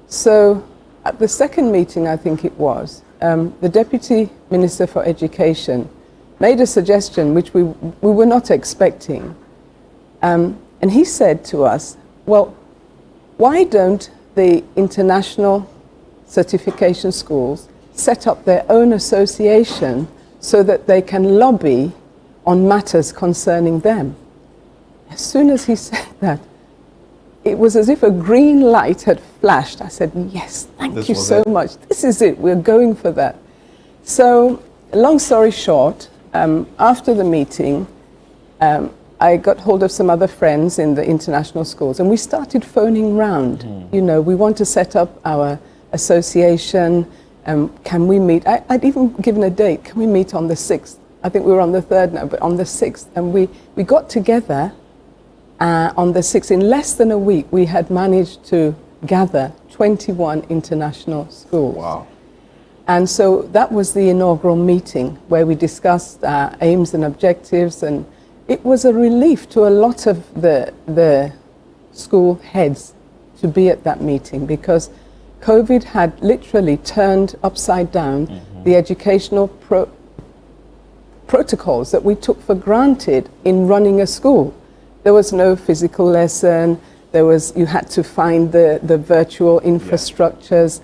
So at the second meeting, I think it was, the Deputy Minister for Education made a suggestion which we were not expecting. And he said to us, well, why don't the international certification schools set up their own association so that they can lobby on matters concerning them? As soon as he said that, it was as if a green light had flashed. I said, yes, thank you so much. This is it. We're going for that. So, long story short, after the meeting, I got hold of some other friends in the international schools, and we started phoning round. You know, we want to set up our association. Can we meet? I'd even given a date. Can we meet on the 6th? I think we were on the 3rd now, but on the 6th. And we got together on the 6th. In less than a week, we had managed to gather 21 international schools. Wow. And so that was the inaugural meeting where we discussed aims and objectives, and it was a relief to a lot of the school heads to be at that meeting, because COVID had literally turned upside down the educational protocols that we took for granted in running a school. There was no physical lesson. You had to find the virtual infrastructures.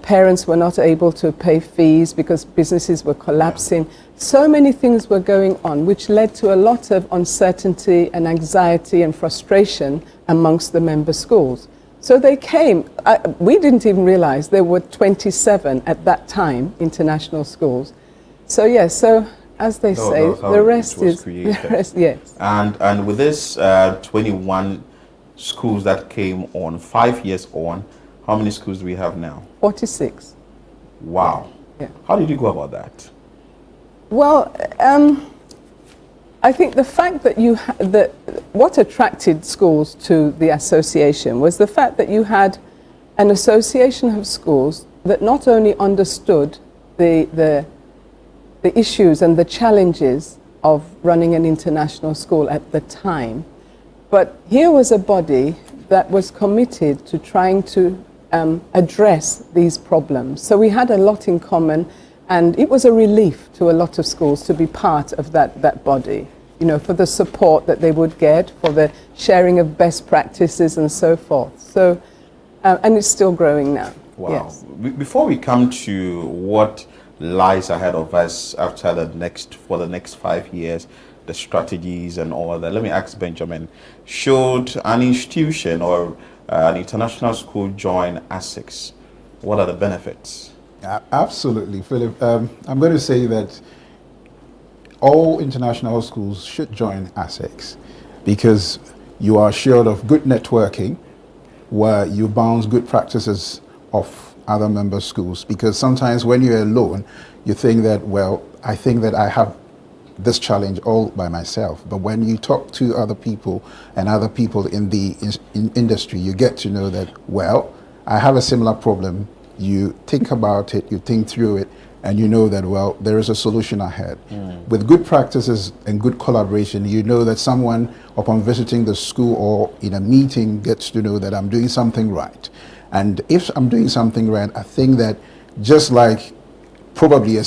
Parents were not able to pay fees because businesses were collapsing. So many things were going on, which led to a lot of uncertainty and anxiety and frustration amongst the member schools. So they came. We didn't even realize there were 27 at that time, international schools. So yes, so as they say, the rest is the rest, yes. And with this 21 schools that came on, 5 years on, how many schools do we have now? 46. Wow. Yeah. How did you go about that? Well, I think the fact that what attracted schools to the association was the fact that you had an association of schools that not only understood the issues and the challenges of running an international school at the time, but here was a body that was committed to trying to address these problems. So we had a lot in common, and it was a relief to a lot of schools to be part of that body, you know, for the support that they would get, for the sharing of best practices and so forth. So, and it's still growing now. Wow. Yes. Before we come to what lies ahead of us for the next 5 years, the strategies and all that, let me ask Benjamin, should an institution or an international school join ASICS? What are the benefits? Absolutely, Philip. I'm going to say that all international schools should join ASICS because you are assured of good networking where you bounce good practices of other member schools. Because sometimes when you're alone, you think that, well, I think that I have this challenge all by myself. But when you talk to other people and other people in the industry, you get to know that, well, I have a similar problem. You think about it, you think through it, and you know that, well, there is a solution ahead. With good practices and good collaboration, you know that someone, upon visiting the school or in a meeting, gets to know that I'm doing something right. And if I'm doing something right, I think that just like probably a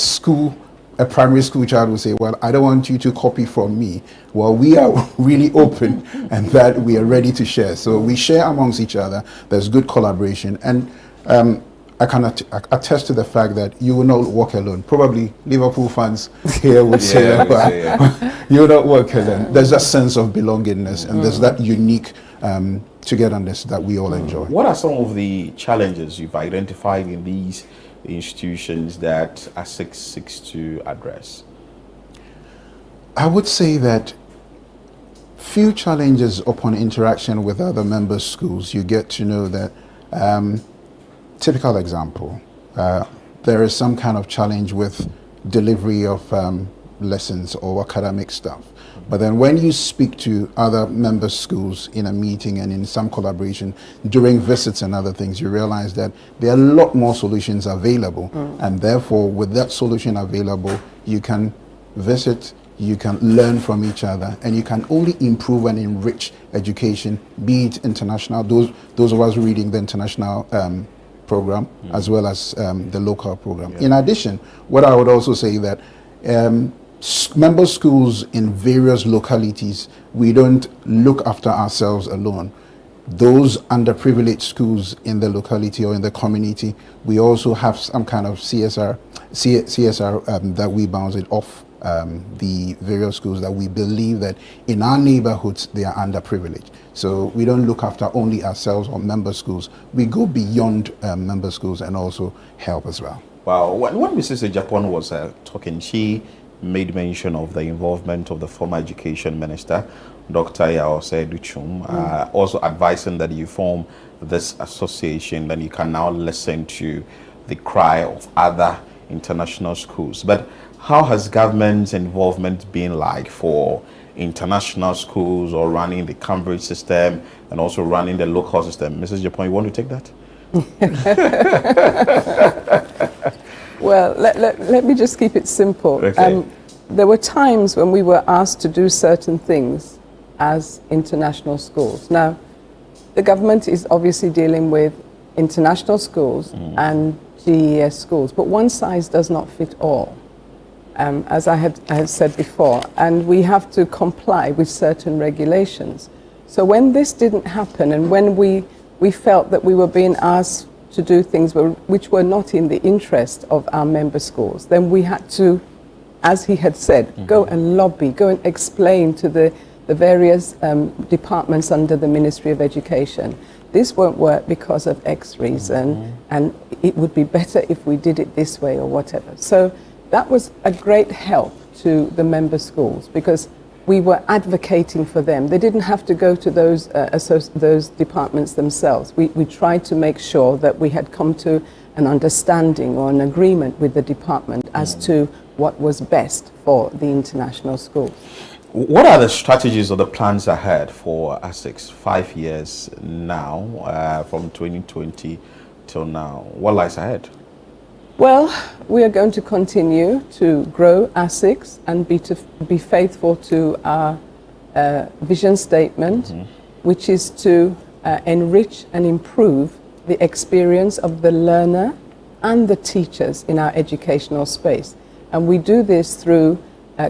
primary school child will say, well, I don't want you to copy from me. Well, we are really open and that we are ready to share. So we share amongst each other. There's good collaboration. And I can attest to the fact that you will not walk alone. Probably Liverpool fans here would say that, you will not walk alone. There's that sense of belongingness and there's that unique togetherness that we all enjoy. What are some of the challenges you've identified in these institutions that ASICS seeks to address? I would say that few challenges upon interaction with other member schools. You get to know that, typical example, there is some kind of challenge with delivery of lessons or academic stuff. But then when you speak to other member schools in a meeting and in some collaboration during visits and other things, you realize that there are a lot more solutions available. And therefore, with that solution available, you can visit, you can learn from each other, and you can only improve and enrich education, be it international, those of us reading the international program, as well as the local program. In addition, what I would also say that member schools in various localities, we don't look after ourselves alone. Those underprivileged schools in the locality or in the community, we also have some kind of CSR that we bounce it off the various schools that we believe that in our neighborhoods they are underprivileged. So we don't look after only ourselves or member schools. We go beyond member schools and also help as well. Wow. When Mrs. Japan was talking, she made mention of the involvement of the former education minister, Dr. Yaose Duchum, also advising that you form this association, then you can now listen to the cry of other international schools. But how has government's involvement been like for international schools or running the Cambridge system and also running the local system? Mrs. Japan, you want to take that? Well, let me just keep it simple. Okay. There were times when we were asked to do certain things as international schools. Now, the government is obviously dealing with international schools and GES schools, but one size does not fit all, as I had said before, and we have to comply with certain regulations. So when this didn't happen, and when we felt that we were being asked to do things which were not in the interest of our member schools, then we had to, as he had said, go and lobby, go and explain to the various departments under the Ministry of Education. This won't work because of X reason, and it would be better if we did it this way or whatever. So that was a great help to the member schools because we were advocating for them. They didn't have to go to those departments themselves. We tried to make sure that we had come to an understanding or an agreement with the department as to what was best for the international schools. What are the strategies or the plans ahead for ASICS 5 years now, from 2020 till now? What lies ahead? Well, we are going to continue to grow ASICS and be faithful to our vision statement, which is to enrich and improve the experience of the learner and the teachers in our educational space. And we do this through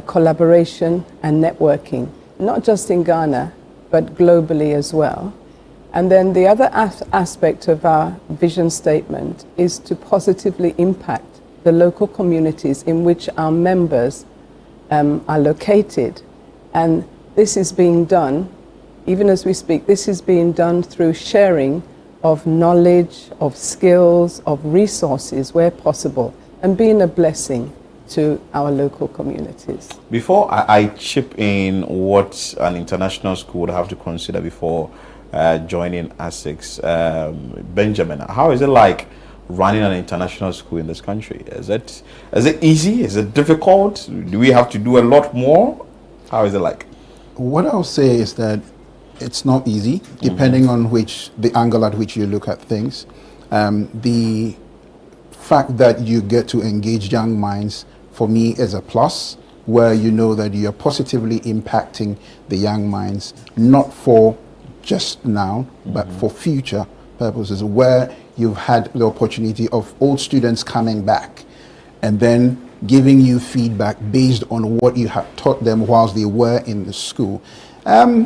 collaboration and networking, not just in Ghana, but globally as well. And then the other aspect of our vision statement is to positively impact the local communities in which our members are located. And this is being done, even as we speak, this is being done through sharing of knowledge, of skills, of resources where possible, and being a blessing to our local communities. Before I chip in what an international school would have to consider before joining ASICS, Benjamin, how is it like running an international school in this country? Is it easy? Is it difficult? Do we have to do a lot more? How is it like? What I'll say is that it's not easy, depending on the angle at which you look at things. The fact that you get to engage young minds, for me, is a plus, where you know that you're positively impacting the young minds, not for just now, but for future purposes, where you've had the opportunity of old students coming back and then giving you feedback based on what you have taught them whilst they were in the school.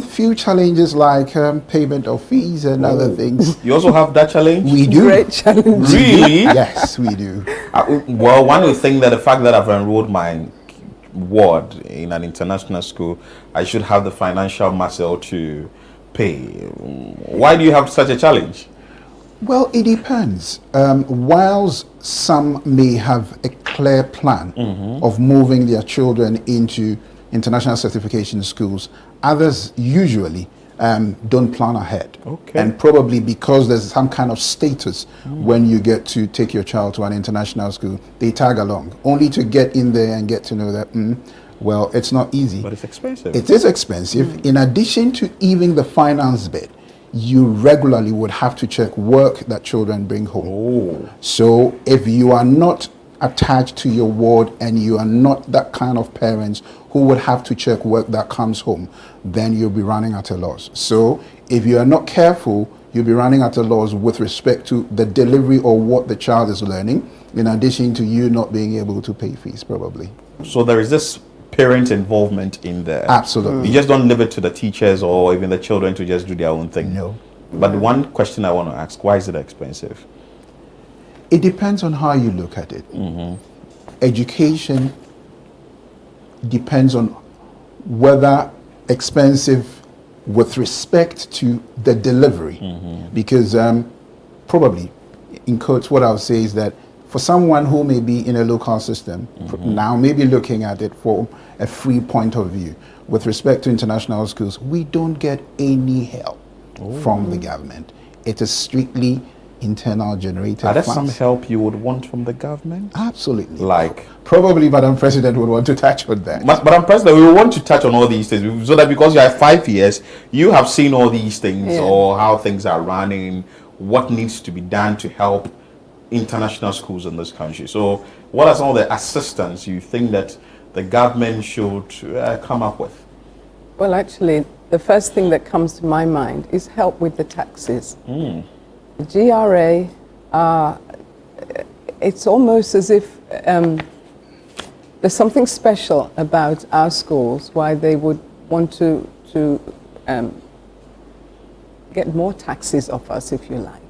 Few challenges like payment of fees and other things. You also have that challenge? We do. Great challenge. Really? Yes, we do. Well, one would think that the fact that I've enrolled my ward in an international school, I should have the financial muscle to pay. Why do you have such a challenge? Well, it depends. Whilst some may have a clear plan of moving their children into international certification schools, others usually don't plan ahead. Okay. And probably because there's some kind of status when you get to take your child to an international school, they tag along, only to get in there and get to know that, well, it's not easy. But it's expensive. It is expensive. In addition to even the finance bit, you regularly would have to check work that children bring home. So if you are not attached to your ward and you are not that kind of parents who would have to check work that comes home, then you'll be running at a loss. So if you are not careful, you'll be running at a loss with respect to the delivery or what the child is learning, in addition to you not being able to pay fees probably. So there is this parent involvement in there. Absolutely. You just don't leave it to the teachers or even the children to just do their own thing. No. But one question I want to ask, why is it expensive? It depends on how you look at it. Education depends on whether expensive with respect to the delivery. Because probably, in quotes, what I'll say is that for someone who may be in a local system, now maybe looking at it from a free point of view, with respect to international schools, we don't get any help from the government. It is strictly internal generated Are there funds. some help you would want from the government? Absolutely. Like? Probably Madam President would want to touch on that. Madam President, we want to touch on all these things so that because you have 5 years, you have seen all these things or how things are running, what needs to be done to help international schools in this country. So what are some of the assistance you think that the government should come up with? Well, actually, the first thing that comes to my mind is help with the taxes. The GRA, it's almost as if there's something special about our schools, why they would want to get more taxes off us, if you like.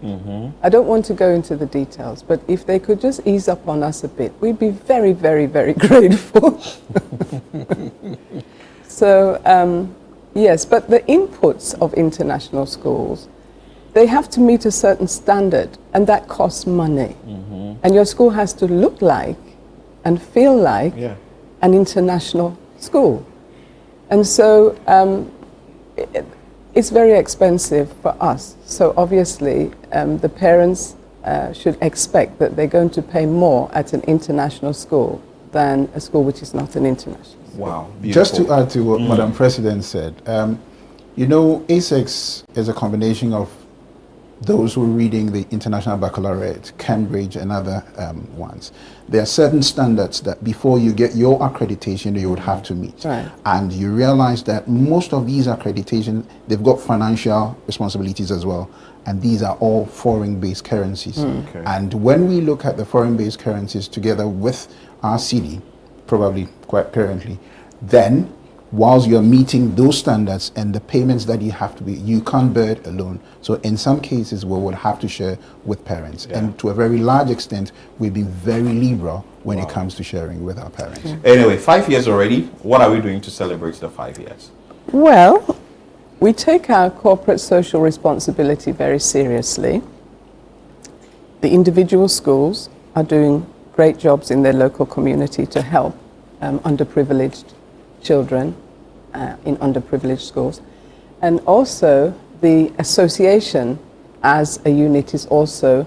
I don't want to go into the details, but if they could just ease up on us a bit, we'd be very, very, very grateful. So, yes, but the inputs of international schools, they have to meet a certain standard, and that costs money. And your school has to look like and feel like an international school. And so it's very expensive for us. So obviously the parents should expect that they're going to pay more at an international school than a school which is not an international school. Wow. Just to add to what Madam President said, you know, ASEX is a combination of those who are reading the International Baccalaureate, Cambridge and other ones. There are certain standards that before you get your accreditation you would have to meet. And you realize that most of these accreditations, they've got financial responsibilities as well. And these are all foreign-based currencies. And when we look at the foreign-based currencies together with our CD, probably quite currently, then whilst you're meeting those standards and the payments that you have to be, you can't bear it alone. So in some cases we would have to share with parents. And to a very large extent, we've been very liberal when it comes to sharing with our parents. Anyway, 5 years already. What are we doing to celebrate the 5 years? Well, we take our corporate social responsibility very seriously. The individual schools are doing great jobs in their local community to help underprivileged children in underprivileged schools. And also the association as a unit is also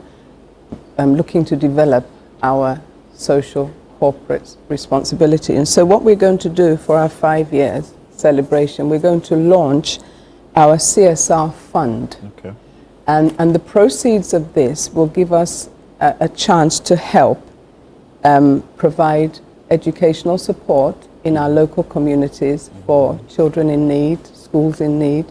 looking to develop our social corporate responsibility. And so what we're going to do for our 5 years celebration, we're going to launch our CSR fund. And the proceeds of this will give us a chance to help provide educational support in our local communities for children in need, schools in need.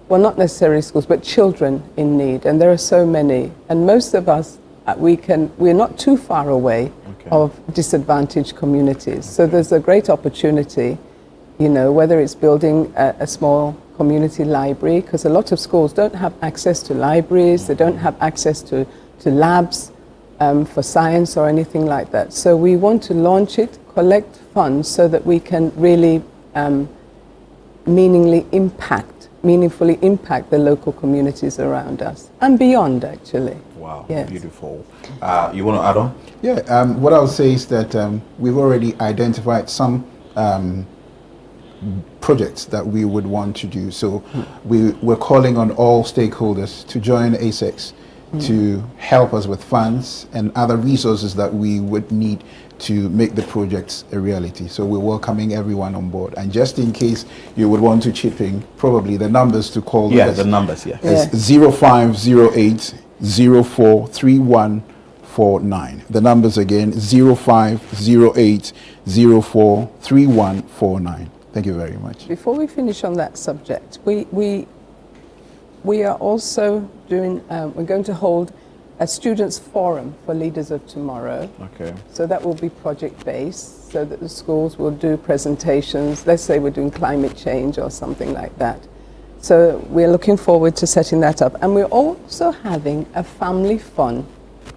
Well, not necessarily schools, but children in need. And there are so many. And most of us, we're not too far away of disadvantaged communities. So there's a great opportunity, you know, whether it's building a small community library, because a lot of schools don't have access to libraries, they don't have access to labs for science or anything like that. So we want to launch it, collect funds so that we can really meaningfully impact the local communities around us and beyond, actually. Wow, beautiful. You want to add on? Yeah, what I'll say is that we've already identified some projects that we would want to do. So we're calling on all stakeholders to join ASEX to help us with funds and other resources that we would need to make the projects a reality. So we're welcoming everyone on board. And just in case you would want to chip in, probably the numbers to call the numbers, is 0508 043149. The numbers again, 0508 043149. Thank you very much. Before we finish on that subject, we are also doing, we're going to hold a students' forum for leaders of tomorrow. Okay. So that will be project-based, so that the schools will do presentations. Let's say we're doing climate change or something like that. So we're looking forward to setting that up. And we're also having a family fun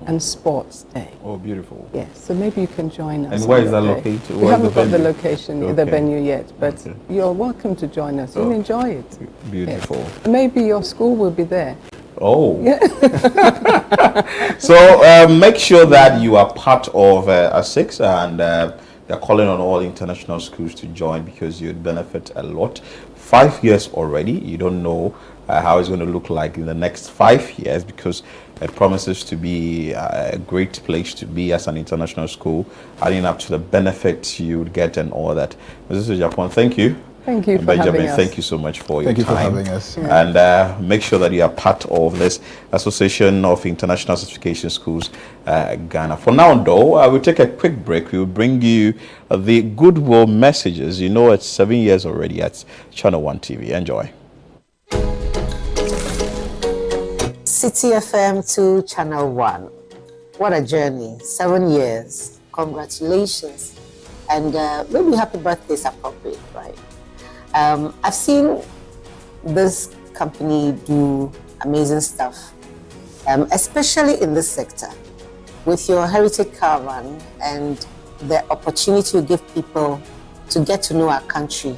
and sports day. Oh, beautiful. Yes, so maybe you can join us. And where is that day. located? We haven't got the location, the Okay. venue yet, but you're welcome to join us. You'll enjoy it. Beautiful. Yes. Maybe your school will be there. Oh. Yeah. So make sure that you are part of A6, and they're calling on all international schools to join because you'd benefit a lot. 5 years already. You don't know how it's going to look like in the next 5 years, because it promises to be a great place to be as an international school, adding up to the benefits you would get and all that. Mrs. Japan, thank you. Thank you for Benjamin, having us. thank you so much for your Thank you for time. having us. And make sure that you are part of this Association of International Certification Schools Ghana. For now, though, I will take a quick break. We will bring you the goodwill messages. You know, it's 7 years already at Channel 1 TV. Enjoy. City FM to Channel 1. What a journey. 7 years. Congratulations. And maybe happy birthday is appropriate, right? I've seen this company do amazing stuff, especially in this sector. With your Heritage Caravan and the opportunity you give people to get to know our country.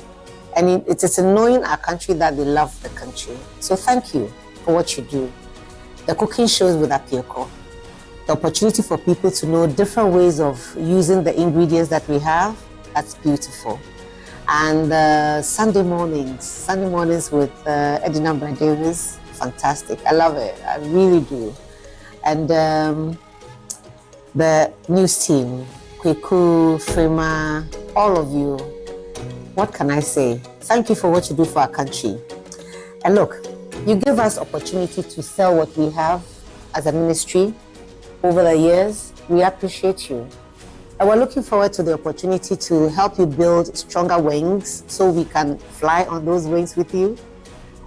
And it is in knowing our country that they love the country. So thank you for what you do. The cooking shows with Apioko, the opportunity for people to know different ways of using the ingredients that we have, that's beautiful. And Sunday mornings with Edina Davis, fantastic. I love it, I really do. And the news team, Kweku, Frema, all of you, what can I say? Thank you for what you do for our country. And look, you give us opportunity to sell what we have as a ministry over the years. We appreciate you. And we're looking forward to the opportunity to help you build stronger wings so we can fly on those wings with you.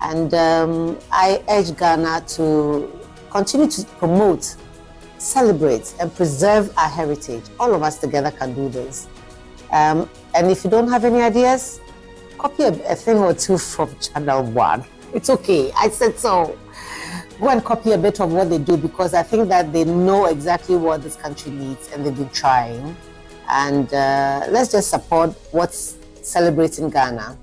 And I urge Ghana to continue to promote, celebrate, and preserve our heritage. All of us together can do this. And if you don't have any ideas, copy a thing or two from Channel 1. It's okay, I said so. Go and copy a bit of what they do, because I think that they know exactly what this country needs and they've been trying. And let's just support what's celebrating Ghana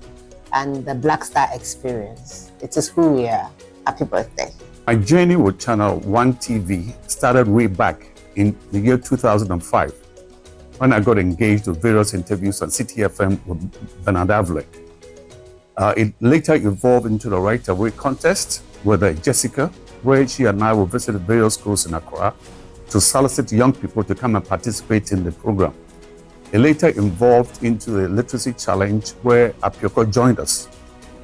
and the Black Star experience. It is who we are. Happy birthday. My journey with Channel 1 TV started way back in the year 2005 when I got engaged with various interviews on City FM with Bernard Avle. It later evolved into the Right Away contest with Jessica, where she and I will visit various schools in Accra to solicit young people to come and participate in the program. It later evolved into the Literacy Challenge, where Apioko joined us.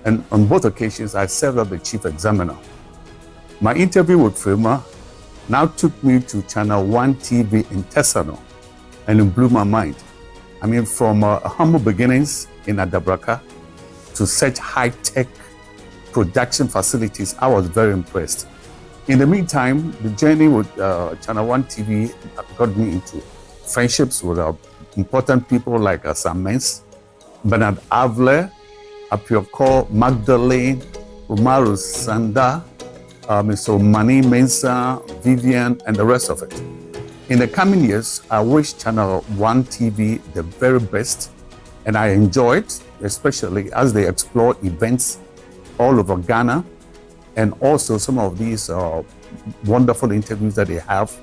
And on both occasions, I served as the chief examiner. My interview with Frema now took me to Channel 1 TV in Tesano, and it blew my mind. I mean, from humble beginnings in Adabraka to such high-tech production facilities, I was very impressed. In the meantime, the journey with Channel 1 TV got me into friendships with important people like SMEs, Bernard Avle, Apioko, Magdalene, Umaru Sanda, Mr. Mani Mensah, Vivian, and the rest of it. In the coming years, I wish Channel 1 TV the very best, and I enjoyed, especially as they explore events all over Ghana, and also some of these wonderful interviews that they have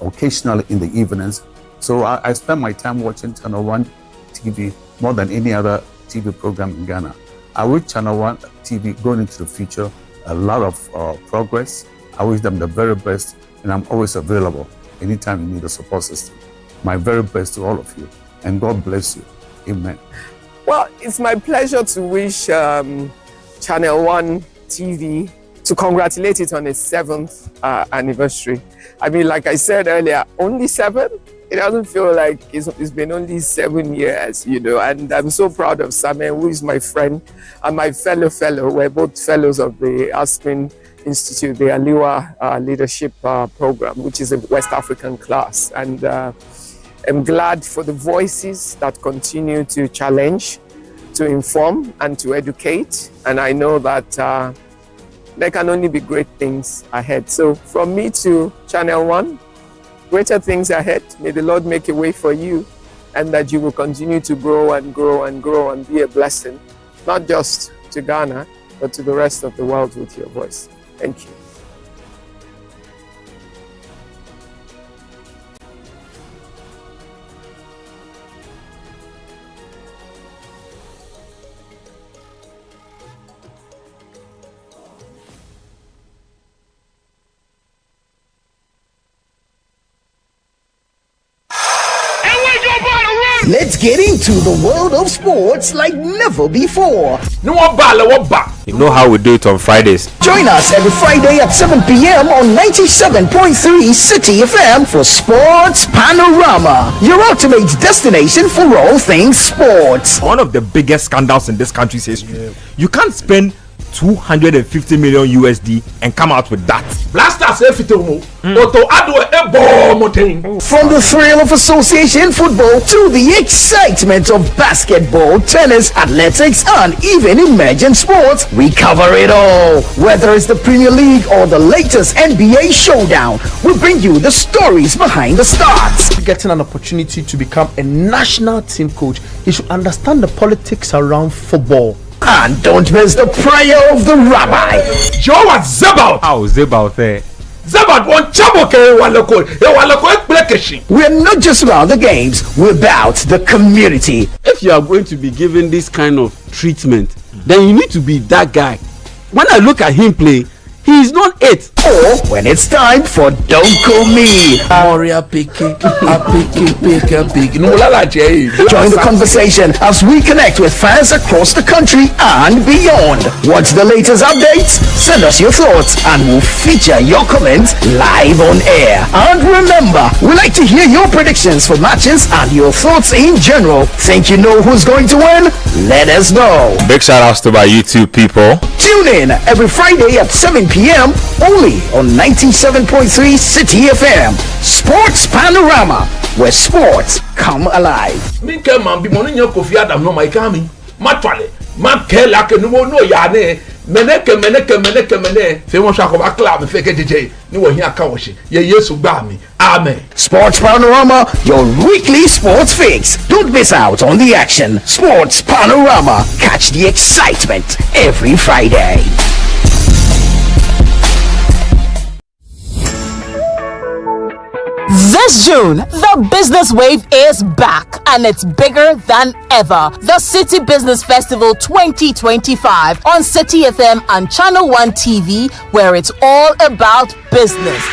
occasionally in the evenings. So I spend my time watching Channel 1 TV more than any other TV program in Ghana. I wish Channel 1 TV going into the future a lot of progress. I wish them the very best, and I'm always available anytime you need a support system. My very best to all of you, and God bless you. Amen. Well, it's my pleasure to wish Channel 1 TV to congratulate it on its 7th anniversary. I mean, like I said earlier, only 7? It doesn't feel like it's been only 7 years, you know, and I'm so proud of Samuel, who is my friend and my fellow. We're both fellows of the Aspen institute, the Aliwa Leadership Program, which is a West African class. And I'm glad for the voices that continue to challenge, to inform, and to educate. And I know that there can only be great things ahead. So from me to Channel One, greater things ahead. May the Lord make a way for you, and that you will continue to grow and grow and grow and be a blessing, not just to Ghana, but to the rest of the world with your voice. Thank you. Let's get into the world of sports like never before. You know how we do it on Fridays. Join us every Friday at 7 p.m. on 97.3 City FM for Sports Panorama, your ultimate destination for all things sports. One of the biggest scandals in this country's history. You can't spend 250 million USD and come out with that. From the thrill of association football to the excitement of basketball, tennis, athletics, and even emerging sports, we cover it all. Whether it's the Premier League or the latest NBA showdown, we bring you the stories behind the stars. Getting an opportunity to become a national team coach, you should understand the politics around football. And don't miss the prayer of the rabbi. Joe was Zebaut. How Zebaut there? Zebaut won Chaboke Walako. We're not just about the games, we're about the community. If you are going to be given this kind of treatment, then you need to be that guy. When I look at him play, he is not it. Or when it's time for Don't Call Me. Join the conversation as we connect with fans across the country and beyond. Watch the latest updates, send us your thoughts, and we'll feature your comments live on air. And remember, we like to hear your predictions for matches and your thoughts in general. Think you know who's going to win? Let us know. Big shout outs to my YouTube people. Tune in every Friday at 7 p.m. only on 97.3 City FM. Sports Panorama, where sports come alive. Sports Panorama, your weekly sports fix. Don't miss out on the action. Sports Panorama, catch the excitement every Friday. This June, the business wave is back and it's bigger than ever. The City Business Festival 2025 on City FM and Channel One TV, where it's all about business.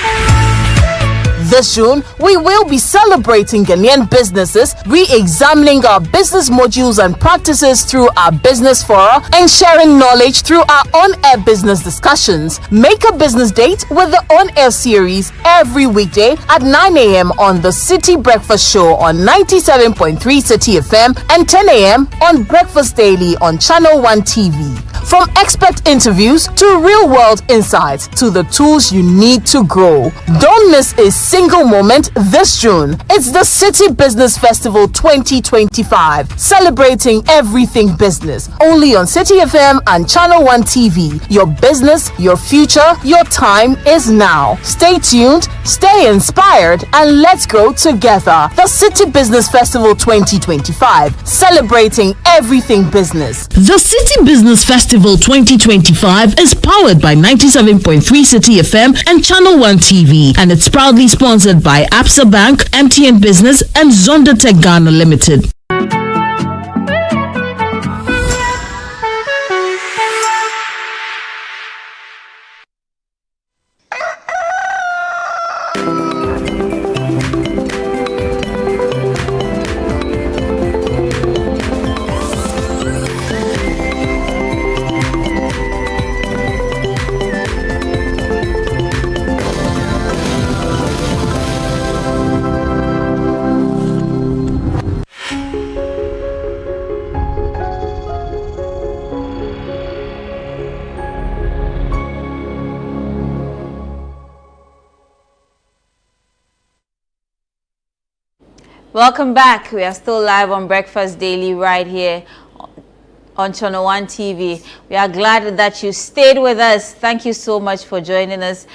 This June, we will be celebrating Ghanaian businesses, re-examining our business modules and practices through our business fora, and sharing knowledge through our on-air business discussions. Make a business date with the on-air series every weekday at 9 a.m. on the City Breakfast Show on 97.3 City FM and 10 a.m. on Breakfast Daily on Channel One TV. From expert interviews to real-world insights to the tools you need to grow. Don't miss a single moment this June. It's the City Business Festival 2025, celebrating everything business. Only on City FM and Channel One TV. Your business, your future, your time is now. Stay tuned, stay inspired, and let's grow together. The City Business Festival 2025, celebrating everything business. The City Business Festival 2025 is powered by 97.3 City FM and Channel One TV, and it's proudly sponsored by Absa Bank, MTN Business, and Zonda Tech Ghana Limited. Welcome back. We are still live on Breakfast Daily right here on Channel One TV. We are glad that you stayed with us. Thank you so much for joining us.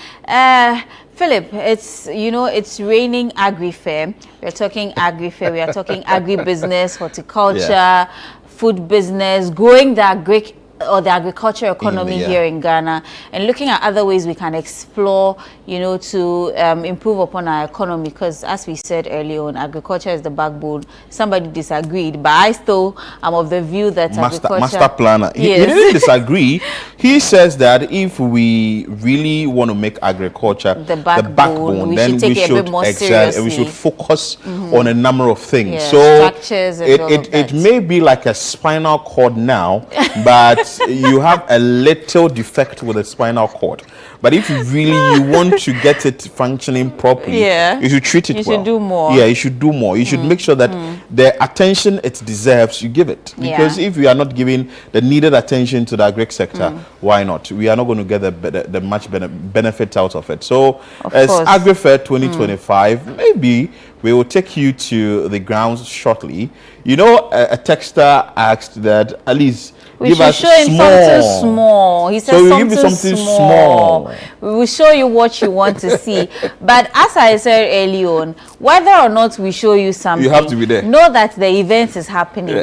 Philip, it's raining Agri Fair. We're talking Agri Fair. We are talking agribusiness, horticulture, food business, growing the Agric or the agriculture economy here in Ghana, and looking at other ways we can explore, to improve upon our economy. Because as we said earlier on, agriculture is the backbone. Somebody disagreed, but I still am of the view that Master planner, he didn't disagree. He says that if we really want to make agriculture the backbone, then we should excel. We should focus on a number of things. So it may be like a spinal cord now, but you have a little defect with the spinal cord. But if you really want to get it functioning properly, you should treat it well. You should do more. Yeah, you should do more. You should make sure that the attention it deserves, you give it. Because if we are not giving the needed attention to the agri sector, why not? We are not going to get the much benefit out of it. So as Agri Fair 2025, maybe we will take you to the grounds shortly. A texter asked that at least we should show him something small. He said something small. We will show you what you want to see. But as I said early on, whether or not we show you something, you have to be there. Know that the event is happening.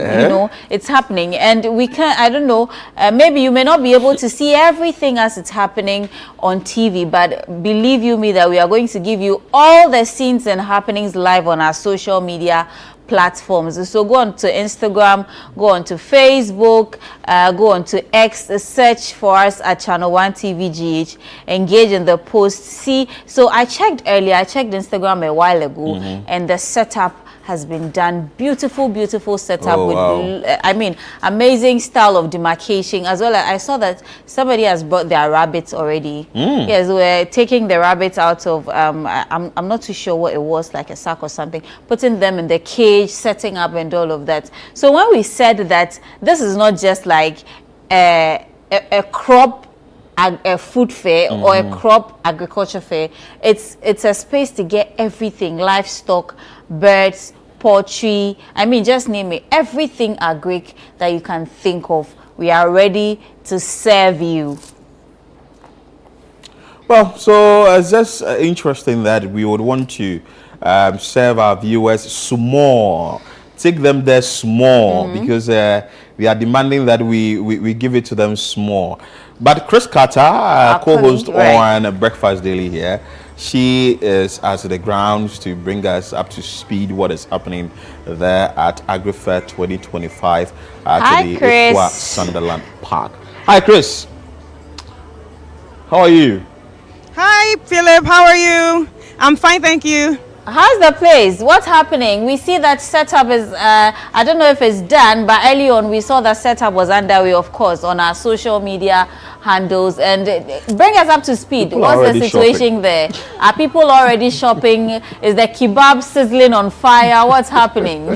It's happening, and we can. I don't know. Maybe you may not be able to see everything as it's happening on TV, but believe you me that we are going to give you all the scenes and happenings live on our social media platforms. So go on to Instagram, go on to Facebook, go on to X, search for us at Channel One TVGH, engage in the post. See, so I checked earlier, I checked Instagram a while ago, and the setup has been done. Beautiful setup with, amazing style of demarcation, as well as I saw that somebody has brought their rabbits already. Yes, we're taking the rabbits out of, I'm not too sure what it was, like a sack or something, putting them in the cage, setting up and all of that. So when we said that this is not just like a crop, a food fair or a crop agriculture fair, it's a space to get everything, livestock, birds, poultry, just name it, everything Agric that you can think of. We are ready to serve you. Well, so it's just interesting that we would want to serve our viewers small, take them there small, because they are demanding that we give it to them small. But Chris Carter, our co-host on Breakfast Daily here, she is at the grounds to bring us up to speed what is happening there at Agri Fair 2025 at the Ikwa Sunderland Park. Hi, Chris. How are you? Hi, Philip. How are you? I'm fine, thank you. How's the place? What's happening? We see that setup is, I don't know if it's done, but early on we saw that setup was underway, of course, on our social media handles. And bring us up to speed. What's the situation there? Are people already shopping? Is the kebab sizzling on fire? What's happening?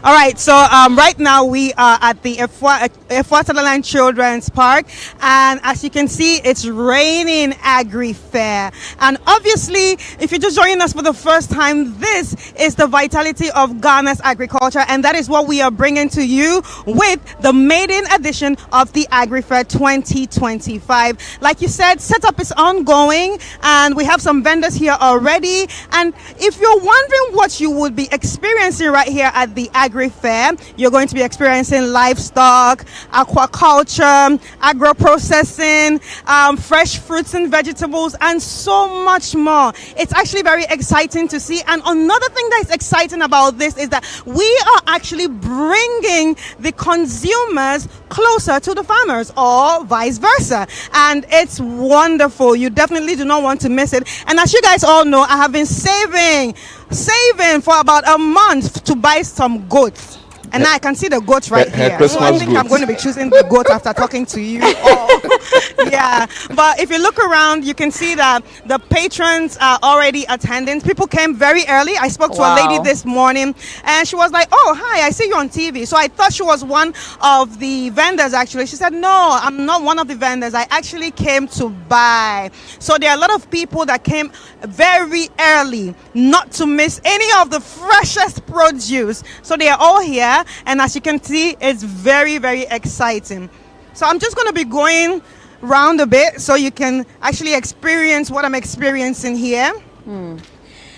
All right, so right now we are at the Efwa Sutherland Children's Park, and as you can see, it's raining Agri Fair. And obviously, if you're just joining us for the first time, this is the vitality of Ghana's agriculture, and that is what we are bringing to you with the maiden edition of the Agri Fair 2025. Like you said, setup is ongoing, and we have some vendors here already. And if you're wondering what you would be experiencing right here at the Agri Fair, you're going to be experiencing livestock, aquaculture, agro-processing, fresh fruits and vegetables, and so much more. It's actually very exciting to see. And another thing that is exciting about this is that we are actually bringing the consumers closer to the farmers, or vice versa. And it's wonderful. You definitely do not want to miss it. And as you guys all know, I have been saving for about a month to buy some goats. And now I can see the goat right her here. Christmas So I think I'm goat. going to be choosing the goat after talking to you. Yeah. But if you look around, you can see that the patrons are already attending. People came very early. I spoke to a lady this morning and she was like, oh, hi, I see you on TV. So I thought she was one of the vendors actually. She said, no, I'm not one of the vendors. I actually came to buy. So there are a lot of people that came very early not to miss any of the freshest produce. So they are all here. And as you can see, it's very, very exciting. So I'm just going to be going round a bit so you can actually experience what I'm experiencing here.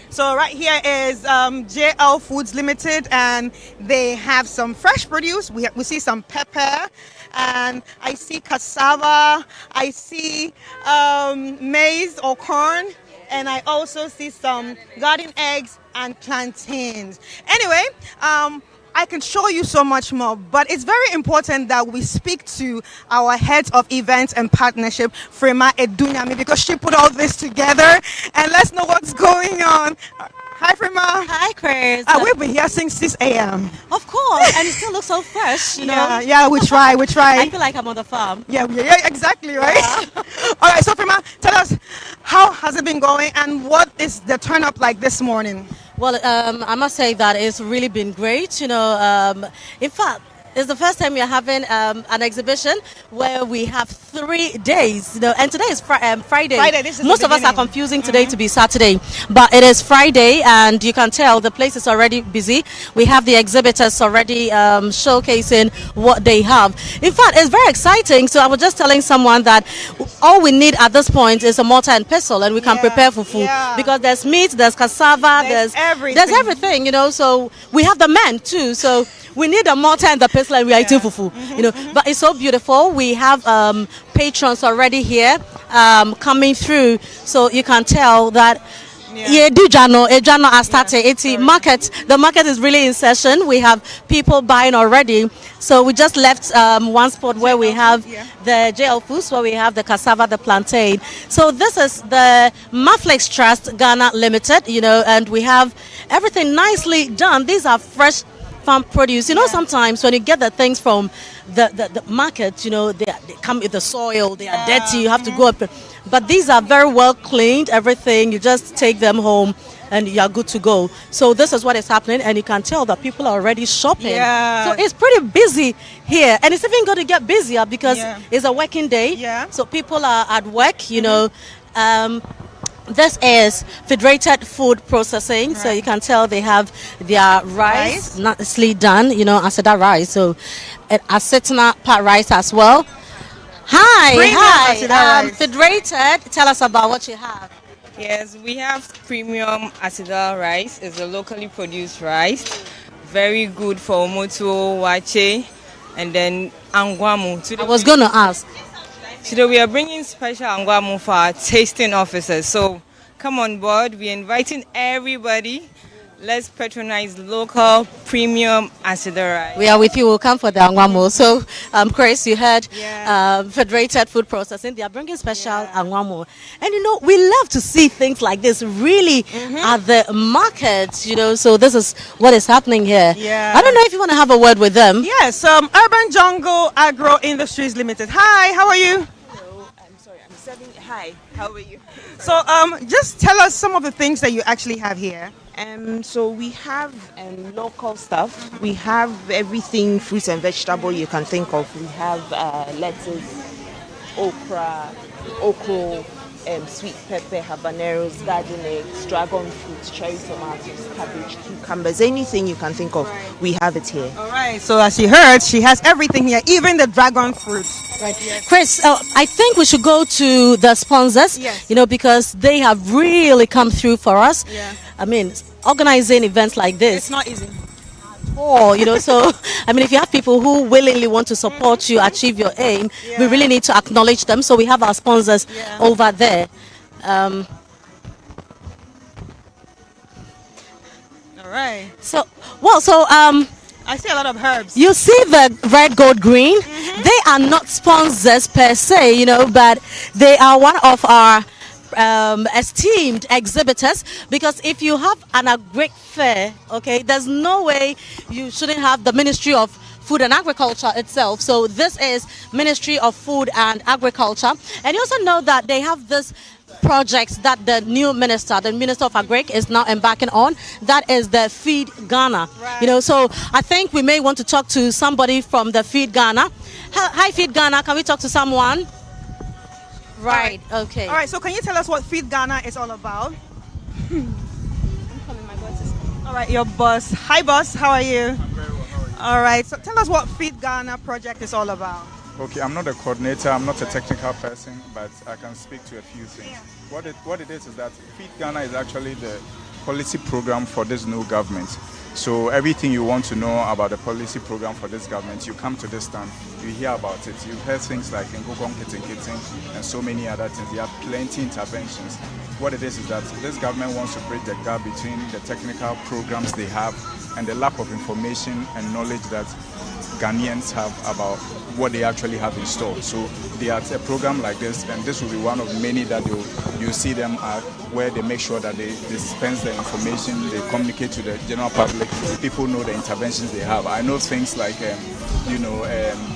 So right here is JL Foods Limited, and they have some fresh produce. We see some pepper, and I see cassava, I see maize or corn, and I also see some garden eggs and plantains. Anyway, I can show you so much more, but it's very important that we speak to our head of events and partnership, Frema Edunyami, because she put all this together, and let's know what's going on. Hi, Frema. Hi, Chris. We've been here since 6 a.m. Of course, and it still looks so fresh, you know. Yeah, we try. I feel like I'm on the farm. Yeah, exactly, right? Yeah. All right, so Frema, tell us, how has it been going, and what is the turn up like this morning? Well, I must say that it's really been great. You know, in fact, it's the first time we are having an exhibition where we have 3 days. You know, and today is Friday. This is Most of us are confusing today to be Saturday, but it is Friday, and you can tell the place is already busy. We have the exhibitors already showcasing what they have. In fact, it's very exciting. So I was just telling someone that all we need at this point is a mortar and pestle, and we can prepare fufu because there's meat, there's cassava, there's everything. You know, so we have the men too. So we need a mortar and the pestle, and we are eating fufu. You know, but it's so beautiful. We have patrons already here coming through, so you can tell that. Ejano has started. The market is really in session. We have people buying already. So we just left one spot where we have the JL Foods, where we have the cassava, the plantain. So this is the Maflex Trust Ghana Limited, you know, and we have everything nicely done. These are fresh farm produce. You know, sometimes when you get the things from the market, you know, they come with the soil, they are dirty, you have to go up. But these are very well cleaned, everything. You just take them home and you're good to go. So this is what is happening, and you can tell that people are already shopping. So it's pretty busy here, and it's even going to get busier because it's a working day. So people are at work, you know. This is Federated Food Processing, so you can tell they have their rice nicely done, you know, Asada rice. So Assetna pot rice as well. Hi. Federated, tell us about what you have. Yes, we have premium Asida rice. It's a locally produced rice. Very good for moto, wache, and then angwamu. I was going to ask. Today we are bringing special angwamu for our tasting officers. So come on board. We're inviting everybody. Let's patronize local premium Asida rice. We are with you. We'll come for the angwamu. So, Chris, you heard Federated Food Processing. They are bringing special angwamu. And, you know, we love to see things like this really at the market, you know. So this is what is happening here. I don't know if you want to have a word with them. Yes, Urban Jungle Agro Industries Limited. Hi, how are you? Hello, I'm sorry, I'm serving. Hi, how are you? So, just tell us some of the things that you actually have here. So we have local stuff. We have everything, fruits and vegetable you can think of. We have lettuce, okra, sweet pepper, habaneros, garden eggs, dragon fruit, cherry tomatoes, cabbage, cucumbers, anything you can think of, we have it here. All right, so as you heard, she has everything here, even the dragon fruit. Right. Chris, I think we should go to the sponsors, you know, because they have really come through for us. I mean, organizing events like this, it's not easy. You know, so I mean, if you have people who willingly want to support you achieve your aim, we really need to acknowledge them. So we have our sponsors over there. All right. So I see a lot of herbs. You see the red, gold, green? They are not sponsors per se, you know, but they are one of our esteemed exhibitors, because if you have an Agric Fair, okay, there's no way you shouldn't have the Ministry of Food and Agriculture itself. So this is Ministry of Food and Agriculture. And you also know that they have this projects that the new minister, the Minister of Agric, is now embarking on. That is the Feed Ghana. Right. You know, so I think we may want to talk to somebody from the Feed Ghana. Hi, Feed Ghana. Can we talk to someone? Right. Okay. All right. So can you tell us what Feed Ghana is all about? All right, your boss. Hi, boss. How are you? I'm very well. How are you? All right. So tell us what Feed Ghana project is all about. Okay, I'm not a coordinator, I'm not a technical person, but I can speak to a few things. Yeah. What it is that Feed Ghana is actually the policy program for this new government. So everything you want to know about the policy program for this government, you come to this stand, you hear about it. You've heard things like Ngokong Kitten and so many other things. There are plenty interventions. What it is that this government wants to bridge the gap between the technical programs they have and the lack of information and knowledge that Ghanaians have about what they actually have in store. So there's a program like this, and this will be one of many that you see them at, where they make sure that they dispense the information, they communicate to the general public, people know the interventions they have. I know things like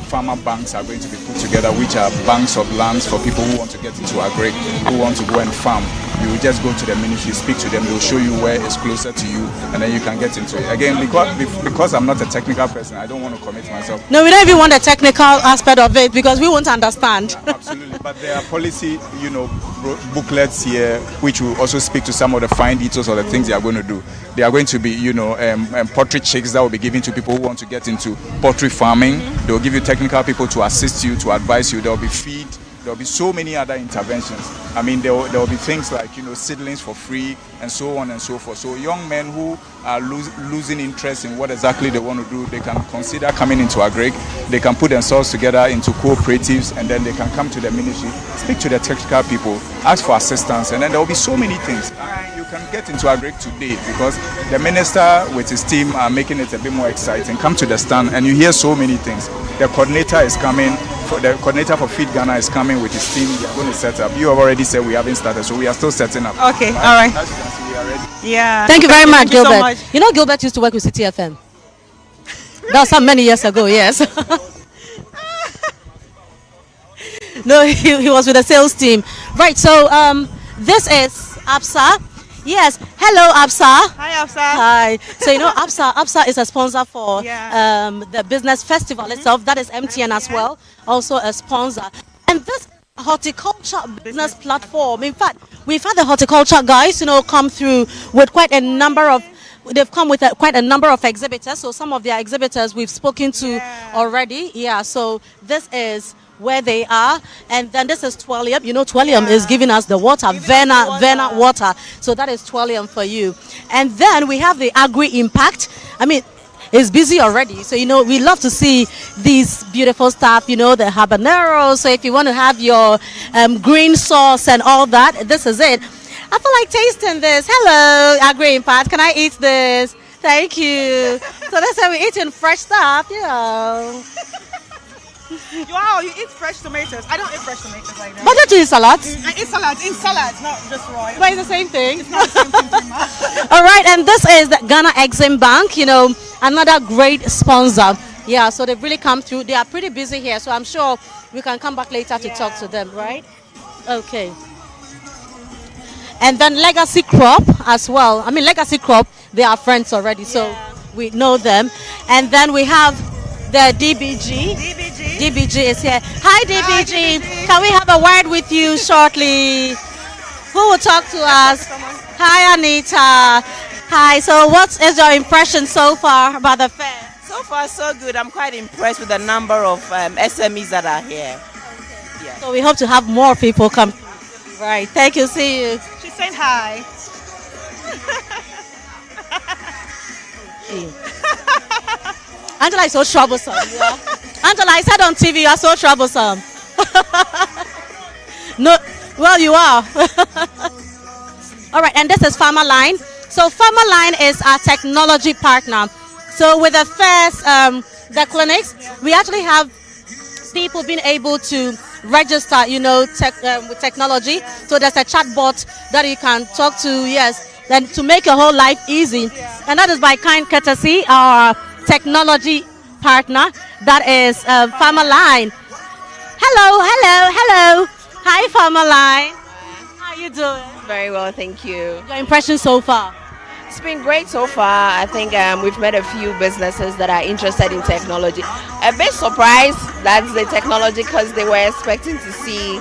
farmer banks are going to be put together, which are banks of lands for people who want to get into Agric, who want to go and farm. You will just go to the ministry, speak to them, they will show you where it's closer to you, and then you can get into it. Again, because I'm not a technical person, I don't want to commit myself. No, we don't even want the technical aspect of it because we won't understand. Yeah, absolutely, but there are policy, booklets here, which will also speak to some of the fine details of the things they are going to do. There are going to be, poultry chicks that will be given to people who want to get into poultry farming. Mm-hmm. They will give you technical people to assist you, to advise you. There will be feed. There will be so many other interventions. I mean, there will be things like, seedlings for free and so on and so forth. So young men who are losing interest in what exactly they want to do, they can consider coming into Agric. They can put themselves together into cooperatives, and then they can come to the ministry, speak to the technical people, ask for assistance, and then there will be so many things. You can get into Agric today because the minister with his team are making it a bit more exciting. Come to the stand and you hear so many things. The coordinator is coming. The coordinator for Feed Ghana is coming with his team. They are going to set up. You have already said we haven't started, so we are still setting up. Okay, all right. As you can see, we are ready. Yeah. Thank you very much, Thank you Gilbert. so much. You know, Gilbert used to work with CTFM. That was some many years ago, yes. No, he was with the sales team. Right, so this is Absa. Yes, hello Absa. Hi Absa. Hi. So Absa is a sponsor for the business festival itself. That is MTN as well, also a sponsor. And this horticulture business platform. In fact, we've had the horticulture guys, come through with quite a number of. They've come with quite a number of exhibitors. So some of their exhibitors we've spoken to already. Yeah. So this is where they are, and then this is Twellium. Twellium is giving us the water, Vena water. So that is Twellium for you. And then we have the Agri Impact. I mean, it's busy already. So, we love to see these beautiful stuff, the habaneros. So if you want to have your green sauce and all that, this is it. I feel like tasting this. Hello, Agri Impact. Can I eat this? Thank you. So that's how we're eating fresh stuff, Wow, you eat fresh tomatoes. I don't eat fresh tomatoes like that. But don't you eat salads? I eat salads. In salads, not just raw. But it's the same thing. It's not the same thing pretty much. All right, and this is the Ghana Exim Bank, another great sponsor. Yeah, so they've really come through. They are pretty busy here, so I'm sure we can come back later to talk to them, right? Okay. And then Legacy Crop as well. I mean, Legacy Crop, they are friends already, so we know them. And then we have the DBG. DBG is here. Hi, DBG. Can we have a word with you shortly? Who will talk to us? Hi, Anita. Hi. So what is your impression so far about the fair? So far, so good. I'm quite impressed with the number of SMEs that are here. Okay. Yeah. So we hope to have more people come. Right. Thank you. See you. She's saying hi. Angela is so troublesome. Yeah. Angela, I said on TV, you are so troublesome. No, well, you are. All right, and this is Farmer Line. So Farmer Line is our technology partner. So with the fairs, the clinics, we actually have people being able to register, you know, with technology. So there's a chatbot that you can talk to, then to make your whole life easy. And that is by kind courtesy, our technology partner, that is Farmer Line. Hello. Hi, Farmer Line. How are you doing? Very well, thank you. Your impression so far? It's been great so far. I think we've met a few businesses that are interested in technology. A bit surprised that's the technology because they were expecting to see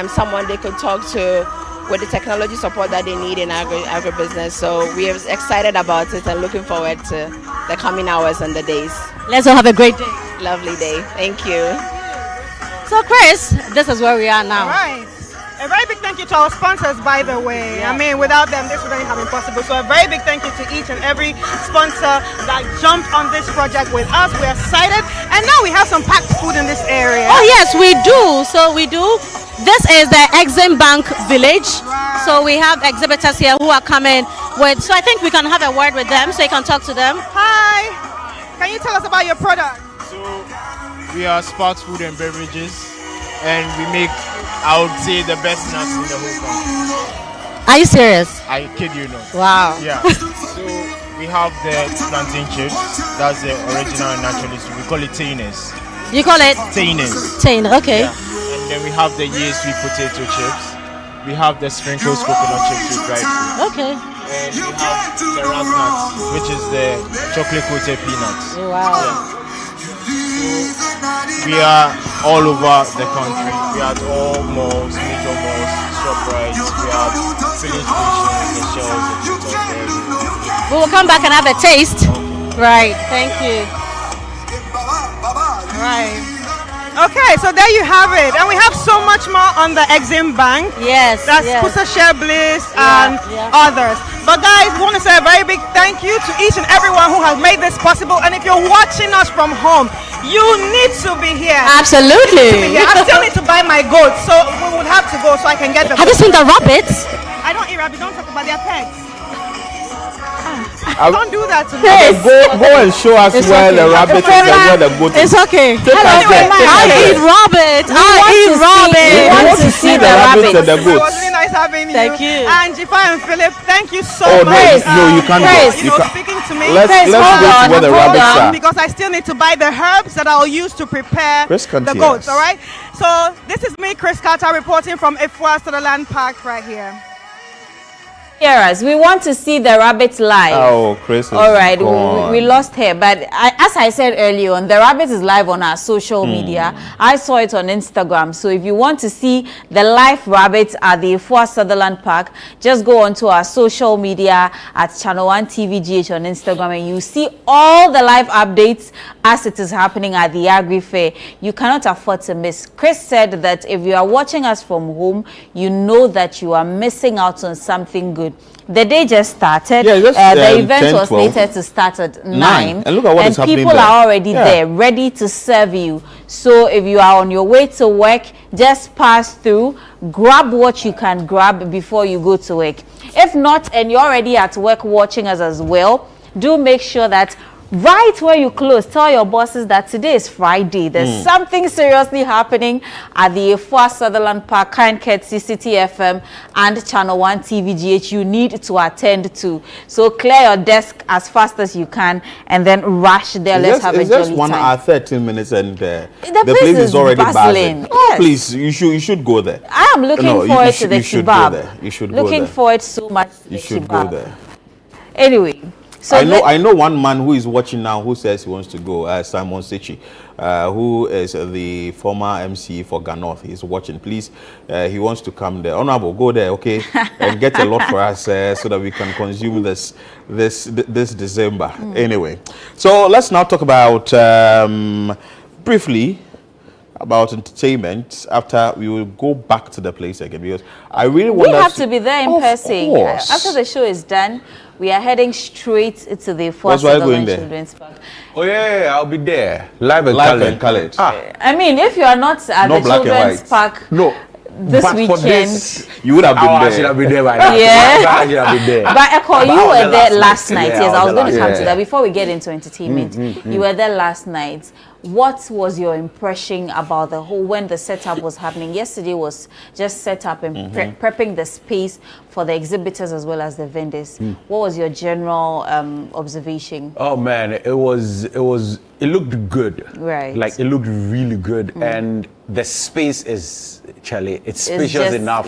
someone they could talk to with the technology support that they need in agribusiness. So we are excited about it and looking forward to the coming hours and the days. Let's all have a great day. Lovely day. Thank you. So Chris, this is where we are now. All right. A very big thank you to our sponsors, by the way. I mean, without them, this wouldn't have been possible. So a very big thank you to each and every sponsor that jumped on this project with us. We're excited. And now we have some packed food in this area. Oh, yes, we do. So we do. This is the Exim Bank Village. So we have exhibitors here who are coming with, so I think we can have a word with them so you can talk to them. Hi. Can you tell us about your product? So we are Sparks Food and Beverages, and we make, I would say, the best nuts in the whole country. Are you serious? I kid you not. Wow. Yeah. So we have the plantain chips. That's the original and natural. We call it Tainers. You call it? Tainers. Tainer, okay. Yeah. And then we have the yeast sweet potato chips. We have the sprinkles coconut chips with dried fruit. Okay. And we have the raspnuts, which is the chocolate coated peanuts. Wow. Yeah. We are all over the country. We are at all malls, major malls, ShopRite. We have filling stations, the shelves, the tutors. We will come back and have a taste. Right. Thank you. Right. Okay, so there you have it. And we have so much more on the Exim Bank. Yes. That's Kusa Share Bliss and others. But guys, we want to say a very big thank you to each and everyone who has made this possible. And if you're watching us from home, you need to be here. Absolutely. I still need to buy my goats, so we would have to go so I can get the Have you seen the rabbits? I don't eat rabbits, don't talk about their pets. Don't do that to me. Go and show us where the rabbit is and where the goat is. It's okay. Take us there. I eat rabbit. I eat rabbit. We want to see the rabbits and the It goats. was really nice having you. Thank you. And Jifa and Philip, thank you so Oh, much. no, you can't go. You know, speaking to me. Let's go to where the rabbits are. Because I still need to buy the herbs that I'll use to prepare Chris can't the hear goats, us. all right? So this is me, Chris Carter, reporting from Ifwa Sutherland Park right here. Hear us. We want to see the rabbit live. Oh, Chris is all right, gone. we lost her. But as I said earlier on, the rabbit is live on our social media. I saw it on Instagram. So if you want to see the live rabbits at the Ifwa Sutherland Park, just go onto our social media at Channel 1 TVGH on Instagram, and you see all the live updates as it is happening at the Agri Fair. You cannot afford to miss. Chris said that if you are watching us from home, you know that you are missing out on something good. The day just started. Yeah, just, the event 10, was 12. slated to start at 9. And look at what is happening people there. are already there, ready to serve you. So if you are on your way to work, just pass through, grab what you can grab before you go to work. If not, and you're already at work watching us as well, do make sure that right where you close, tell your bosses that today is Friday. There's something seriously happening at the Ifwa Sutherland Park, Kind Courtesy, City FM, and Channel 1 TVGH. You need to attend to. So clear your desk as fast as you can, and then rush there. Let's have a jolly time. It's just 1 hour, 13 minutes, and the place is already bustling. buzzing. Oh, please, you should go there. I am looking forward to the you should kebab. Go there. You should go looking there. forward so much to You the should kebab. go there. Anyway. So I know one man who is watching now who says he wants to go, Simon Sechi, who is the former MC for Ganoth. He's watching. Please, he wants to come there. Honorable, go there, okay, and get a lot for us so that we can consume this December. Anyway, so let's now talk about briefly about entertainment after we will go back to the place again, because I really want we have to be there in person. After the show is done, we are heading straight to the Ifwa Sutherland Children's Park. Oh yeah, I'll be there. Live and colored. I mean, if you are not at the Children's Park this weekend, you would have been there. I should have been there by now. Yeah. But Echo, you were there last night. Yes, I was going to come to that. Before we get into entertainment, you were there last night. what was your impression about the whole, when the setup was happening? Yesterday was just set up and prepping the space for the exhibitors as well as the vendors. What was your general observation? Oh man, it looked good. Right. Like it looked really good, and the space is, Charlie, it's spacious just, enough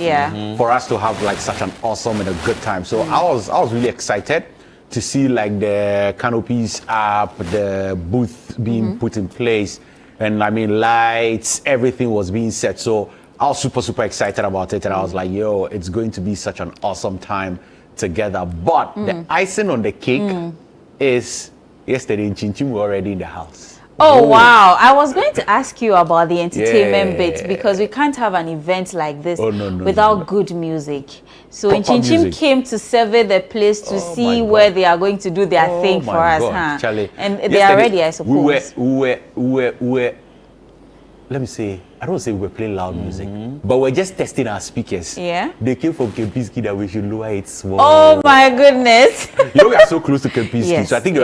for us to have like such an awesome and a good time. So I was really excited to see like the canopies up, the booth being put in place, and I mean lights, everything was being set. So I was super excited about it, and I was like, yo, it's going to be such an awesome time together. But the icing on the cake is yesterday in Chinchim were already in the house. Oh wow, I was going to ask you about the entertainment bit, because we can't have an event like this without good music. So Chinchim came to survey the place to see where they are going to do their thing for us, huh? Charlie. And they are ready, I suppose. We were, let me say, I don't say we were playing loud music, but we're just testing our speakers. Yeah. They came from Kempinski that we should lower it small. Oh my goodness. You know, we are so close to Kempinski, Yes, so I think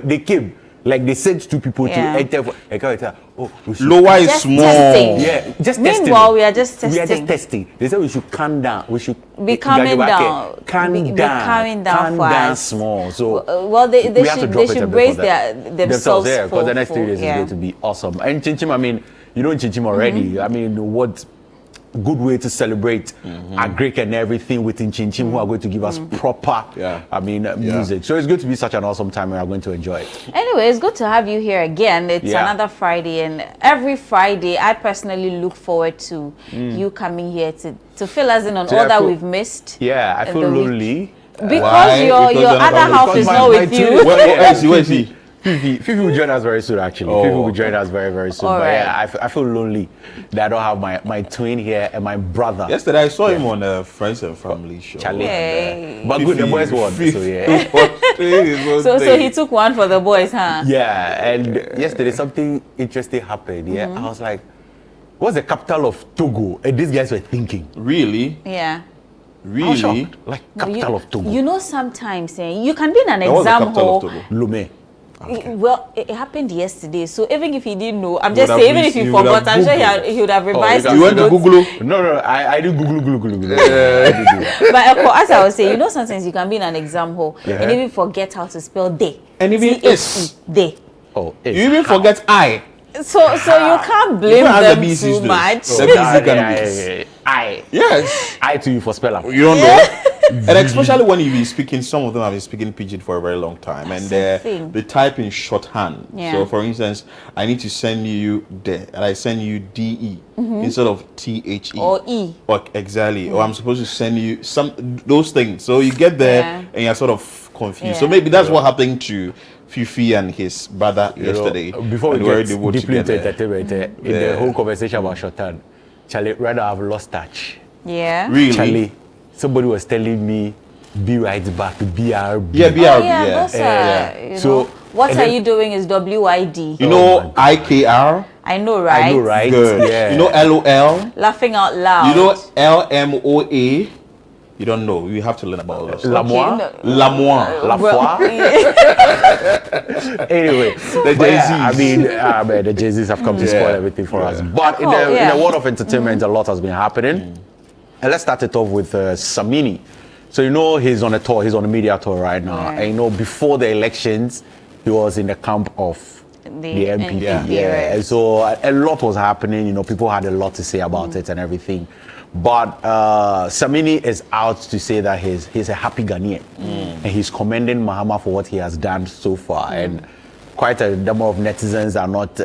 they came. Like they sent 2 people to enter. We should lower it small. Testing. Yeah, just testing. Meanwhile, we are just testing. We are just testing. They said we should calm down. We should be calming down. Calm down small. So well, they should brace themselves. Yeah, because the next 3 days is going to be awesome. And Chinchim, I mean, you know Chinchim already. I mean, what good way to celebrate Agric and everything within Chinchim, who are going to give us proper, music. So it's going to be such an awesome time, and we are going to enjoy it. Anyway, it's good to have you here again. It's another Friday, and every Friday, I personally look forward to you coming here to fill us in on all that we've missed. Yeah, I feel lonely. Because your other half is not with you. Where is he? Fifi will join us very soon, actually. Fifi will join us very, very soon. But yeah, I feel lonely that I don't have my twin here and my brother. Yesterday I saw him on a Friends and Family show. Charlie. But good, the boys won. So yeah. so he took one for the boys, huh? Yeah, and yesterday something interesting happened. Yeah, I was like, what's the capital of Togo? And these guys were thinking. Really? Yeah. Really? Like capital of Togo. You know, sometimes you can be in an exam hall. Lomé. Okay. Well, it happened yesterday, so even if he didn't know, I'm just saying, even if he forgot, I'm sure he would have revised his You went to Google? No, I did Google. But as I was saying, you know, sometimes you can be in an exam hall and even forget how to spell day. And even is. Day. Oh, you even forget I. So you can't blame them too much. I. Yes. I to you for speller. You don't know. And especially when you've been speaking, some of them have been speaking pidgin for a very long time, and they type in shorthand. Yeah. So, for instance, I need to send you de, and I send you DE instead of THE or E. Or exactly. Or I'm supposed to send you those things. So you get there and you're sort of confused. So maybe that's what happened to Fifi and his brother yesterday. Before we get deeply into entertainment, in the whole conversation about shorthand, Charlie, rather I've lost touch. Yeah. Really? Charlie, somebody was telling me, be right back, BRB. Yeah, BRB. Yeah. So what are you doing is WID. You know IKR? I know, right? I know, right? Good. Yeah. You know LOL? Laughing out loud. You know LMOA? You don't know. You have to learn about those. Lamois? Lamois. La foi? Anyway, the Jay-Z's. The Jay-Z's have come to spoil everything for us. But in the world of entertainment, a lot has been happening. And let's start it off with Samini. So you know he's on a tour, he's on a media tour right now. And you know before the elections, he was in the camp of the MPP. Yeah. And so a lot was happening, you know, people had a lot to say about it and everything. But Samini is out to say that he's a happy Ghanaian. And he's commending Mahama for what he has done so far. And quite a number of netizens are not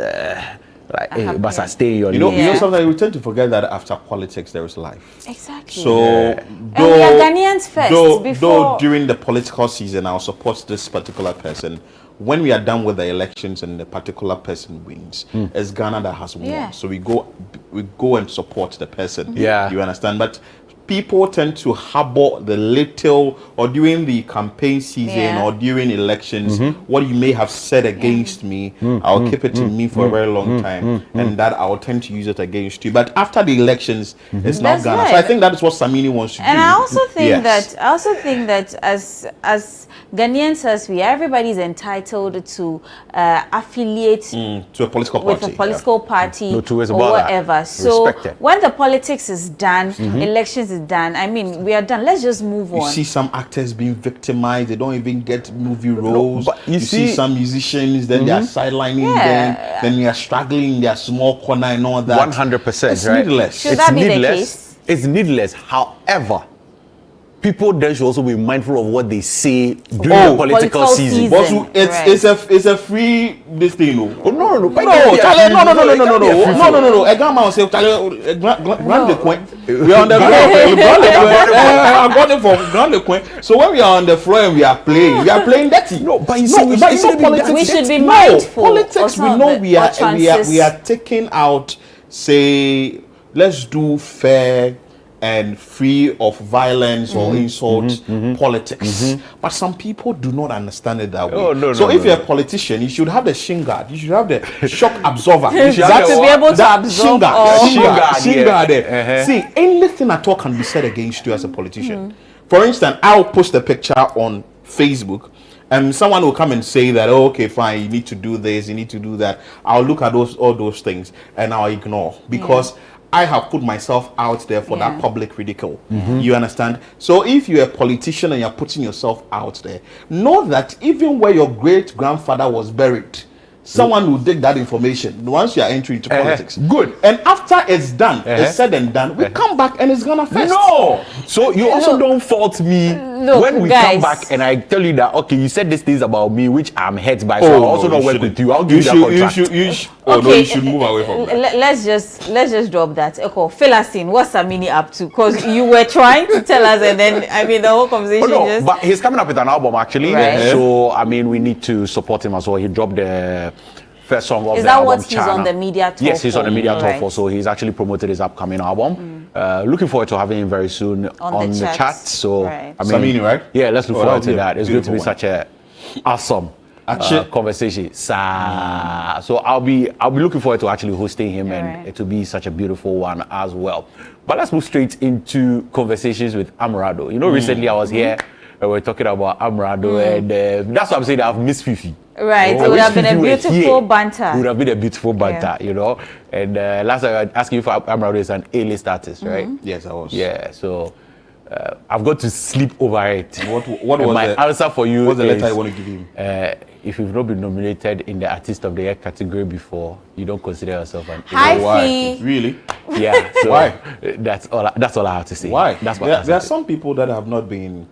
but stay your you know sometimes we tend to forget that after politics there is life. Exactly. So and we are Ghanaians first. Though during the political season I'll support this particular person, when we are done with the elections and the particular person wins, it's Ghana that has won. So we go and support the person. Yeah. You understand? But people tend to harbor the little, or during the campaign season or during elections, what you may have said against me, I'll keep it in me for a very long time, and that I'll tend to use it against you. But after the elections, it's now gone. Right. So I think that is what Samini wants to do. And I also think that as Ghanaians, as we are, everybody's entitled to affiliate to a political party, with a political party No two ways or about that. whatever. So Respect it. when the politics is done, elections is done. I mean, we are done. Let's just move You on. see some actors being victimized. They don't even get movie roles. but you see some musicians, then they are sidelining them. Then they are struggling in their small corner and all that. 100%. It's right? needless. Should that be the case? It's needless. However, people then should also be mindful of what they say during the political season. It's a free this thing. Oh no. No. A grandma will say, Grand the Coin. We are on the I'm going for Grand the Coin. So when we are on the floor and we are playing dirty. No, but you see, politics. We should be mindful. Politics, we know we are taking out, say, let's do fair and free of violence or insult politics. But some people do not understand it that way. So if you're a politician, you should have the shin guard. You should have the shock absorber. You should have to be able to absorb shin guard there. See, anything at all can be said against you as a politician. For instance, I'll post a picture on Facebook, and someone will come and say that, oh, okay, fine, you need to do this, you need to do that. I'll look at all those things and I'll ignore, because I have put myself out there for that public ridicule. You understand? So if you're a politician and you're putting yourself out there, know that even where your great grandfather was buried, someone will take that information once you are entering into politics. Good. And after it's done, it's said and done, we come back and it's gonna fest. No. So you also don't fault me when we come back and I tell you that, okay, you said these things about me which I'm hurt by, so I'll also not work with you. I'll give you that contract. You should move away from that. Let's just drop that. Okay, fill us in. What's Samini up to? Because you were trying to tell us, and then I mean the whole conversation just. But he's coming up with an album actually, Right. so I mean we need to support him as well. He dropped the first song of Is the that album. what he's on the media tour Yes, he's on the media tour Right. for. So he's actually promoted his upcoming album. Looking forward to having him very soon on the chat. So Right. I mean, Samini, right? Yeah, let's look forward to that'll that. be a It's going to be beautiful such a awesome conversation. So I'll be looking forward to actually hosting him, and it will be such a beautiful one as well. But let's move straight into conversations with Amrado. You know, recently I was here and we're talking about Amrado, and that's what I'm saying. I've missed Fifi. Right, it would have been a beautiful banter. It would have been a beautiful banter, you know. And last time I asked you if Amrado is an A-list artist, right? Yes, I was. Yeah, so I've got to sleep over it. What was my answer for you? What's the letter is, you want to give him? If you've not been nominated in the Artist of the Year category before, you don't consider yourself an Hi, Why? Really? Yeah. So Why? That's all I have to say. Why? That's what There are some people that have not been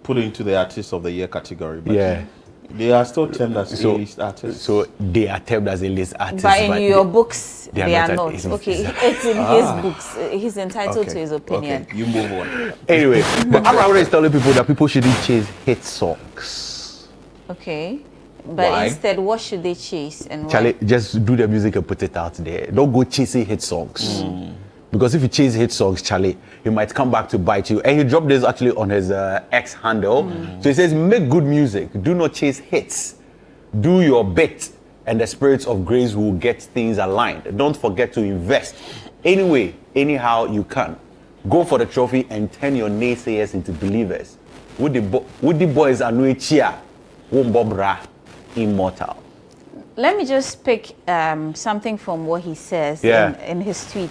put into the Artist of the Year category, but they are still termed as A-list artists. So they are termed as A-list artists. But in your books, they are not. A-list. Okay, it's in his books. He's entitled to his opinion. Okay, you move on. Anyway, but Amrado is telling people that people shouldn't chase hit songs. Okay. But Why? instead, what should they chase? And Charlie, just do the music and put it out there. Don't go chasing hit songs. Because if you chase hit songs, Charlie, he might come back to bite you. And he dropped this actually on his X handle. So he says, make good music. Do not chase hits. Do your bit. And the spirits of grace will get things aligned. Don't forget to invest. Anyway, anyhow you can. Go for the trophy and turn your naysayers into believers. With the boys are no chia. Wombobra. Immortal. Let me just pick something from what he says in his tweet.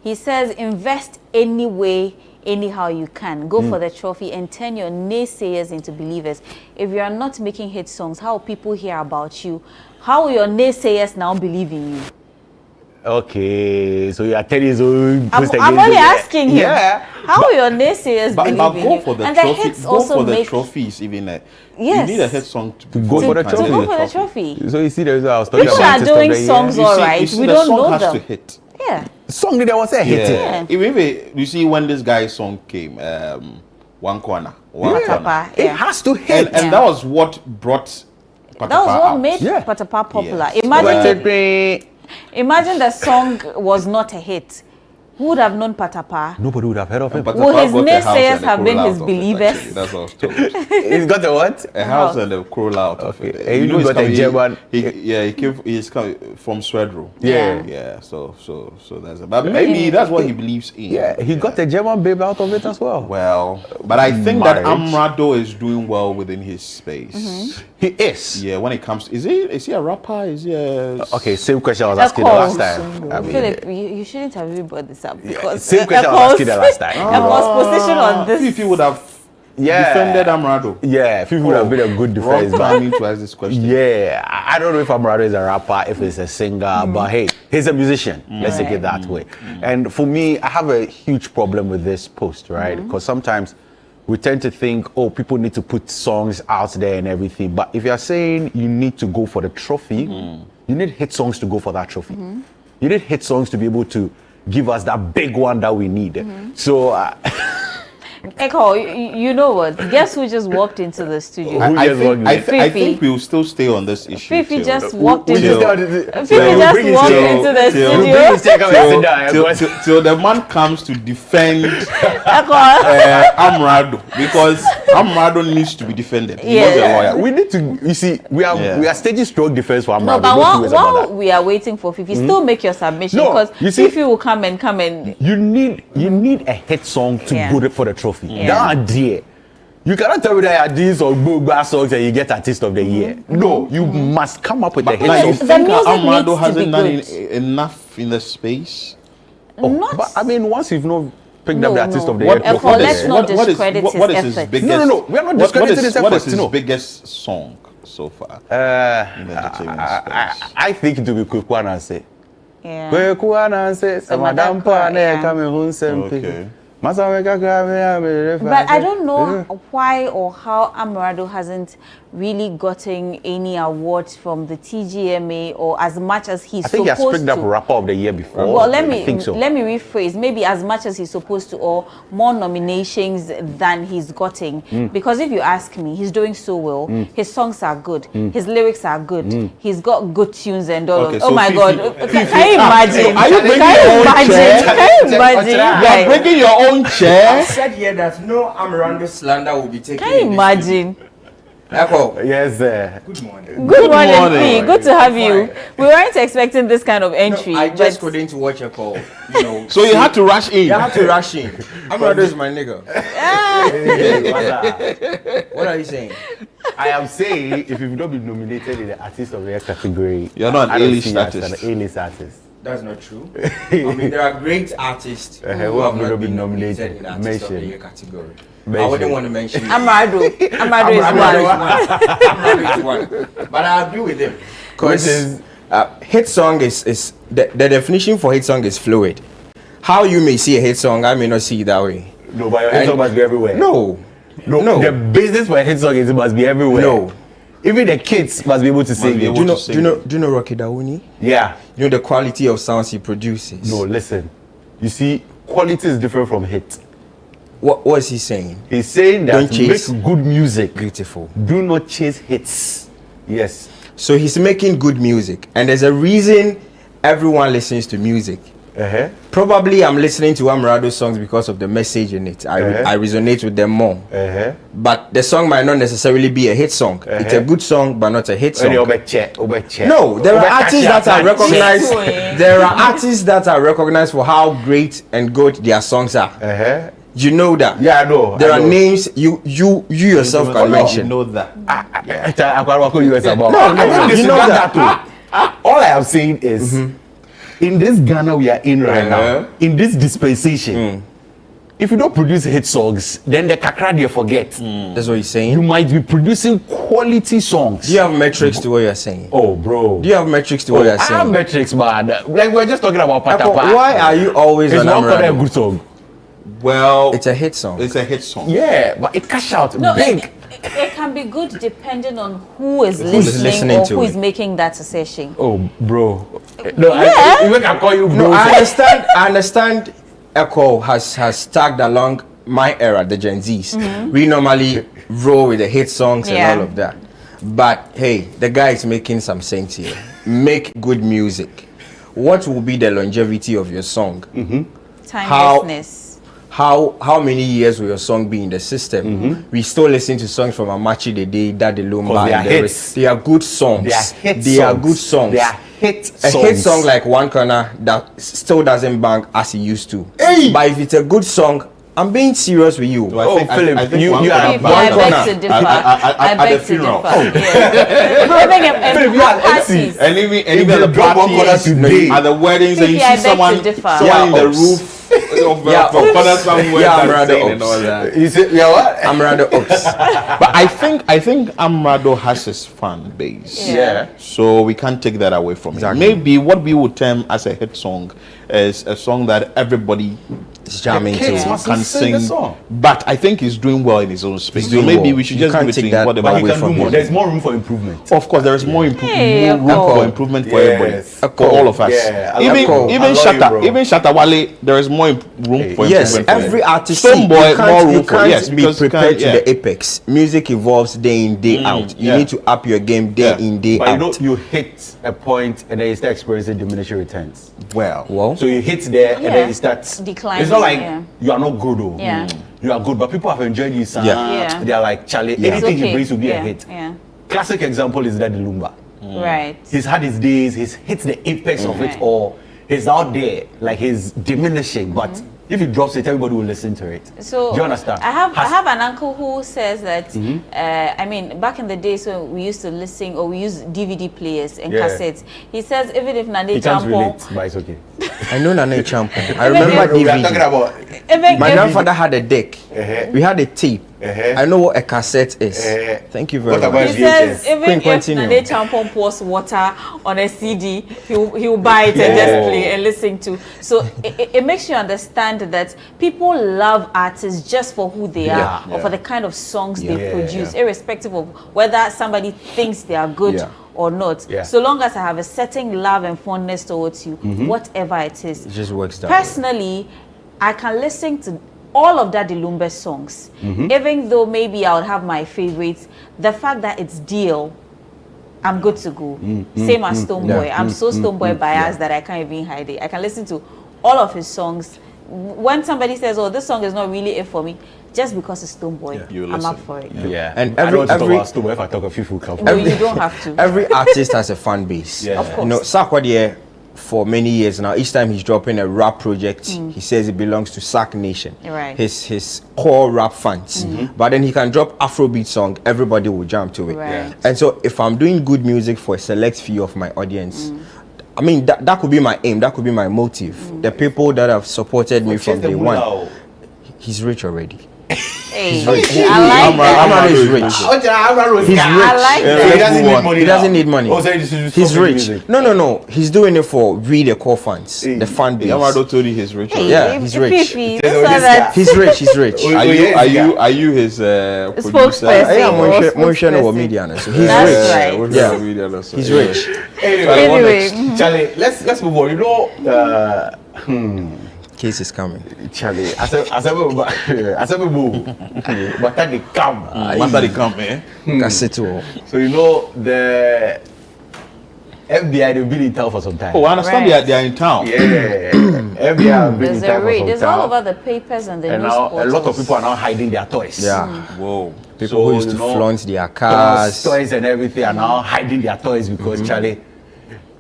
He says, invest anyway, anyhow you can. Go for the trophy and turn your naysayers into believers. If you are not making hit songs, how will people hear about you? How will your naysayers now believe in you? Okay, so you are telling his I'm only asking him. Yeah. How will your naysayers believe But in go you? for the and trophy. the hits Go also for the make trophies, even. Yes. You need a hit song to go for the trophy. Go for the trophy. So you see, there's I was talking People about are doing songs all right. We the don't song know has them. to hit. Yeah. Song that was a hit. Yeah. Even you see when this guy's song came, One Corner. Patapaa, It has to hit. And that was what brought Patapaa That was what out. made Patapaa popular. Yes. Imagine the song was not a hit. Who would have known Patapa? Nobody would have heard of him. Will his naysayers have been his believers? That's what I was told. He's got the what? A house and a crawl out of it. And you got a German. He's coming from Swedro. Yeah. So that's it. But maybe that's what he believes in. Yeah, he got a German babe out of it as well. Well, but I think that Amrado is doing well within his space. He is. Yeah, when it comes to, is he a rapper? Is he a... Okay, same question I was asking the last time. Philip, you shouldn't have even brought this up because same question I was asking the last time. Echo's position on this. Fifi would have defended Amrado. Yeah, Fifi would have been a good defense. Wrong to ask this question. Yeah, I don't know if Amrado is a rapper, if he's a singer, but hey, he's a musician. Let's take it that way. And for me, I have a huge problem with this post, right? Because sometimes we tend to think, oh, people need to put songs out there and everything. But if you're saying you need to go for the trophy, you need hit songs to go for that trophy. You need hit songs to be able to give us that big one that we need. So... Echo, you know what? Guess who just walked into the studio? I think we'll still stay on this issue. Fifi just walked into the studio. Till the man comes to defend Amrado, because Amrado needs to be defended. He's not a lawyer. We need to, you see, we are staging strong defense for Amrado. No, but while we are waiting for Fifi, still make your submission, because Fifi will come and you need a hit song to go for the trophy. That idea. You cannot tell me that these or bad songs and you get artist of the year. No, you must come up with a hit song. You think Amrado hasn't done enough in the space? But I mean, once you've not picked up the artist of the year, let's not discredit his effort. No, we are not discrediting his effort. What is his biggest song so far? I think it will be Kwekwananse. Okay. But I don't know why or how Amrado hasn't really gotten any awards from the TGMA or as much as he's supposed to. I think he has picked up Rapper of the Year before. Well, let me rephrase. Maybe as much as he's supposed to, or more nominations than he's gotten. Because if you ask me, he's doing so well. His songs are good. His lyrics are good. He's got good tunes and all of. Oh my God! Can you imagine? Are you bringing your own chair? Can you imagine? You are bringing your own chair. I said here that no Amrado slander will be taken. Can you imagine? Echo. Yes, sir. Good morning. Good morning, P. Good to have you. We weren't expecting this kind of entry. No, I just couldn't watch a call. So you had to rush in. You had to rush in. Amrado is my nigga. What are you saying? I am saying if you've not been nominated in the Artist of the Year category, you're not an A-list artist. An A-list artist. That's not true. I mean, there are great artists who have not been nominated in the Artist of the Year category. I wouldn't want to mention Amrado is one. But I agree with him. Because hit song is the definition for hit song is fluid. How you may see a hit song, I may not see it that way. No, but your hit song must be everywhere. No. The business for a hit song is it must be everywhere. No. Even the kids must be able to sing it. Do you know Rocky Dawouni? Yeah. You know the quality of sounds he produces? No, listen. You see, quality is different from hit. What is he saying? He's saying that make good music. Beautiful. Do not chase hits. Yes. So he's making good music. And there's a reason everyone listens to music. Probably I'm listening to Amrado's songs because of the message in it. I resonate with them more. But the song might not necessarily be a hit song. It's a good song, but not a hit song. No, there are artists that are recognized. There are artists that are recognized for how great and good their songs are. You know that? Yeah, I know. There are names you yourself can mention. You know that. You know that. All I am saying is, in this Ghana we are in right now, in this dispensation, if you don't produce hit songs, then the kakra they forget. That's what you're saying? You might be producing quality songs. Do you have metrics to what you're saying? Oh, bro. Do you have metrics to what you're saying? I have metrics, man. Like we're just talking about Patapa. Why are you always on Amrado? It's not a good song. Well, it's a hit song. It's a hit song. Yeah, but it cash out big. It can be good depending on who is listening or who is making that assertion. Oh, bro. No, I can call you bro. No, I understand Echo has tagged along my era, the Gen Zs. We normally roll with the hit songs and all of that. But hey, the guy is making some sense here. Make good music. What will be the longevity of your song? Timelessness. How many years will your song be in the system? We still listen to songs from Amachi the Day, Daddy Lumba. They are hits. They are good songs. They are good songs. They are hit songs. A hit song like One Corner that still doesn't bang as it used to. Hey! But if it's a good song, I'm being serious with you. I think you are I beg to differ. I beg to differ. Philip, you are MC. And even the parties, at the weddings, and you see someone in the roof. I'm rather ups. But I think Amrado has his fan base. Yeah. So we can't take that away from him. Maybe what we would term as a hit song is a song that everybody is jamming to. Can sing. But I think he's doing well in his own space. So maybe we should just give it to him whatever way from him. There's more room for improvement. Of course, there is more room for improvement for everybody, for all of us. Even Shatawale, there is more room for improvement. Yes, every artist. Stonebwoy, more room for be prepared to the apex. Music evolves day in, day out. You need to up your game day in, day out. But you hit a point and then you start experiencing diminishing returns. Well. So you hit there and then you start declining. It's not like you are not good, though. Yeah. You are good, but people have enjoyed you, son. They are like, Charlie, anything he brings will be a hit. Classic example is Daddy Lumba. Right. He's had his days, he's hit the apex of it all. He's out there, like he's diminishing, but if he drops it, everybody will listen to it. So do you understand? I have an uncle who says that I mean, back in the days when we used to listen or we used DVD players and cassettes, he says even if Nane Champo, but it's okay. I know Nane Champo. I remember DVD. We are talking about my grandfather had a deck. We had a tape. I know what a cassette is. Thank you very much. He says even if Nane Champo pours water on a CD, he'll buy it and just play and listen to. So it makes you understand that people love artists just for who they are or for the kind of songs they produce, irrespective of whether somebody thinks they are good or not. So long as I have a certain love and fondness towards you, whatever it is. It just works that Personally, I can listen to all of Daddy Lumba's songs, even though maybe I would have my favorites. The fact that it's Deal, I'm good to go. Same as Stonebwoy. I'm so Stonebwoy biased that I can't even hide it. I can listen to all of his songs. When somebody says, "Oh, this song is not really it for me," just because it's Stonebwoy, I'm up for it. And I don't talk about Stonebwoy if I talk of people. No, you don't have to. Every artist has a fan base. Of course. You know, Sarkodie, for many years now, each time he's dropping a rap project, he says it belongs to Sack Nation. Right. His core rap fans. But then he can drop Afrobeat song, everybody will jump to it. Right. And so if I'm doing good music for a select few of my audience, I mean, that could be my aim, that could be my motive. The people that have supported me from day one. He's rich already. Hey, He's rich. I like Amrado is rich. He's rich. I like that. He doesn't need money. He doesn't need money. Oh, so he's rich. No. He's doing it for the core fans, the fan base. Amrado told you he's rich. Yeah, he's rich. He's rich. He's rich. Are you his producer? Yeah, Motion or media. So he's rich. Right. He's rich. Anyway, Charlie, let's move on. You know, case is coming. Charlie, I said move. But they come. So you know the FBI they've been in town for some time. Oh, I understand they are in town. Yeah, FBI have been in town for some There's time. all over the papers and the news now portals. a lot of people are now hiding their toys. Yeah. Whoa. People who used to flaunt their cars, toys and everything are now hiding their toys because Charlie,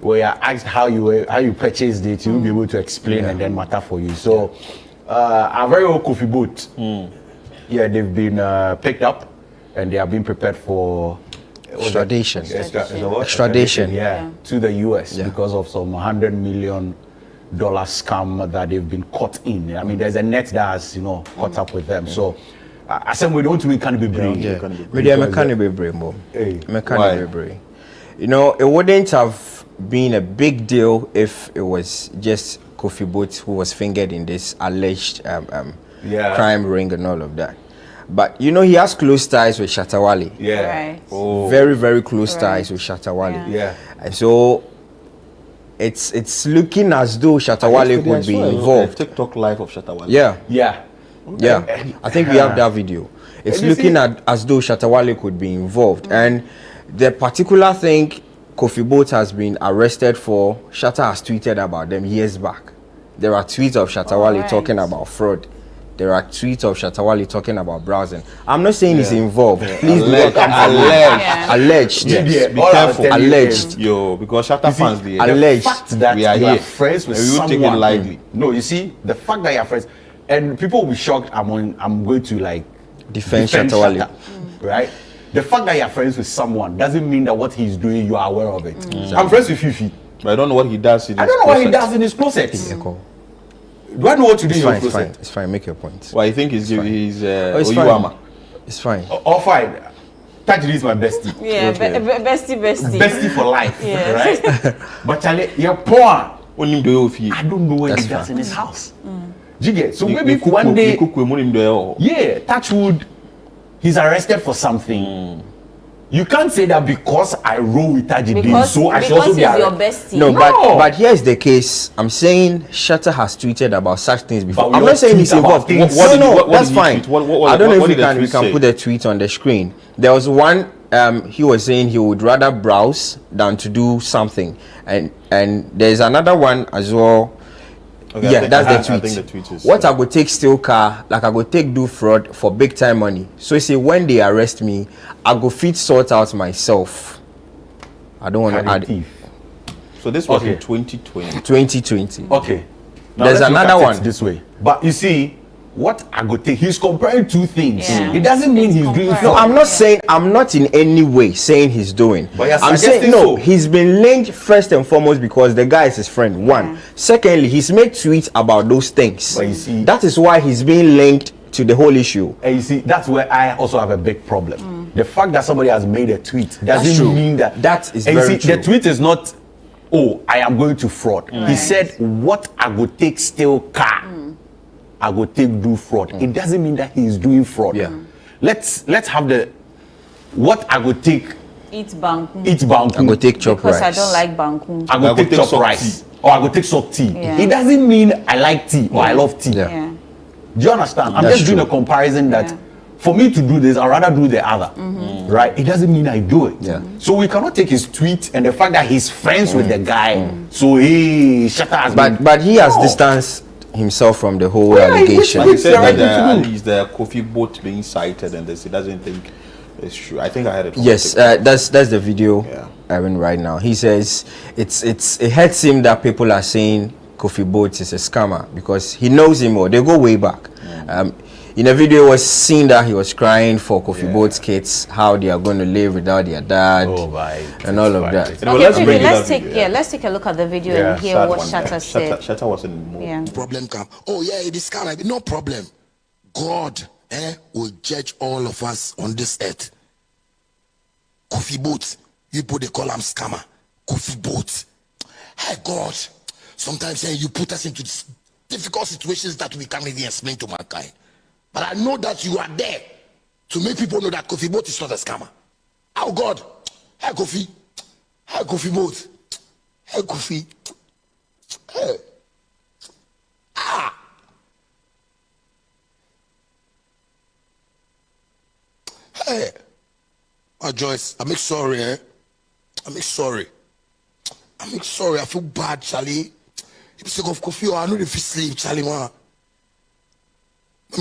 we are asked how you purchased it, you'll be able to explain and then matter for you. So, a very old coffee boat. Yeah, they've been picked up and they are being prepared for extradition. Extradition, to the US because of some $100 million scam that they've been caught in. I mean, there's a net that has caught up with them. So, I said we don't we can't be brave. Mechanic be brave. You know, it wouldn't have been a big deal if it was just Kofi Boat who was fingered in this alleged crime ring and all of that. But you know, he has close ties with Shatawale. Right. Oh. Very, very close ties with Shatawale. And so it's looking as though Shatawale could be involved. TikTok live of Shatawale. Yeah. Okay. I think we have that video. It's looking as though Shatawale could be involved. And the particular thing Kofi Boat has been arrested for, Shatta has tweeted about them years back. There are tweets of Shatawale talking about fraud. There are tweets of Shatawale talking about browsing. I'm not saying he's involved. Please do not come from alleged. Yes. Be careful. Alleged. Yo, because Shatta fans, alleged. The fact that we are you here. are friends with we will someone. take it lightly. No, you see, the fact that you are friends, and people will be shocked. I'm going to like defend Shatawale, right? The fact that you are friends with someone doesn't mean that what he's doing you are aware of it. I'm friends with Fifi, but I don't know what he does in his I don't know what he does in his closet. Do I know what to do in your closet? It's fine. Make your point. Well, I think he's it's Oyuama. It's fine. All fine. Tajiri is my bestie. Yeah, bestie. Bestie for life. Yes. Right? But Charlie, you're poor. I don't know what he does in his house. Do you get? So maybe one day, yeah, touch wood, he's arrested for something. You can't say that because I roll with Tajidin, so I should also be your bestie. No, but here's the case. I'm saying Shatta has tweeted about such things before. I'm not saying he's involved. That's fine. I don't know if we can put the tweet on the screen. There was one. He was saying he would rather browse than to do something, and there's another one as well. Okay, yeah, that's the tweet. I think the tweet is, what I go take steal car, like I go take do fraud for big time money. So he say when they arrest me, I go fit sort out myself. I don't want to add. So this was in 2020. 2020. Okay. Now There's another one this way. But you see, what I go take, he's comparing two things. It doesn't mean he's doing fraud. No, I'm not saying, I'm not in any way saying he's doing. But I'm saying no, he's been linked first and foremost because the guy is his friend. One. Secondly, he's made tweets about those things. But you see, that is why he's being linked to the whole issue. And you see, that's where I also have a big problem. The fact that somebody has made a tweet doesn't mean that is and very you see, true. the tweet is not, oh, I am going to fraud. He said, what I go take steal car, I go take do fraud. It doesn't mean that he's doing fraud. Let's have the what I go take eat banku. I go take chop because rice. I don't like banku. I go take chop rice. Or I go take soft tea. It doesn't mean I like tea or I love tea. Do you understand? I'm just doing a comparison that for me to do this, I'd rather do the other. Right? It doesn't mean I do it. So we cannot take his tweet and the fact that he's friends with the guy. So he but he has distanced himself from the whole allegation. He said that at least the coffee boat being cited and this, he doesn't think it's true. I think I had it. Yes, that's the video Aaron right now. He says it hurts him that people are saying Kofi Boat is a scammer because he knows him or they go way back. In a video, it was seen that he was crying for Kofi Boat's kids, how they are going to live without their dad, and all of that. Okay, let's take a look at the video and hear what Shatta said. Shatta was in the mood. Problem come. Oh yeah, it is scam. No problem. God will judge all of us on this earth. Kofi Boat, people they call him scammer. Kofi Boat. Hey God, sometimes you put us into difficult situations that we can't even explain to mankind. But I know that you are there to make people know that Kofi Boat is not a scammer. Oh God, hey Kofi, Boat, hey Kofi, hey, hey, Joyce, I make sorry, I make sorry, I feel bad, Charlie. If you say of Kofi, I know if you sleep, Charlie, man.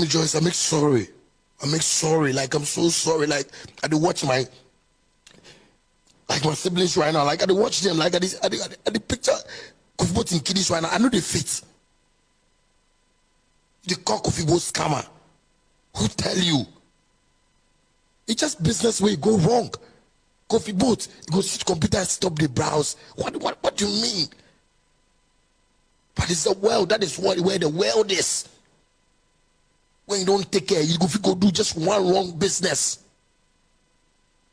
Joyce, I make sorry. Like I'm so sorry. Like I do watch my siblings right now. Like I do watch them. Like I do picture Kofi Boat in kiddies right now. I know they fit. They call Kofi Boat scammer. Who tell you? It's just business where you go wrong. Kofi Boat, you go sit computer and stop the browse. What do you mean? But it's the world. That is where the world is. When you don't take care, you go do just one wrong business.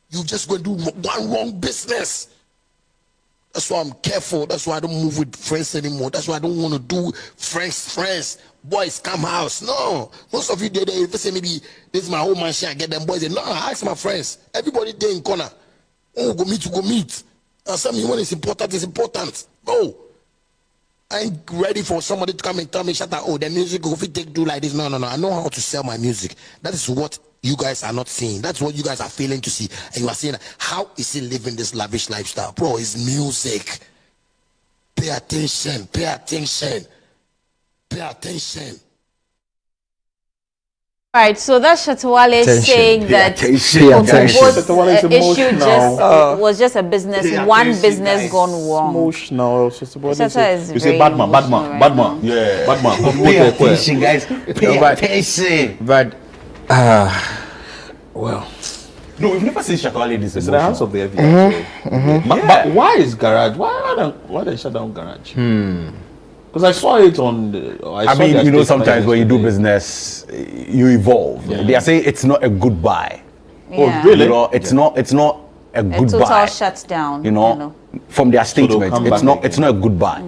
You just go do one wrong business. That's why I'm careful. That's why I don't move with friends anymore. That's why I don't want to do friends. Boys come house. No. Most of you they say maybe this is my home man share. I get them boys. No, I ask my friends. Everybody there in corner. Oh, go meet. And something when it's important. Oh. I ain't ready for somebody to come and tell me, Shatta, oh, the music go fit do like this. No. I know how to sell my music. That is what you guys are not seeing. That's what you guys are failing to see. And you are saying, how is he living this lavish lifestyle? Bro, it's music. Pay attention. Pay attention. Right, so that's Shatawale saying that issue was just a business, one business gone wrong. Emotional. Shata is You say bad man. Yeah. Bad man. Pay attention, guys. Pay attention. But, well. No, we've never seen Shatawale this. It's in the hands of the FBI. But why is garage? Why they shut down garage? Because I saw it on. I mean, you know, sometimes when you do business, you evolve. Yeah. They are saying it's not a goodbye. Yeah. Oh, really? You know, it's not a goodbye. Total shutdown. You know, from their statement, it's not a goodbye.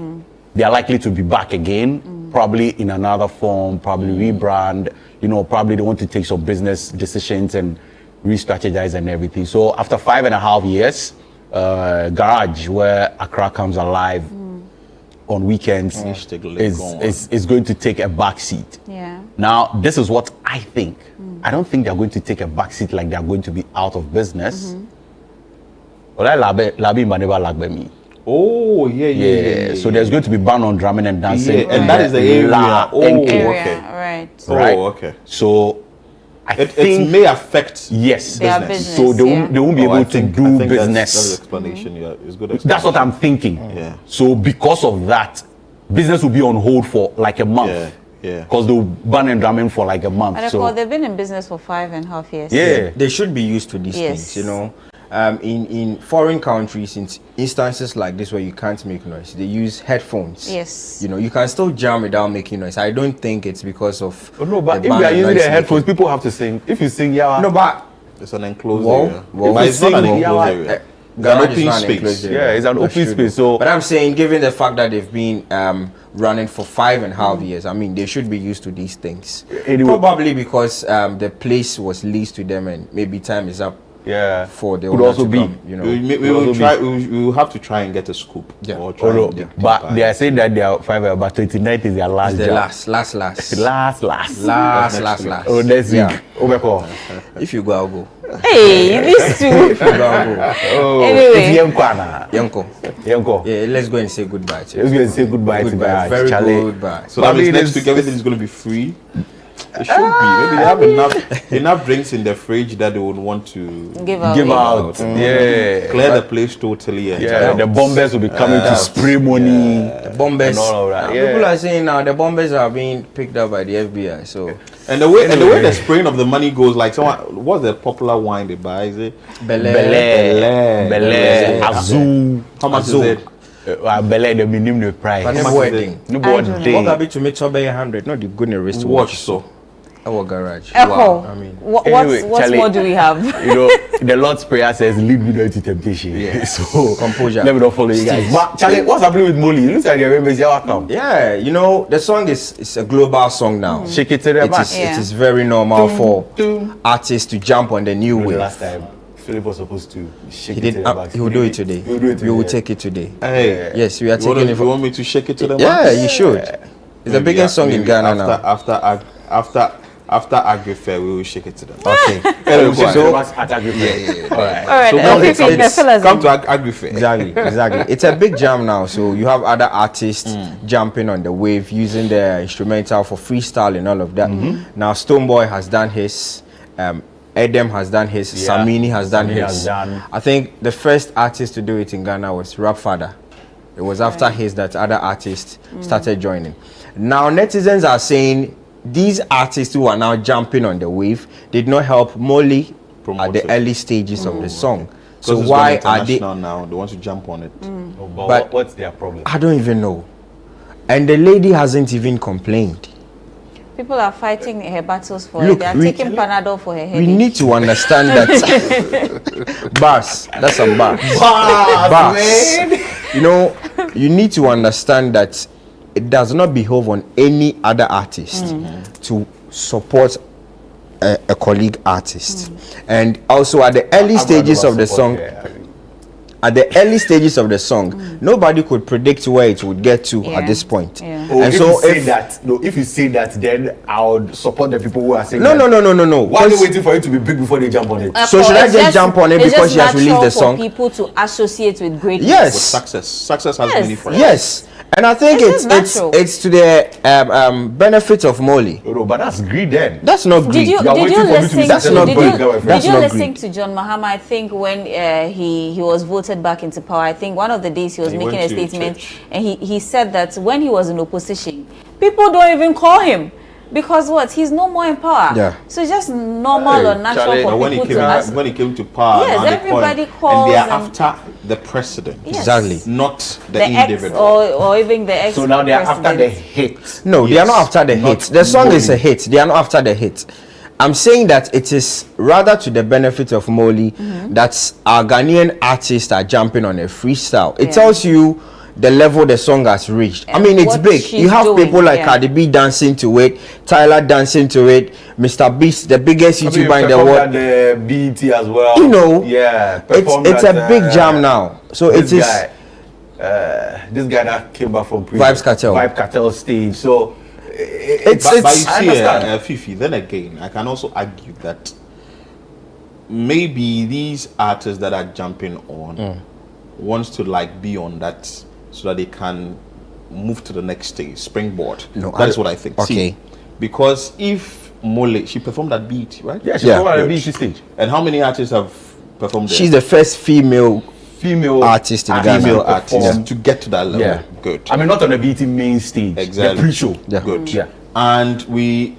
They are likely to be back again, probably in another form, probably rebrand. You know, probably they want to take some business decisions and re-strategize and everything. So after 5.5 years, Garage, where Accra comes alive on weekends, is going to take a back seat. Yeah. Now, this is what I think. I don't think they're going to take a back seat like they're going to be out of business. Oh, yeah. So there's going to be ban on drumming and dancing. And that is the area. Right. Okay. So I think it may affect their business. So they won't be able to do business. That's the explanation. Yeah, it's good. That's what I'm thinking. Yeah. So because of that, business will be on hold for like a month. Yeah. Because they'll ban and drumming for like a month. And so they've been in business for 5.5 years. Yeah. They should be used to these things, you know. In foreign countries, in instances like this where you can't make noise, they use headphones. Yes. You know, you can still jam without making noise. I don't think it's because of. Oh, no, but if we are using the headphones, people have to sing. If you sing, no, but it's an enclosed area. But it's not an enclosed area. It's an open space. Yeah, it's an open space. So, but I'm saying, given the fact that they've been running for 5.5 years, I mean, they should be used to these things. Anyway. Probably because the place was leased to them, and maybe time is up. Yeah, for the could also be. You know, we will try. We will have to try and get a scoop. Yeah. But they are saying that they are 5. But 29th is their last. The last. Last. Oh, next week. If you go, I'll go. Hey, these two. If you go, I'll go. Anyway. Yanko. Yeah, let's go and say goodbye. Let's go and say goodbye. Very goodbye. So that means next week everything is going to be free. It should be. Maybe they have enough drinks in the fridge that they would want to give out. Yeah. Clear the place totally. Yeah. The bombers will be coming to spray money. The bombers. And all of that. People are saying now the bombers are being picked up by the FBI. So. And the way the spraying of the money goes, like what's the popular wine they buy? Is it Bel-Air, Azul? How much is it? Bel-Air, the minimum price. What happened to make sure 100? Not the goodness wrist watch so. Our garage. Wow. I mean, what more do we have? You know, the Lord's Prayer says, "Lead me not into temptation." Yeah. So composure. Let me not follow you guys. But Charlie, what's happening with Molly? It looks like you're welcome. Yeah, you know, the song is a global song now. Shake it to the back. It is very normal for artists to jump on the new wave. Last time, Philip was supposed to shake it to the back. He will do it today. We will take it today. Hey, yes, we are taking it. You want me to shake it to the back? Yeah, you should. It's the biggest song in Ghana now. After Agri Fair, we will shake it to them. Okay. At Agri Fair. All right. So come to Agri Fair. Exactly. It's a big jam now. So you have other artists jumping on the wave, using their instrumental for freestyle and all of that. Now Stonebwoy has done his. Edem has done his. Samini has done his. I think the first artist to do it in Ghana was Rap Father. It was after his that other artists started joining. Now netizens are saying these artists who are now jumping on the wave did not help Molly at the early stages of the song. So why are they now? They want to jump on it. But what's their problem? I don't even know. And the lady hasn't even complained. People are fighting her battles for her. They are taking Panadol for her headache. We need to understand that. Bars. That's some bars. Bars. You know, you need to understand that it does not behove on any other artist to support a colleague artist. And also at the early stages of the song, nobody could predict where it would get to at this point. And so if you say that, then I would support the people who are saying no. Why are they waiting for it to be big before they jump on it? So should I just jump on it because she has released the song? For people to associate with greatness. Yes. With success has many friends. Yes. And I think it's to the benefit of Molly. No, but that's greed then. That's not greed. Did you listen That's to John Mahama? I think when he was voted back into power, I think one of the days he was making a statement, and he said that when he was in opposition, people don't even call him. Because what? He's no more in power. Yeah. So it's just normal or natural for people to ask. When he came to power, yes, everybody calls. And they are after the president. Yes. Exactly. Not the individual. Or even the ex. So now they are after the hit. No, they are not after the hit. The song is a hit. They are not after the hit. I'm saying that it is rather to the benefit of Molly that our Ghanaian artists are jumping on a freestyle. It tells you the level the song has reached. I mean, it's big. You have people like Cardi B dancing to it, Tyler dancing to it, Mr. Beast, the biggest YouTuber in the world. The BET as well. You know, it's a big jam now. So it is. This guy that came back from Vibes Cartel stage. So but you see, Fifi, then again, I can also argue that maybe these artists that are jumping on wants to like be on that so that they can move to the next stage, springboard. No, that is what I think. Okay. See, because if Mole, she performed at BET, right? Yeah, she performed at BET stage. And how many artists have performed there? She's the first female artist in Ghana. Female artist to get to that level. Yeah. Good. I mean, not on the BET main stage. Exactly. The pre-show. Good. Yeah. And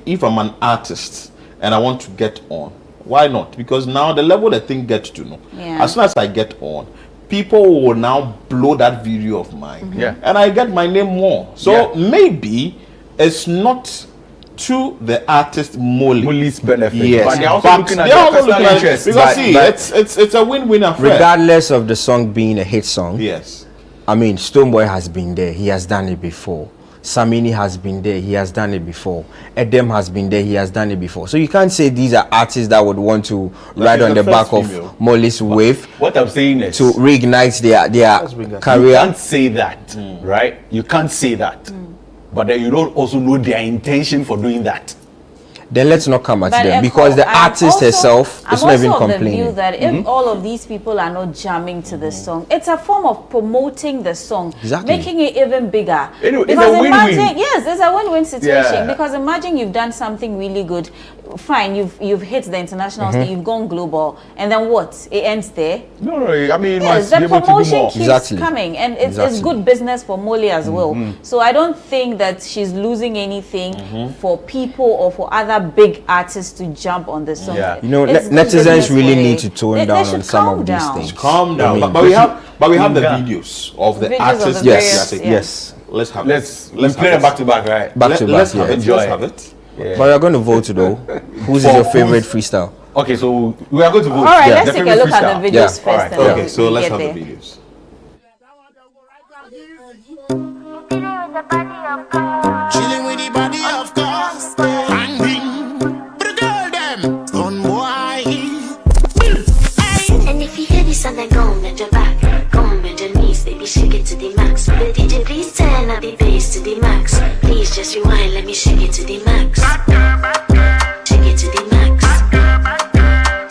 if I'm an artist and I want to get on, why not? Because now the level the thing gets to know. Yeah. As soon as I get on, people will now blow that video of mine. Yeah. And I get my name more. So maybe it's not to the artist Molly's benefit. Yes. But they're also looking at their personal interest. Because it's a win-win affair. Regardless of the song being a hit song. Yes. I mean, Stonebwoy has been there. He has done it before. Samini has been there. He has done it before. Edem has been there. He has done it before. So you can't say these are artists that would want to ride on the back of Molly's wave. What I'm saying is to reignite their career. You can't say that, right? You can't say that. But then you don't also know their intention for doing that. Then let's not come at them because the artist herself is not even complaining. I'm also of the view that if all of these people are not jamming to the song, it's a form of promoting the song, making it even bigger. It's a win-win. Yes, it's a win-win situation. Yeah. Because imagine you've done something really good. Fine, you've hit the international stage, you've gone global, and then what? It ends there. No, I mean, yes, the promotion keeps coming, and it's good business for Molly as well. So I don't think that she's losing anything for people or for other big artists to jump on the song. Yeah. You know, netizens really need to tone down on some of these things. Calm down. But we have the videos of the artists. Yes. Let's have let's play them back to back, right? Back to back. Let's have it. Yeah. But you're going to vote though. Who's your favorite freestyle? Okay, so we are going to vote. All right, let's take a look at the videos first. Right. Okay, so let's have the videos. Chilling with the body of course. Bang bing. But the girl them on boy. And if you hear this song, then go and bend your back. Go and bend your knees, baby, shake it to the max. The DJ please turn up the bass to the max. Please just rewind, let me shake it to the max. Shake it to the max.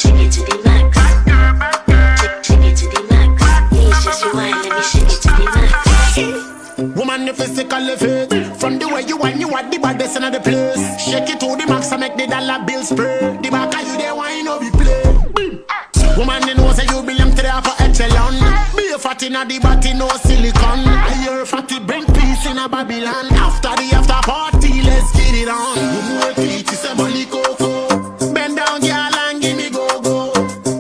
Shake it to the max. Shake it to the max. Please just rewind, let me shake it to the max. Woman, you physically fit. From the way you want, you are the baddest in the place. Shake it to the max and make the dollar bill spray. The back of you, they wine, no be play. Woman, you know, say you belong to the upper echelon. Be a fatty, not the body, no silicon. I hear fatty bring peace in a Babylon. After the after party, let's get it on. Umu Pete say Molly Coco. Bend down, girl, and give me go-go.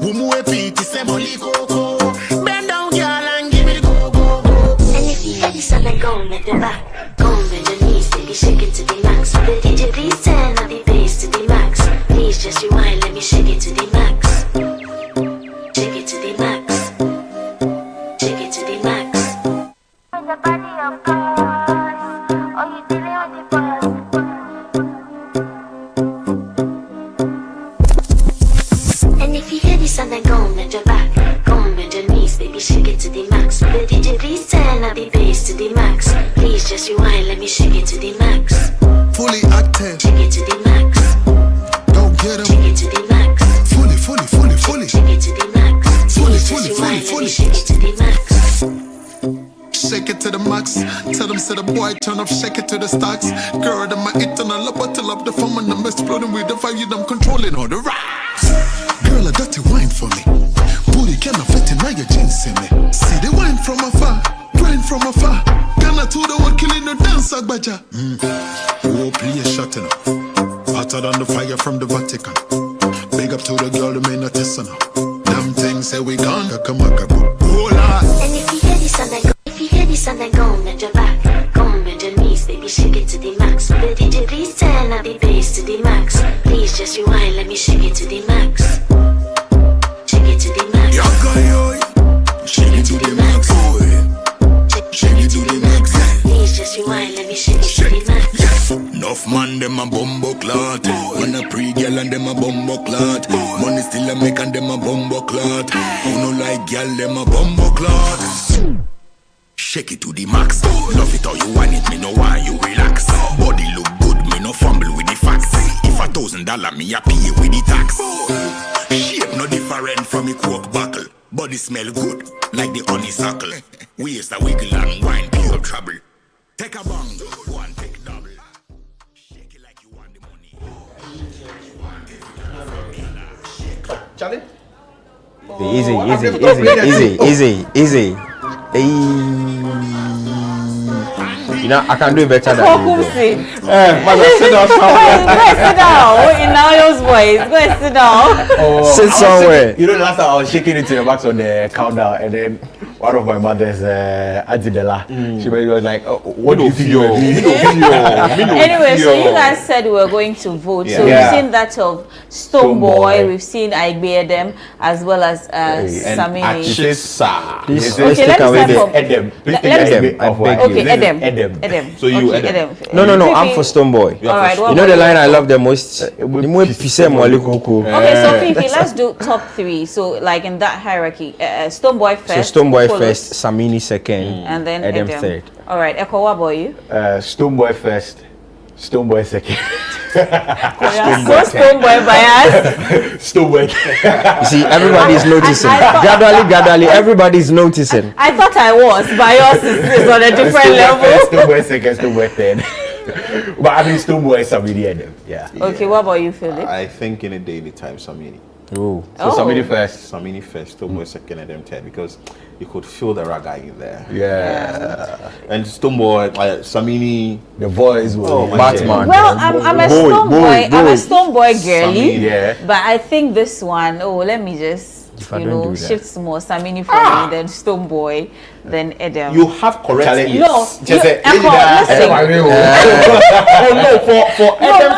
Umu Pete say Molly Coco. Bend down, girl, and give me go-go. And if you hear this song, then go and bend your back. Go and bend your knees, baby, shake it to the max. The DJ please turn up the bass to the max. Please just rewind, let me shake it to the max. Shake it to the max. Shake it to the max. With the body of course. Oh, you dealing with the boys. And if you hear this song, then go and bend your back. Go and bend your knees, baby, shake it to the max. The DJ please turn up the bass to the max. Please just rewind, let me shake it to the max. Fully active. Shake it to the max. Don't get him. Shake it to the max. Fully. Shake it to the max. Fully. Shake it to the max. Shake it to the max. Tell them to the boy, turn up, shake it to the stocks. Girl, them my eternal up bottle of the fun and I'm exploding with the fire, I'm controlling all the rocks. Girl, I got the wine for me. Booty kind of fit in now your jeans, see me. See the wine from afar, grind from afar. Ghana to the one killing the dance, Agbaja. Oh, play a shot enough. Hotter than the fire from the Vatican. Big up to the girl, the main artisan. Them things say we gone, kakamaka. And if you hear this and then go, if you hear this and then go on bend your back, go on bend your knees, baby, shake it to the max. The DJ please turn up the bass to the max. Please just rewind, let me shake it to the max. Shake it to the max. Shake it to the max. Shake it to the max. Please just rewind, let me shake it to the max. Enough man, them a bumbo clot. When a pre-girl and them a bumbo clot. Money still a make and them a bumbo clot. Who no like girl, them a bumbo clot. Shake it to the max. Love it how you want it, me no want you relax. Body look good, me no fumble with the facts. If $1,000 me a pay with the tax. Shape no different from a coke buckle. Body smell good, like the honeysuckle. Waist a wiggle and wine, pure trouble. Take a bang, one take double. Shake it like you want the money. Charlie? Easy. You know, I can do it better than you. Sit down. In Nao's voice. Go and sit down. Sit somewhere. You know, the last time I was shaking it to the max on the countdown, and then one of my mothers, Adidela, she was like, what do you think you're Anyway, so you guys said we were going to vote. So we've seen that of Stoneboy, we've seen Aigbe as well as Samini. Please let's take away the Edem. Edem. So you Edem. No, I'm for Stoneboy. All right, you know the line I love the most? Okay, so Fifi, let's do top 3. So like in that hierarchy, Stoneboy first. So Stoneboy first, Samini second, and then Edem third. All right, Eko, what about you? Stoneboy first, Stoneboy second. Stoneboy bias. Stoneboy. You see, everybody's noticing. Gradually, everybody's noticing. I thought I was. Bias is on a different level. Stoneboy second, Stoneboy third. But I mean, Stoneboy is Samini Edem. Yeah. Okay, what about you, Philip? I think in a daily time, Samini. Oh. So Samini first. Samini first, Stoneboy second, and them third, because you could feel the raga in there. Yeah. And Stoneboy, Samini, the voice was Batman. Well, I'm a Stoneboy. I'm a Stoneboy girly. Yeah. But I think this one, let me just shift more Samini for me, then Stoneboy, then Edem. You have correct. For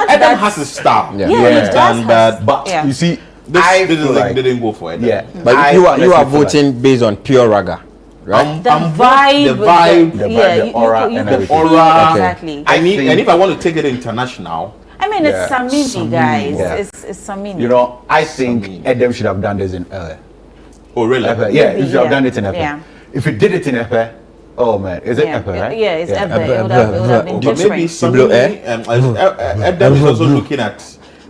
Edem has a style. Yeah, he does. But you see, this didn't go for Edem. Yeah, but you are voting based on pure raga, right? The vibe, the aura, you and can everything. feel it, exactly. And if I want to take it international, I mean, it's Samini, guys. Yeah. It's Samini. You know, I think Edem should have done this in LA. Oh, really? Yeah, he should have done it in Epe. Yeah. If he did it in Epe, oh man, is it Epe, right? Yeah, it's Epe. It would have been different. Maybe Edem is also looking at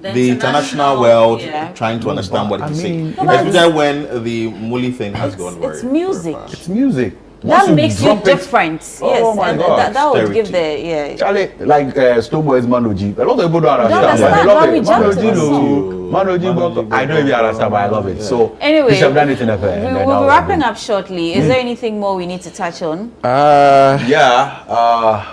the international world, trying to understand what he's saying. Especially when the Muli thing has gone very. It's music. It's music. That makes you different. Yes, and that would give the Charlie, like Stoneboy's Manoji. A lot of people don't understand. Manoji, I don't even understand, but I love it. So anyway, we should have done it in a fair. We'll be wrapping up shortly. Is there anything more we need to touch on?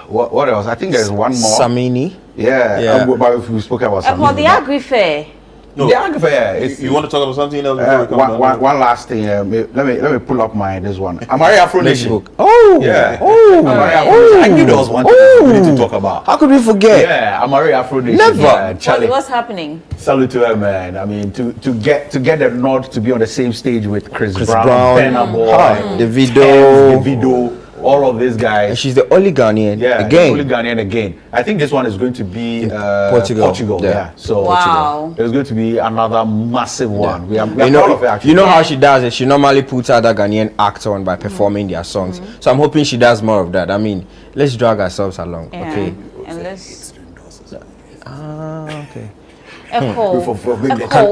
What else? I think there's one more. Samini. Yeah. But we spoke about Samini. About the Agri Fair. No. The Agri Fair. You want to talk about something else? One last thing. Let me pull up this one. Amari Afro Nation. Oh. Yeah. Oh. Amari Afro Nation. I knew there was one thing we need to talk about. How could we forget? Yeah. Amari Afro Nation. Never. Charlie. What's happening? Salute to her, man. I mean, to get the nod to be on the same stage with Chris Brown, Penna Boy, Davido. All of these guys. And she's the only Ghanaian. Yeah, again. Only Ghanaian again. I think this one is going to be Portugal. Yeah. So wow. There's going to be another massive one. We are proud of it, actually. You know how she does it? She normally puts other Ghanaian acts on by performing their songs. So I'm hoping she does more of that. I mean, let's drag ourselves along. Okay. And let's. Okay. Echo.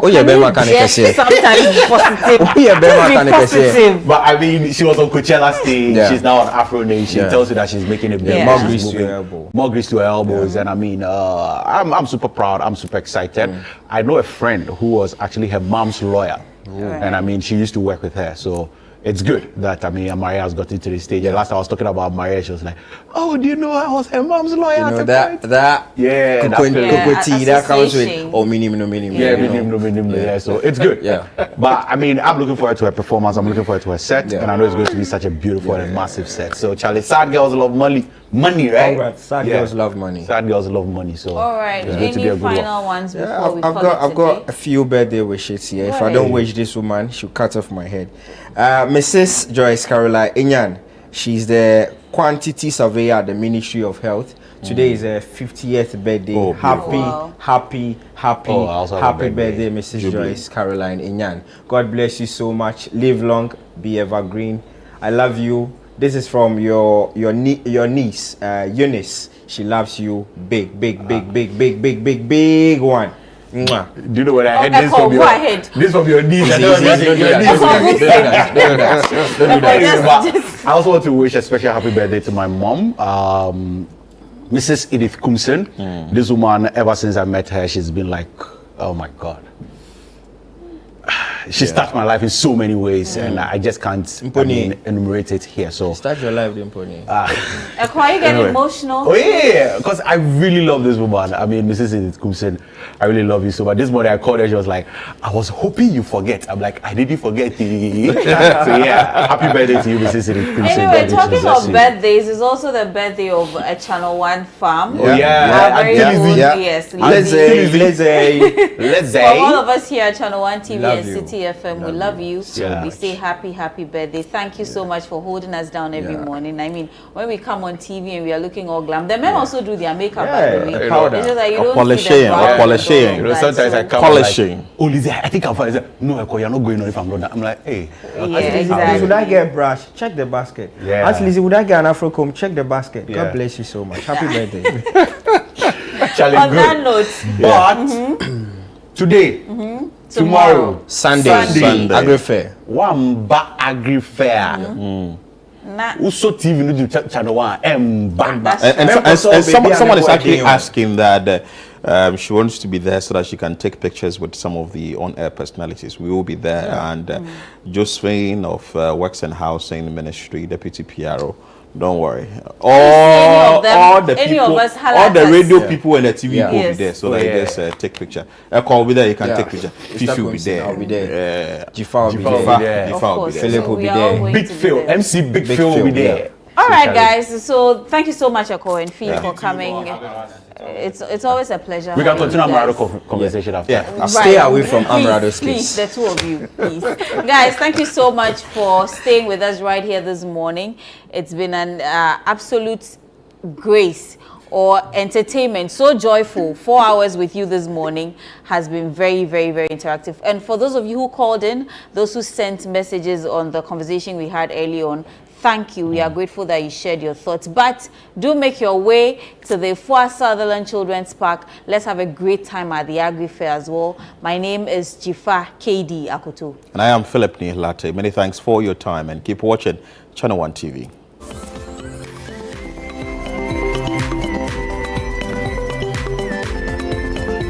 Oh yeah, Bema can say. Sometimes positive. Oh yeah, Bema can say. But I mean, she was on Coachella stage. Yeah. She's now on Afro Nation. She tells you that she's making a big more grease to her elbow. More grease to her elbows, and I mean, I'm super proud. I'm super excited. I know a friend who was actually her mom's lawyer, and I mean, she used to work with her, so. It's good that Maria has gotten to the stage. And last time I was talking about Maria, she was like, "Oh, do you know I was her mom's lawyer?" You know that that comes with minimum. Yeah, so it's good. But I mean, I'm looking forward to her performance. I'm looking forward to her set, and I know it's going to be such a beautiful and massive set. So, Charlie, sad girls love money, right? Congrats. Sad girls love money. Sad girls love money. So, all right. Any final ones before we I've got a few birthday wishes here. If I don't wish this woman, she'll cut off my head. Mrs. Joyce Caroline Inyan, she's the quantity surveyor at the Ministry of Health. Today is her 50th birthday. Happy birthday, Mrs. Joyce Caroline Inyan. God bless you so much. Live long, be evergreen. I love you. This is from your niece, Eunice. She loves you big one. Mwah. Do you know what I heard this from this from your niece? I also want to wish a special happy birthday to my mom, Mrs. Edith Kumsen. This woman, ever since I met her, she's been like, oh my God. She's touched my life in so many ways, and I just can't enumerate it here. So start your life, Imponi. Why you getting emotional? Oh yeah, because I really love this woman. I mean, Mrs. Edith Kumsen, I really love you so much. This morning I called her, she was like, I was hoping you forget. I'm like, I didn't forget. So yeah, happy birthday to you, Mrs. Edith Kumsen. Anyway, talking of birthdays, it's also the birthday of a Channel 1 farm. Oh yeah, yes. Let's say. For all of us here at Channel 1 TV and City FM, we love you. So we say happy birthday. Thank you so much for holding us down every morning. I mean, when we come on TV and we are looking all glam, the men also do their makeup by the way. It's just like you don't see them polishing. You know, sometimes I come polishing. Like, oh, Lizzie, I think I'm fine. No, you're not going on if I'm not that. I'm like, hey. Exactly. Would I get a brush? Check the basket. Ask Lizzie, would I get an Afro comb? Check the basket. God bless you so much. Happy birthday. On that note, but today, tomorrow, Sunday. Agri Fair. Wamba Agri Fair. Also TV no do channel 1 and someone is actually asking that she wants to be there so that she can take pictures with some of the on-air personalities. We will be there, and Josephine of Works and Housing Ministry, Deputy PRO. Don't worry. All the people, all the radio people and the TV people will be there, so that you just take picture. Eko will be there, you can take picture. Fifi will be there. I'll be there. Jifa will be there. Philip will be there. Big Phil, MC Big Phil will be there. All right, guys. So thank you so much, Eko and Fee, for coming. It's always a pleasure. We can continue our conversation after. Stay away from Amrado's please, the two of you, please. Guys, thank you so much for staying with us right here this morning. It's been an absolute grace or entertainment, so joyful. 4 hours with you this morning has been very interactive. And for those of you who called in, those who sent messages on the conversation we had early on, thank you. We are grateful that you shared your thoughts. But do make your way to the Efua Sutherland Children's Park. Let's have a great time at the Agri Fair as well. My name is Jifa KD Akoto. And I am Philip Nihlate. Many thanks for your time, and keep watching Channel 1 TV.